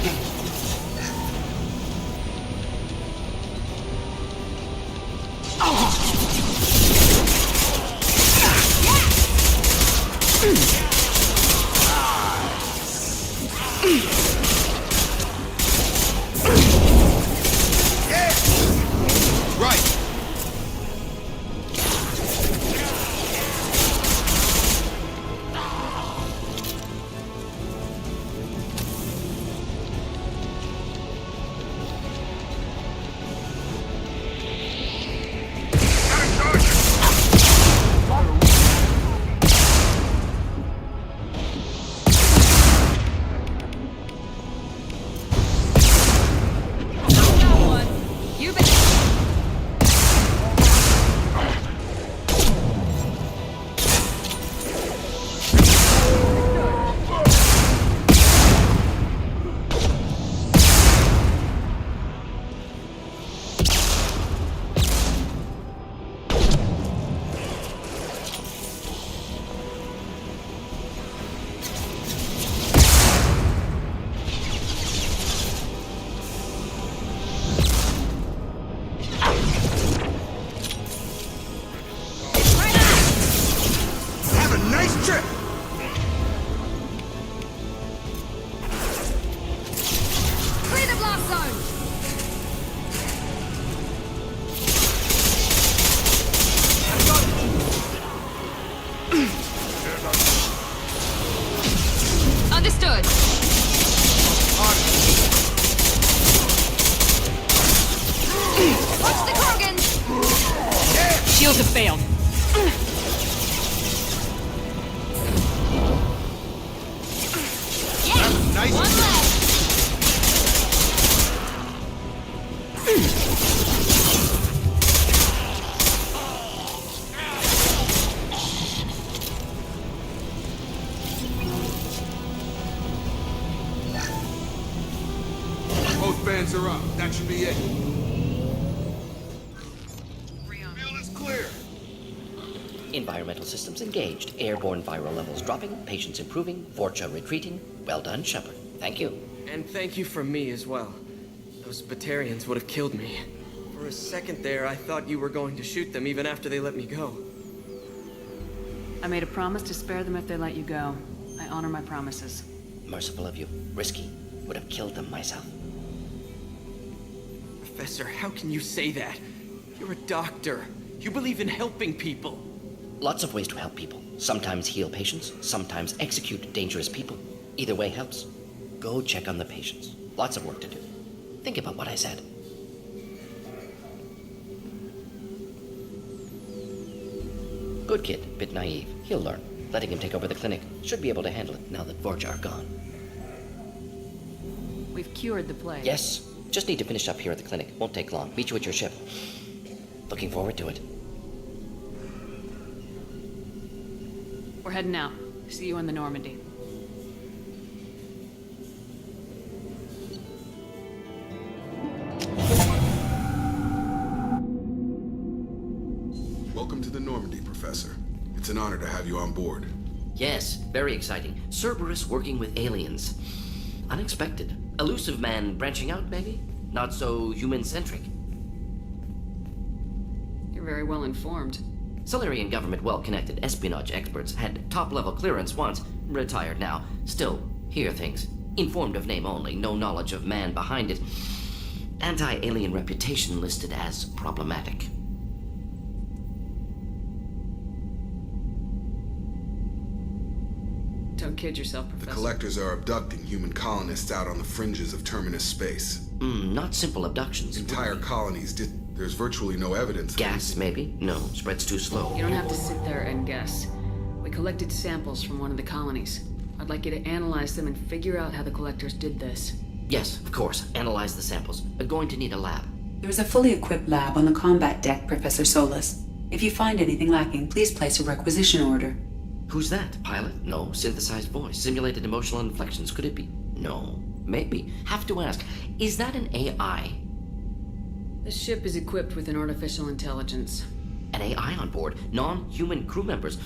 Strip! Clear the blast zone! Understood. Watch the Krogan! Shields have failed. Yes! Nice. One left! Both bands are up. That should be it. Field is clear. Environmental systems engaged. Airborne viral levels dropping. Patients improving. Vorcha retreating. Well done, Shepard. Thank you. And thank you from me as well. Those Batarians would have killed me. For a second there, I thought you were going to shoot them even after they let me go. I made a promise to spare them if they let you go. I honor my promises. Merciful of you. Risky. Would have killed them myself. Professor, how can you say that? You're a doctor. You believe in helping people. Lots of ways to help people. Sometimes heal patients, sometimes execute dangerous people. Either way helps. Go check on the patients. Lots of work to do. Think about what I said. Good kid, bit naive. He'll learn. Letting him take over the clinic. Should be able to handle it now that Vorcha are gone. We've cured the plague. Yes. Just need to finish up here at the clinic. Won't take long. Meet you at your ship. Looking forward to it. We're heading out. See you in the Normandy. Welcome to the Normandy, Professor. It's an honor to have you on board. Yes, very exciting. Cerberus working with aliens. Unexpected. Elusive man branching out, maybe? Not so human-centric. You're very well informed. Solarian government well-connected espionage experts had top-level clearance once, retired now. Still, hear things. Informed of name only, no knowledge of man behind it. Anti-alien reputation listed as problematic. Don't kid yourself, Professor. The collectors are abducting human colonists out on the fringes of terminus space. Not simple abductions. Entire colonies. There's virtually no evidence. Gas, maybe? No, spreads too slow. You don't have to sit there and guess. We collected samples from one of the colonies. I'd like you to analyze them and figure out how the collectors did this. Yes, of course. Analyze the samples. We're going to need a lab. There is a fully equipped lab on the combat deck, Professor Solis. If you find anything lacking, please place a requisition order. Who's that? Pilot? No. Synthesized voice. Simulated emotional inflections. Could it be? No. Maybe. Have to ask. Is that an AI? This ship is equipped with an artificial intelligence. An AI on board? Non-human crew members?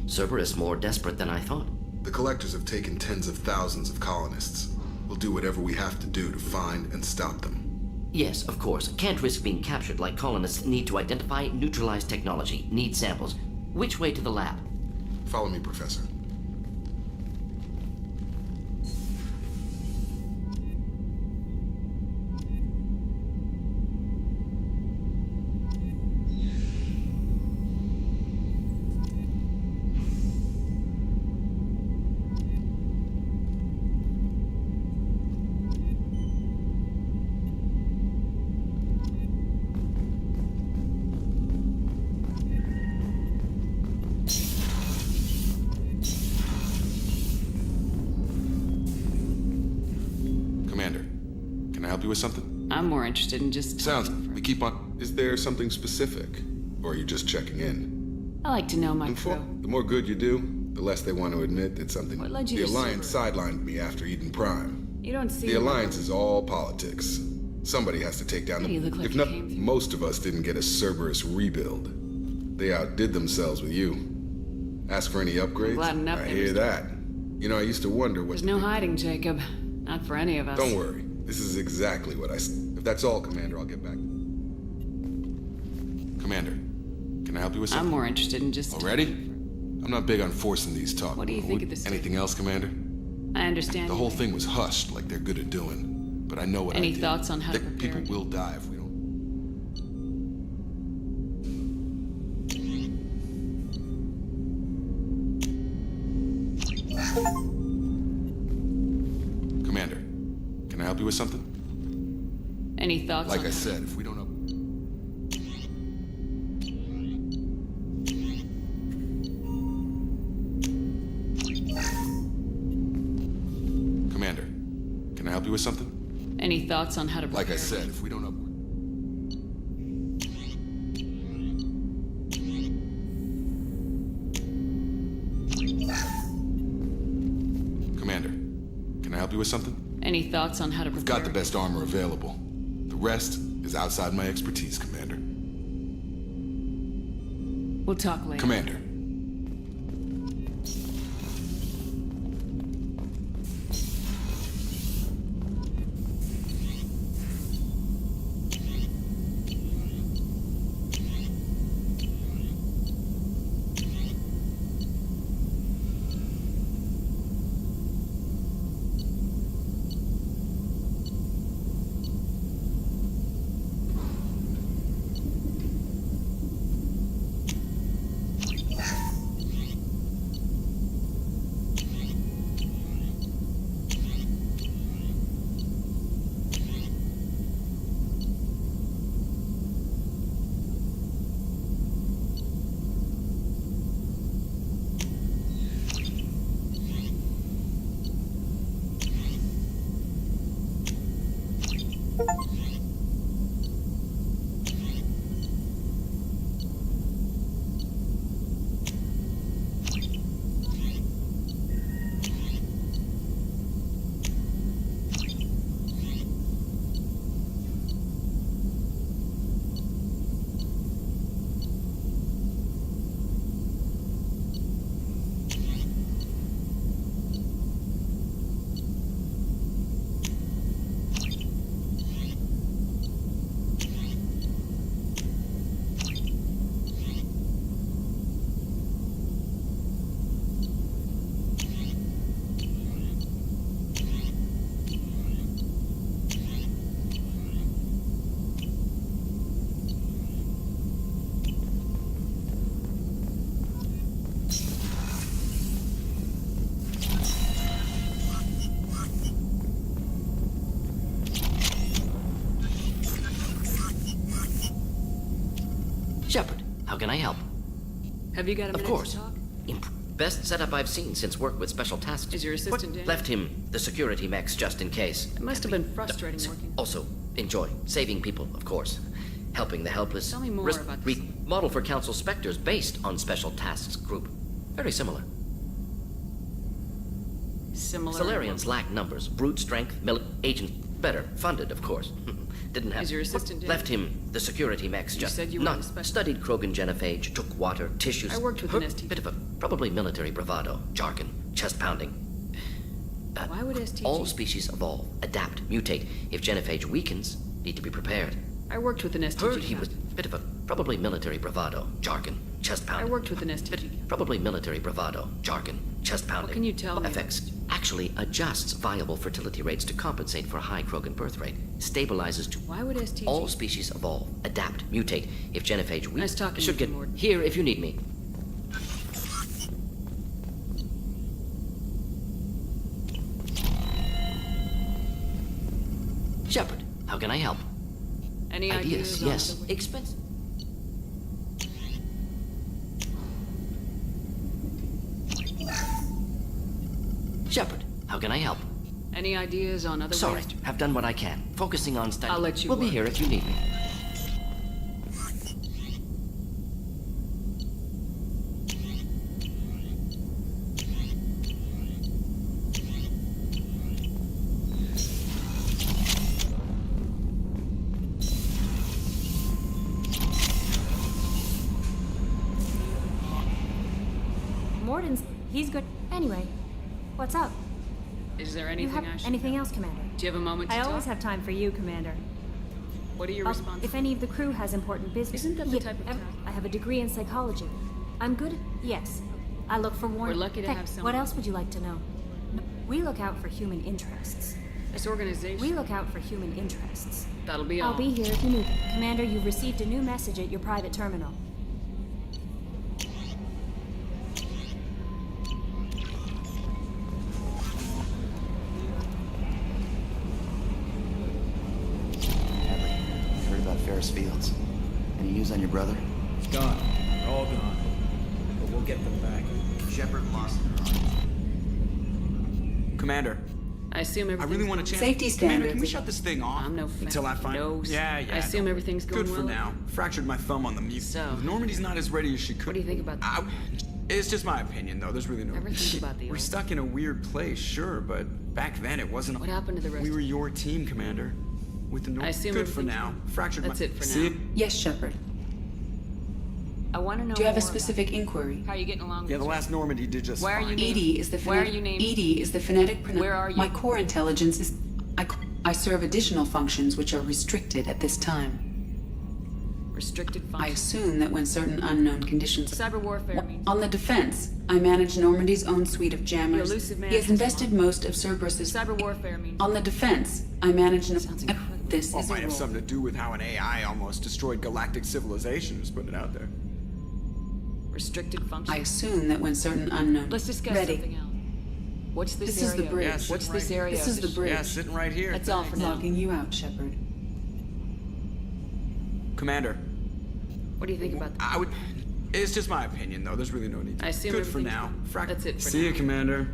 Cerberus more desperate than I thought. The collectors have taken tens of thousands of colonists. We'll do whatever we have to do to find and stop them. Yes, of course. Can't risk being captured like colonists need to identify, neutralize technology, need samples. Which way to the lab? Follow me, Professor. Help you with something? I'm more interested in just... Sounds. We keep on... Is there something specific? Or are you just checking in? I like to know my crew. The more good you do, the less they want to admit that something... What led you the to Alliance sidelined me after Eden Prime. You don't see... The Alliance is all politics. Somebody has to take down the... You look like if not, most of us didn't get a Cerberus rebuild. They outdid themselves with you. Ask for any upgrades? Glad enough I hear that. You know, I used to wonder what... There's no hiding, Jacob. Not for any of us. Don't worry. This is exactly what I... If that's all, Commander, I'll get back. Commander, can I help you with something? I'm more interested in just... Already? I'm not big on forcing these talks. What do you think of this? Anything else, Commander? I understand. The whole thing was hushed, like they're good at doing. But I know what I did. Any thoughts on how to prepare? People will die if we don't. Commander, can I help you with something? Any thoughts like on I how said, if we don't know... Commander, can I help you with something? Any thoughts on how to prepare? Like I said, if we don't know... Commander, can I help you with something? Any thoughts on how to prepare? We've got the best armor available. The rest is outside my expertise, Commander. We'll talk later. Commander. Shepard, how can I help? Have you got a minute Of course. to talk? Best setup I've seen since work with special tasks. Is your assistant Daniel? Left him the security mechs just in case. It must have been frustrating working. Also, enjoy. Saving people, of course. Helping the helpless. Tell me more about this. Model for Council Spectres based on Special Tasks Group. Very similar. Similar. Solarians lack numbers, brute strength, agents better funded, of course. Didn't have. Is your assistant Left him the security mechs just. Said you were None. Studied Krogan genophage, took water, tissues. I worked with an STG. Bit of a probably military bravado, jargon, chest pounding. Why would STG? All species evolve, adapt, mutate. If genophage weakens, need to be prepared. I worked with an STG. Heard he was bit of a probably military bravado, jargon, chest pounding. I worked with an STG. Probably military bravado, jargon, chest pounding. What can you tell me? FX actually adjusts viable fertility rates to compensate for a high Krogan birth rate. Stabilizes to. Why would STG? All species evolve, adapt, mutate. If genophage weakens, Nice talking should to you, get Mord. here if you need me. Shepard, how can I help? Any ideas? Yes. Expensive. Shepard, how can I help? Any ideas on other Sorry, ways? have done what I can. Focusing on study. I'll let you We'll be work. here if you need me. Morden's... he's good. Anyway, what's up? Is there You anything have I should anything know? else, Commander? Do you have a moment to I talk? always have time for you, Commander. What are your responses? If any of the crew has important business... Isn't that the type of task? I have a degree in psychology. I'm good... yes. I look for warning. We're lucky to Heck, have someone. what else would you like to know? We look out for human interests. This organization. We look out for human interests. That'll be all. I'll be here if you need it. Commander, you've received a new message at your private terminal. Heard about Ferris Fields. Any news on your brother? It's gone. They're all gone. But we'll get them back. Shepard lost her. Commander. I assume everything's I really want a chance. Safety Commander, standards. can we shut this thing off? I'm no fan. Until I find... No, yeah. I assume everything's going Good for well. now. Fractured my thumb on the mute. So... Normandy's not as ready as she could. What do you think about that? It's just my opinion, though. There's really no... Ever think about the We're old... stuck in a weird place, sure, but back then it wasn't... What happened to the rest? We were your team, Commander. With the I assume Good for everything's- now. Fractured That's my... it for See now. Yes, Shepard. I want to know Do you have a more specific about inquiry? how are you getting along with Yeah, the this? last Normandy did just Why are fine. you named? Edie is the Why are you named? Edie is the phonetic Where are you? My core intelligence is... I serve additional functions which are restricted at this time. Restricted I function. assume that when certain unknown conditions... Cyber warfare means... On the defense, I manage Normandy's own suite of jammers. The elusive man He has has invested most of Cerberus's... Cyber warfare means... On the defense, I manage... Sounds incredible. This Well, is it might a have role. something to do with how an AI almost destroyed galactic civilization. Just putting it out there. Restricted function. I assume that when certain unknown... Let's discuss Ready. something else. What's this, This is area? the bridge. Yeah, What's sitting this right- area? This is the bridge. Yeah, sitting right here. That's all for now. Logging you out, Shepard. Commander. What do you think about that? It's just my opinion, though. There's really no need to... I assume Good for everything's- now. That's it for See now. you, Commander.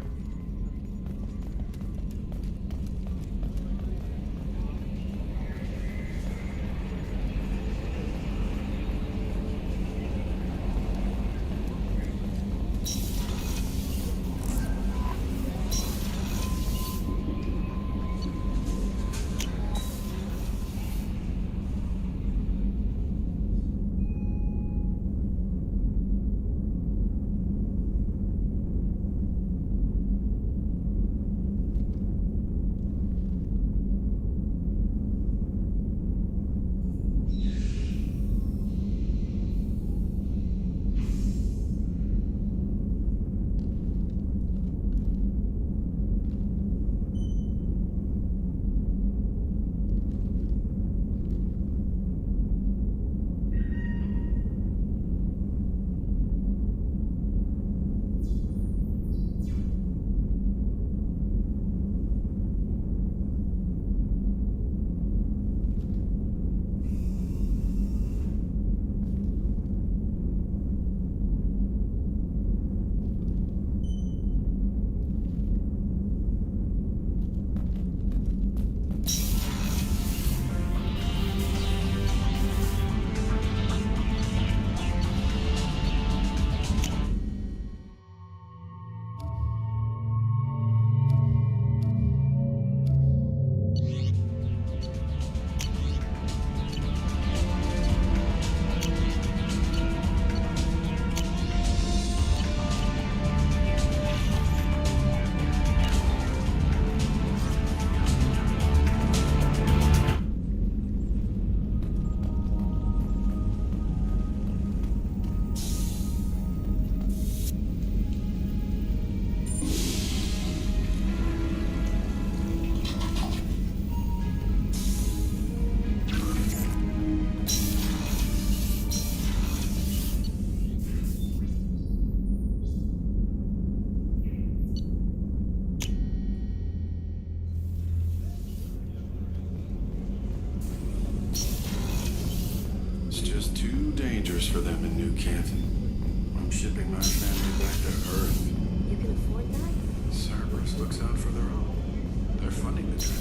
dangerous for them in New Canton. I'm shipping my family back to Earth. You can afford that? Cerberus looks out for their own. They're funding the trip.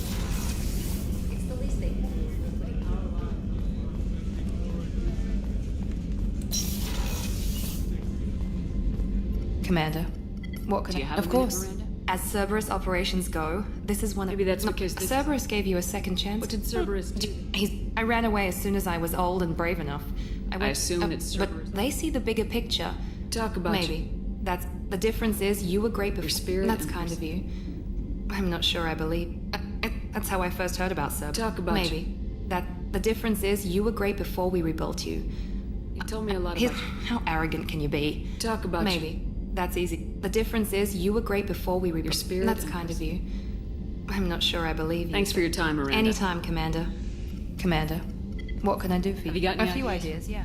It's the least they can do. Commander, what could Do you I... have Of a minute, course. Miranda? As Cerberus operations go, this is one of... Maybe that's because this- Cerberus gave you a second chance. What did Cerberus do? I ran away as soon as I was old and brave enough. I assume it's Cerberus. But they see the bigger picture. Talk about Maybe. That's... The difference is you were great before... Your spirit That's and kind of you. I'm not sure I believe... That's how I first heard about Cerberus. Talk about Maybe. The difference is you were great before we rebuilt you. You told me a lot His- about you. How arrogant can you be? Talk about Maybe. That's easy. The difference is you were great before we were your spirit. That's kind of you. I'm not sure I believe you. Thanks for your time, Miranda. Anytime, Commander. Commander, what can I do for you? Have you got any A few ideas, yeah.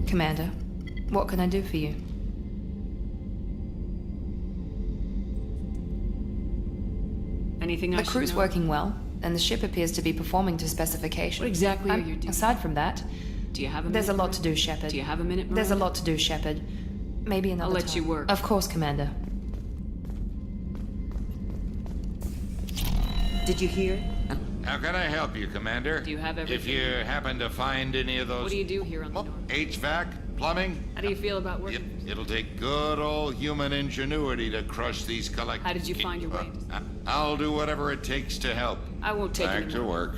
Commander, what can I do for you? Anything I The crew's working well, and the ship appears to be performing to specification. What exactly are you doing? Aside from that, do you have a minute? There's a lot to do, Shepard. Do you have a minute, Miranda? There's a lot to do, Shepard. Maybe another I'll let time. you work. Of course, Commander. Did you hear? How can I help you, Commander? Do you have everything? If you happen to find any of those... What do you do here on the North? HVAC? Plumbing? How do you feel about working? It'll take good old human ingenuity to crush these collectors. How did you find your way? I'll do whatever it takes to help. I won't take Back any to more. work.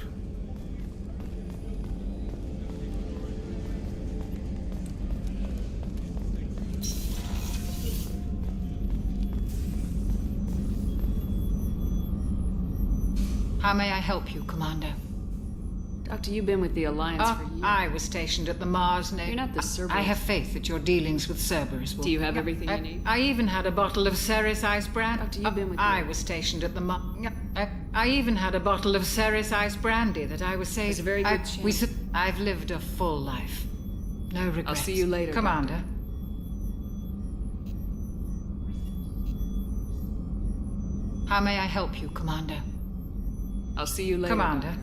How may I help you, Commander? Doctor, you've been with the Alliance for years. I was stationed at the Mars Navy. You're not the Cerberus. I have faith that your dealings with Cerberus will... Do you have everything you need? I even had a bottle of Ceres Ice Brandy. Doctor, you've been with I was stationed at the I even had a bottle of Ceres Ice Brandy that I was saved... There's a very good chance. I've lived a full life. No regrets. I'll see you later, Commander. Doctor. How may I help you, Commander? I'll see you later, Commander. Doctor.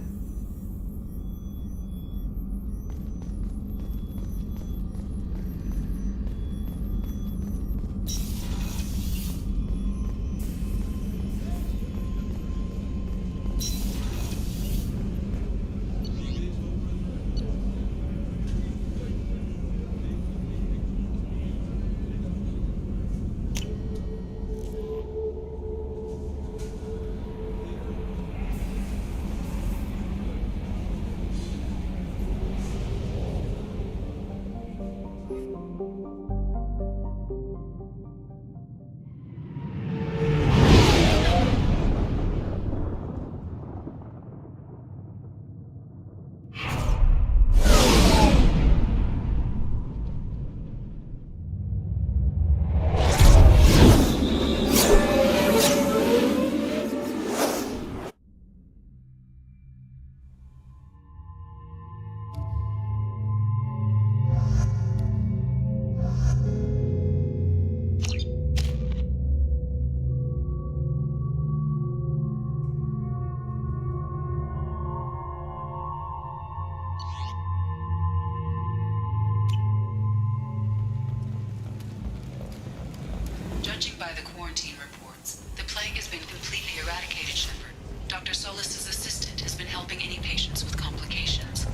Judging by the quarantine reports, the plague has been completely eradicated, Shepard. Dr. Solis's assistant has been helping any patients with complications.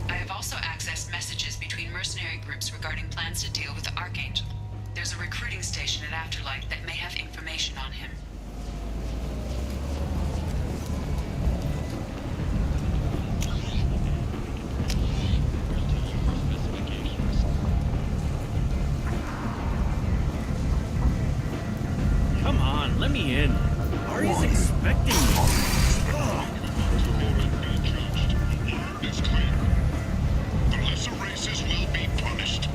I have also accessed messages between mercenary groups regarding plans to deal with the Archangel. There's a recruiting station at Afterlight that may have information on him. Come on, let me in. Ari's expecting me. It's clear. The lesser races will be punished.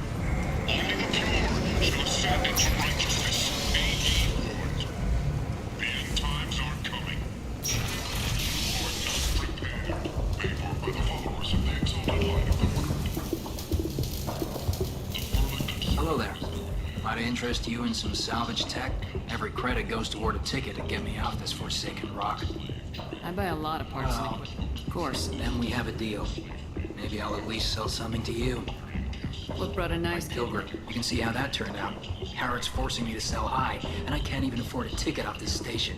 Only the pure shall ascend into righteousness. Be ye warned. The end times are coming. You are not prepared. Paid for by the followers of the exalted line of the world. Hello there. Might I interest you in some salvage tech? Every credit goes toward a ticket to get me off this forsaken rock. I buy a lot of parts. Well, of course, then we have a deal. Maybe I'll at least sell something to you. What brought a nice Pilgrim? You can see how that turned out. Harrod's forcing me to sell high, and I can't even afford a ticket off this station.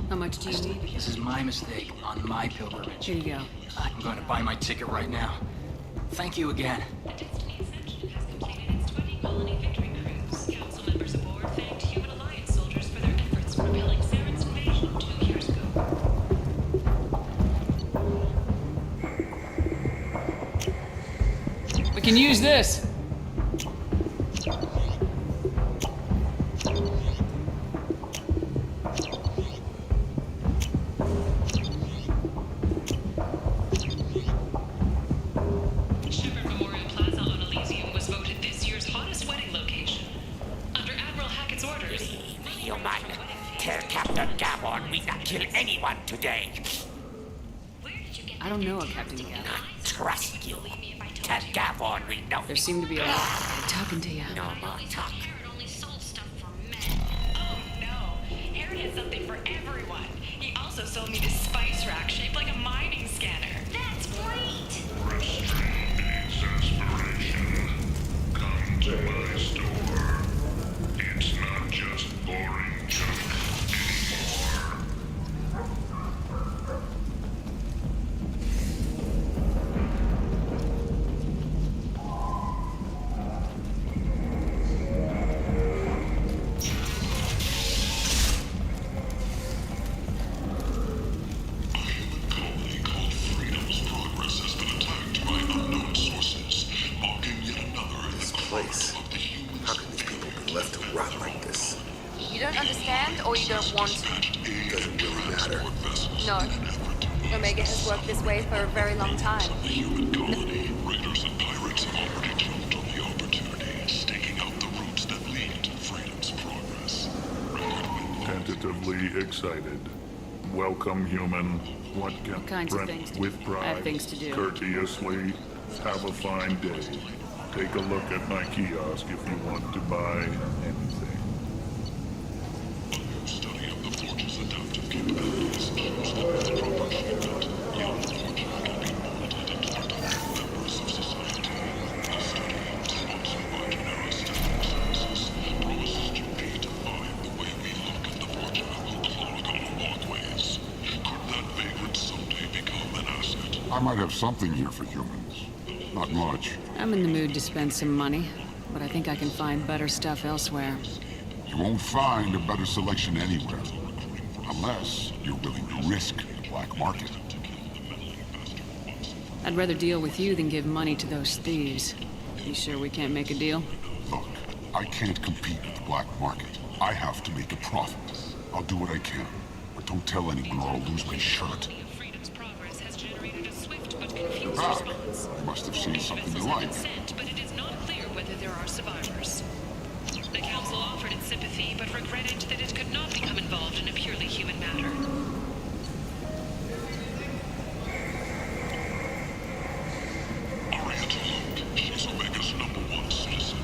How much do you need? This is my mistake on my pilgrimage. Here you go. I'm going to buy my ticket right now. Thank you again. Colony victory cruise. Council members aboard thanked Human Alliance soldiers for their efforts in repelling Saren's invasion 2 years ago. We can use this. anyone today. I don't know a Captain Gab. Trust you. To Gabon we know. There seemed to be a lot of talking to you. No more talk. Herod had something for everyone. He also sold me this spice rack shaped like a mining scanner. That's great! Exasperation. Come to my store. It's not just boring junk anymore. Or you don't want to? Doesn't really matter. No. Omega has worked this way for a very long time. Raiders and pirates have already jumped on the opportunity, staking out the routes that lead to freedom's progress. Tentatively excited. Welcome, human. What can kinds of things with I pride, have things to do. courteously, have a fine day. Take a look at my kiosk if you want to buy anything. I might have something here for humans. Not much. I'm in the mood to spend some money, but I think I can find better stuff elsewhere. You won't find a better selection anywhere. Unless you're willing to risk the black market. I'd rather deal with you than give money to those thieves. You sure we can't make a deal? Look, I can't compete with the black market. I have to make a profit. I'll do what I can. But don't tell anyone or I'll lose my shirt. You're back. You must have seen something you like. But it is not clear whether there are survivors. The Council offered its sympathy, but regretted that it could not become involved in a purely human matter. She's Omega's #1 citizen.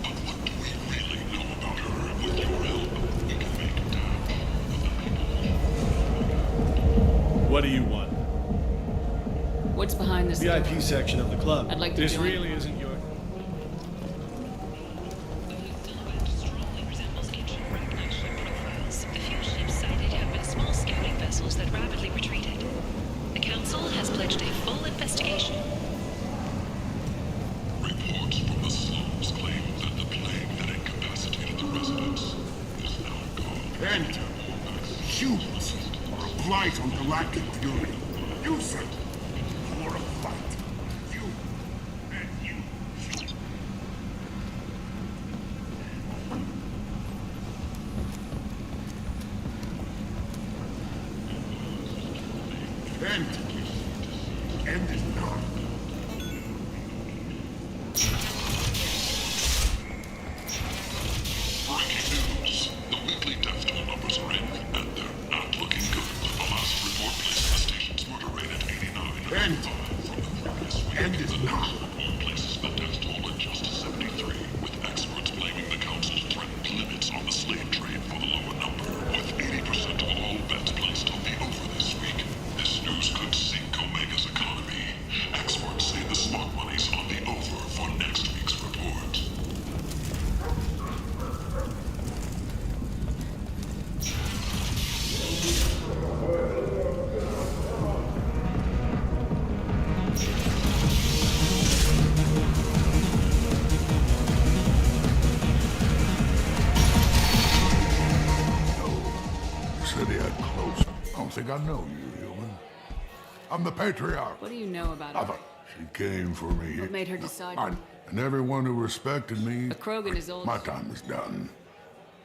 But what do we really know about her? With your help, we can make it down. What do you want? What's behind this VIP door? section of the club. I'd like to This join. really isn't your... The few ships sighted have been small scouting vessels that rapidly retreated. The Council has pledged a full investigation. Reports from the slums claim that the plague that incapacitated the residents is now gone. And humans are a blight on galactic purity. You said you are a blight. You and you. End it now. Breaking news. The weekly death toll numbers are in, and they're not looking good. The last report placed the station's murder rate at 89. End it now. All places the death toll adjusts to 73, with experts blaming the Council's threatened limits on the slave trade for the lower number. With 80% of all bets placed on the over this week, this news could sink Omega's economy. Experts say the smart money's on the over for next week's report. City had close. I don't think I know you, human. I'm the patriarch. What do you know about her? Nothing. She came for me. What made her decide? And everyone who respected me. A Krogan is old. My time is done.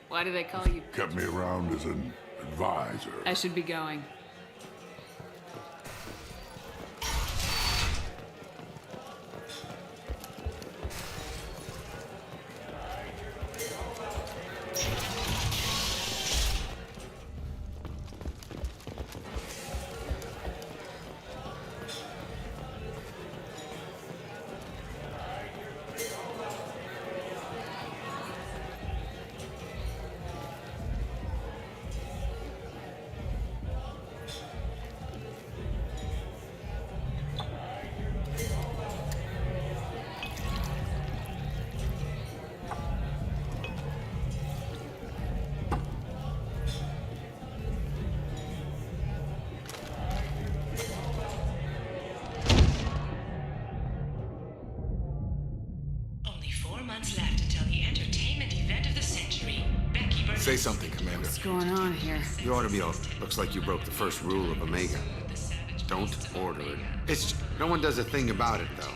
Why do they call you? Kept me around as an advisor. I should be going. months left until the entertainment event of the century. Say something, Commander. What's going on here? You ought to be all... Looks like you broke the first rule of Omega. Don't order it. It's... No one does a thing about it, though.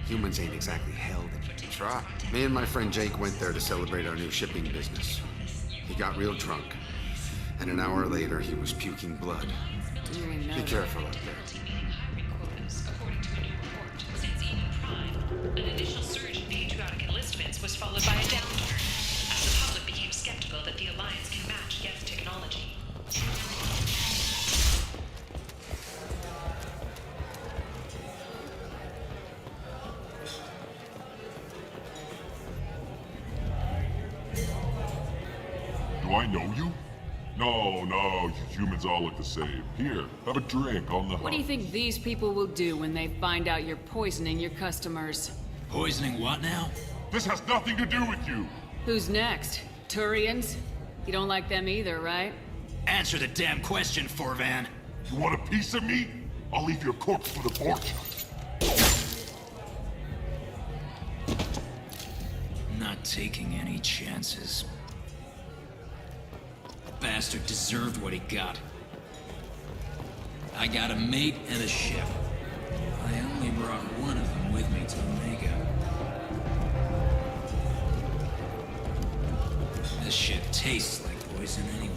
Humans ain't exactly held in. Try. Me and my friend Jake went there to celebrate our new shipping business. He got real drunk. And an hour later, he was puking blood. Be careful up there. An initial surge in patriotic enlistments was followed by a downturn, as the public became skeptical that the Alliance can match Geth technology. Do I know you? No, you humans all look the same. Here, have a drink on the hop. What do you think these people will do when they find out you're poisoning your customers? Poisoning what now? This has nothing to do with you. Who's next? Turians? You don't like them either, right? Answer the damn question, Forvan. You want a piece of me? I'll leave your corpse for the fortune. Not taking any chances. The bastard deserved what he got. I got a mate and a ship. I only brought one of them with me to Omega. This shit tastes like poison anyway.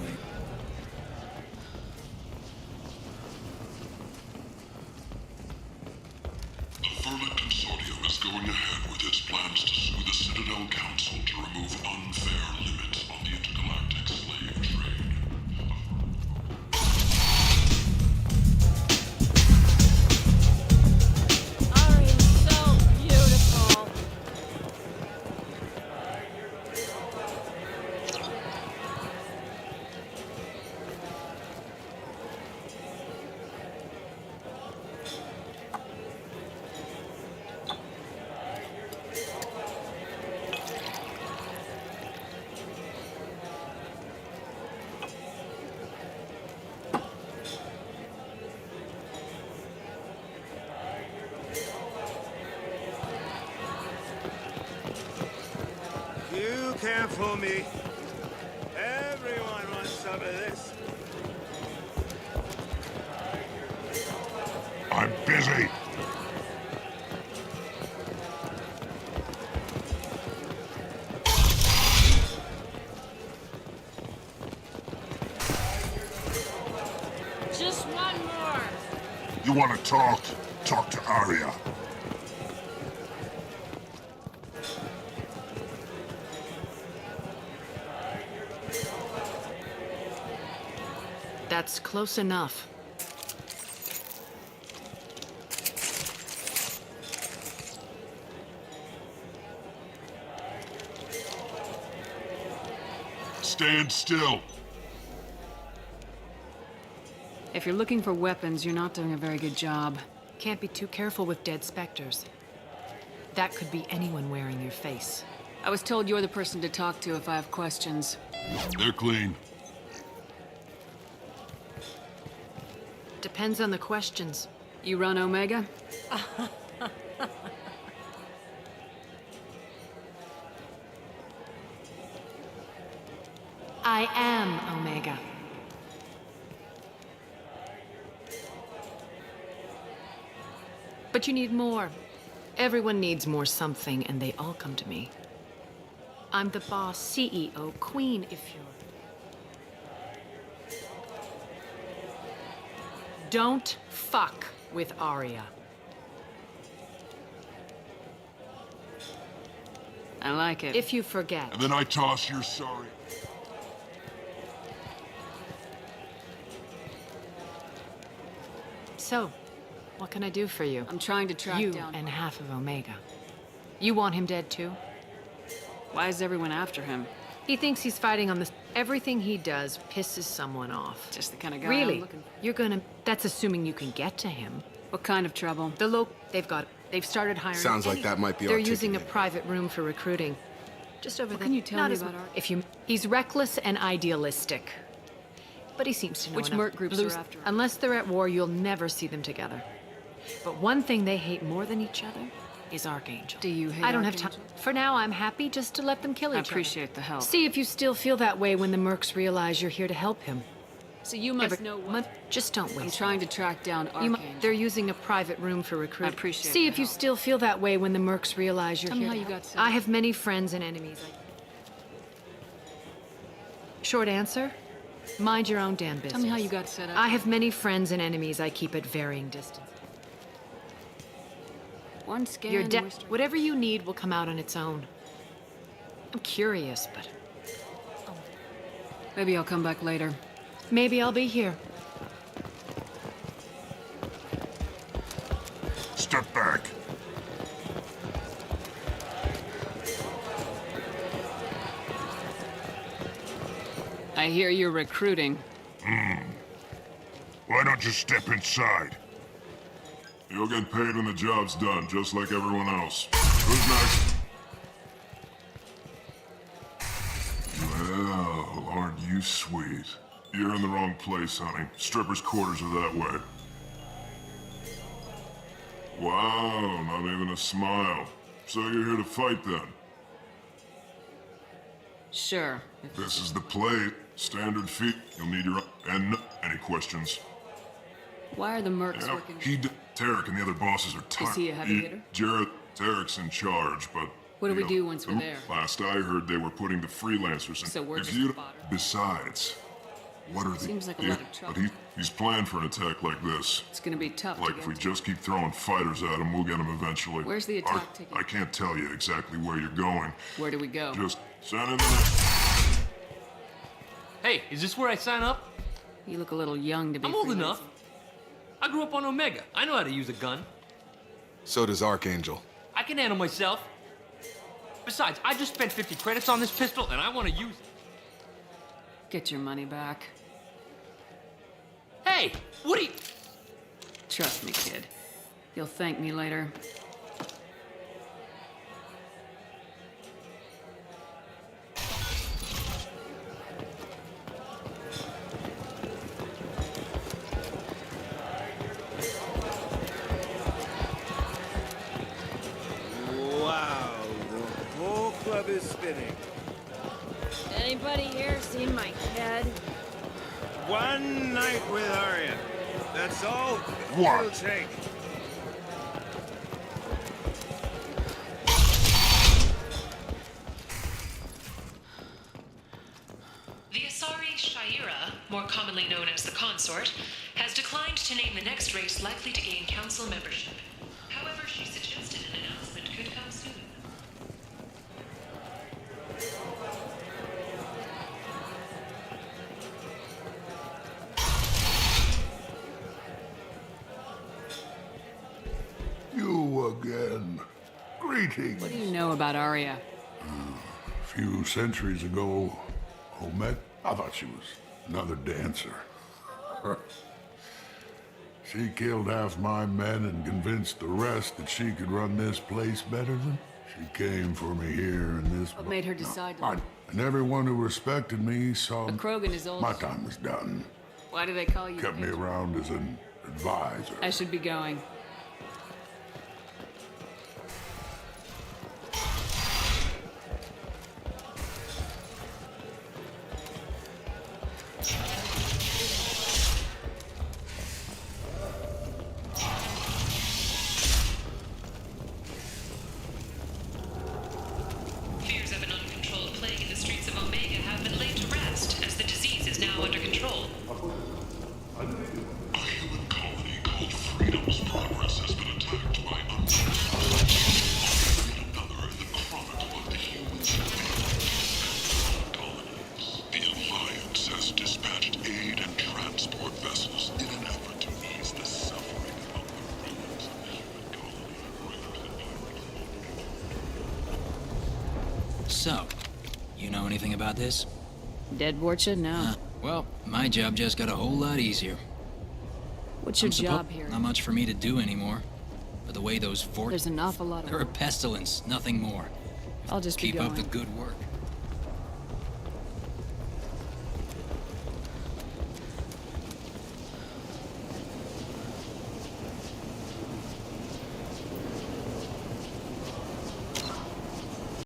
The Ferment Consortium is going ahead with its plans to sue the Citadel Council to remove unfair limits on the intergalactic slave trade. You can't fool me. Everyone wants some of this. I'm busy. Just one more. You want to talk? Talk to Arya. That's close enough. Stand still. If you're looking for weapons, you're not doing a very good job. Can't be too careful with dead specters. That could be anyone wearing your face. I was told you're the person to talk to if I have questions. They're clean. Depends on the questions. You run Omega? I am Omega. But you need more. Everyone needs more something, and they all come to me. I'm the boss, CEO, queen, if you're... Don't fuck with Arya. I like it. If you forget. And then I toss your sorry. So, what can I do for you? I'm trying to track you down... and half of Omega. You want him dead too? Why is everyone after him? He thinks he's fighting on this. Everything he does pisses someone off. Just the kind of guy Really? I'm looking for. You're gonna... That's assuming you can get to him. What kind of trouble? They've started hiring... Sounds like that might be They're articulated. using a private room for recruiting. Just over there. Can you tell Not me as about Art? He's reckless and idealistic. But he seems to know Which enough. merc groups Blues, are after him? Unless they're at war, you'll never see them together. But one thing they hate more than each other is Archangel. Do you hate I don't have Archangel? time. For now, I'm happy just to let them kill each I other. appreciate the help. See if you still feel that way when the mercs realize you're here to help him. So you must know what... Just don't wait. I'm trying to track down Archangel. They're using a private room for recruiting. I appreciate See the if you help. still feel that way when the mercs realize you're Tell me here how to you help. got set I up. have many friends and enemies. Short answer? Mind your own damn business. Tell me how you got set up. I have many friends and enemies I keep at varying distances. One scan... Your whatever you need will come out on its own. I'm curious, but... Maybe I'll come back later. Maybe I'll be here. Step back. I hear you're recruiting. Why don't you step inside? You'll get paid when the job's done, just like everyone else. Who's next? Well, aren't you sweet? You're in the wrong place, honey. Strippers' quarters are that way. Wow, not even a smile. So you're here to fight then? Sure. This is the plate. Standard feet. You'll need your... And any questions? Why are the mercs Yeah, working? Tarek and the other bosses are tired. Is he a heavy hitter? Tarek's in charge, but... What do we do once we're there? Last I heard, they were putting the freelancers in. So we're If just you- fodder? Besides, what are the... Seems like a lot of trouble. But he's planned for an attack like this. It's gonna be tough Like, to if get we to. just keep throwing fighters at him, we'll get him eventually. Where's the attack ticket? I can't tell you exactly where you're going. Where do we go? Just send in the... Hey, is this where I sign up? You look a little young to be I'm old freelancing. enough. I grew up on Omega. I know how to use a gun. So does Archangel. I can handle myself. Besides, I just spent 50 credits on this pistol, and I want to use it. Get your money back. Hey, what are you... Trust me, kid. You'll thank me later. Wow, the whole club is spinning. Anybody here seen my kid? One night with Arya. That's all What? it'll take. The Asari Shaira, more commonly known as the Consort, has declined to name the next race likely to gain council membership. However, she suggested an announcement could come soon. You again. Greetings. What do you know about Arya? A few centuries ago, Omet, I thought she was another dancer. She killed half my men and convinced the rest that she could run this place better than... She came for me here in this... What made her decide to... And everyone who respected me saw... But Krogan is old. My time was done. Why do they call you? Kept me around as an advisor. I should be going. Fears of an uncontrolled plague in the streets of Omega have been laid to rest, as the disease is now under control. A human colony called Freedom's Progress has been attacked by unknown forces. Yet another in the chronicle of the humans' colonies. The Alliance has dispatched aid and transport vessels in an effort to ease the suffering of the remnants of the human colony. So, you know anything about this? Dead Warcha? No. Well, my job just got a whole lot easier. What's your job here? Not much for me to do anymore. But the way those forts... There's an awful lot of They're a pestilence, nothing more. I'll just Keep be up going. the good work.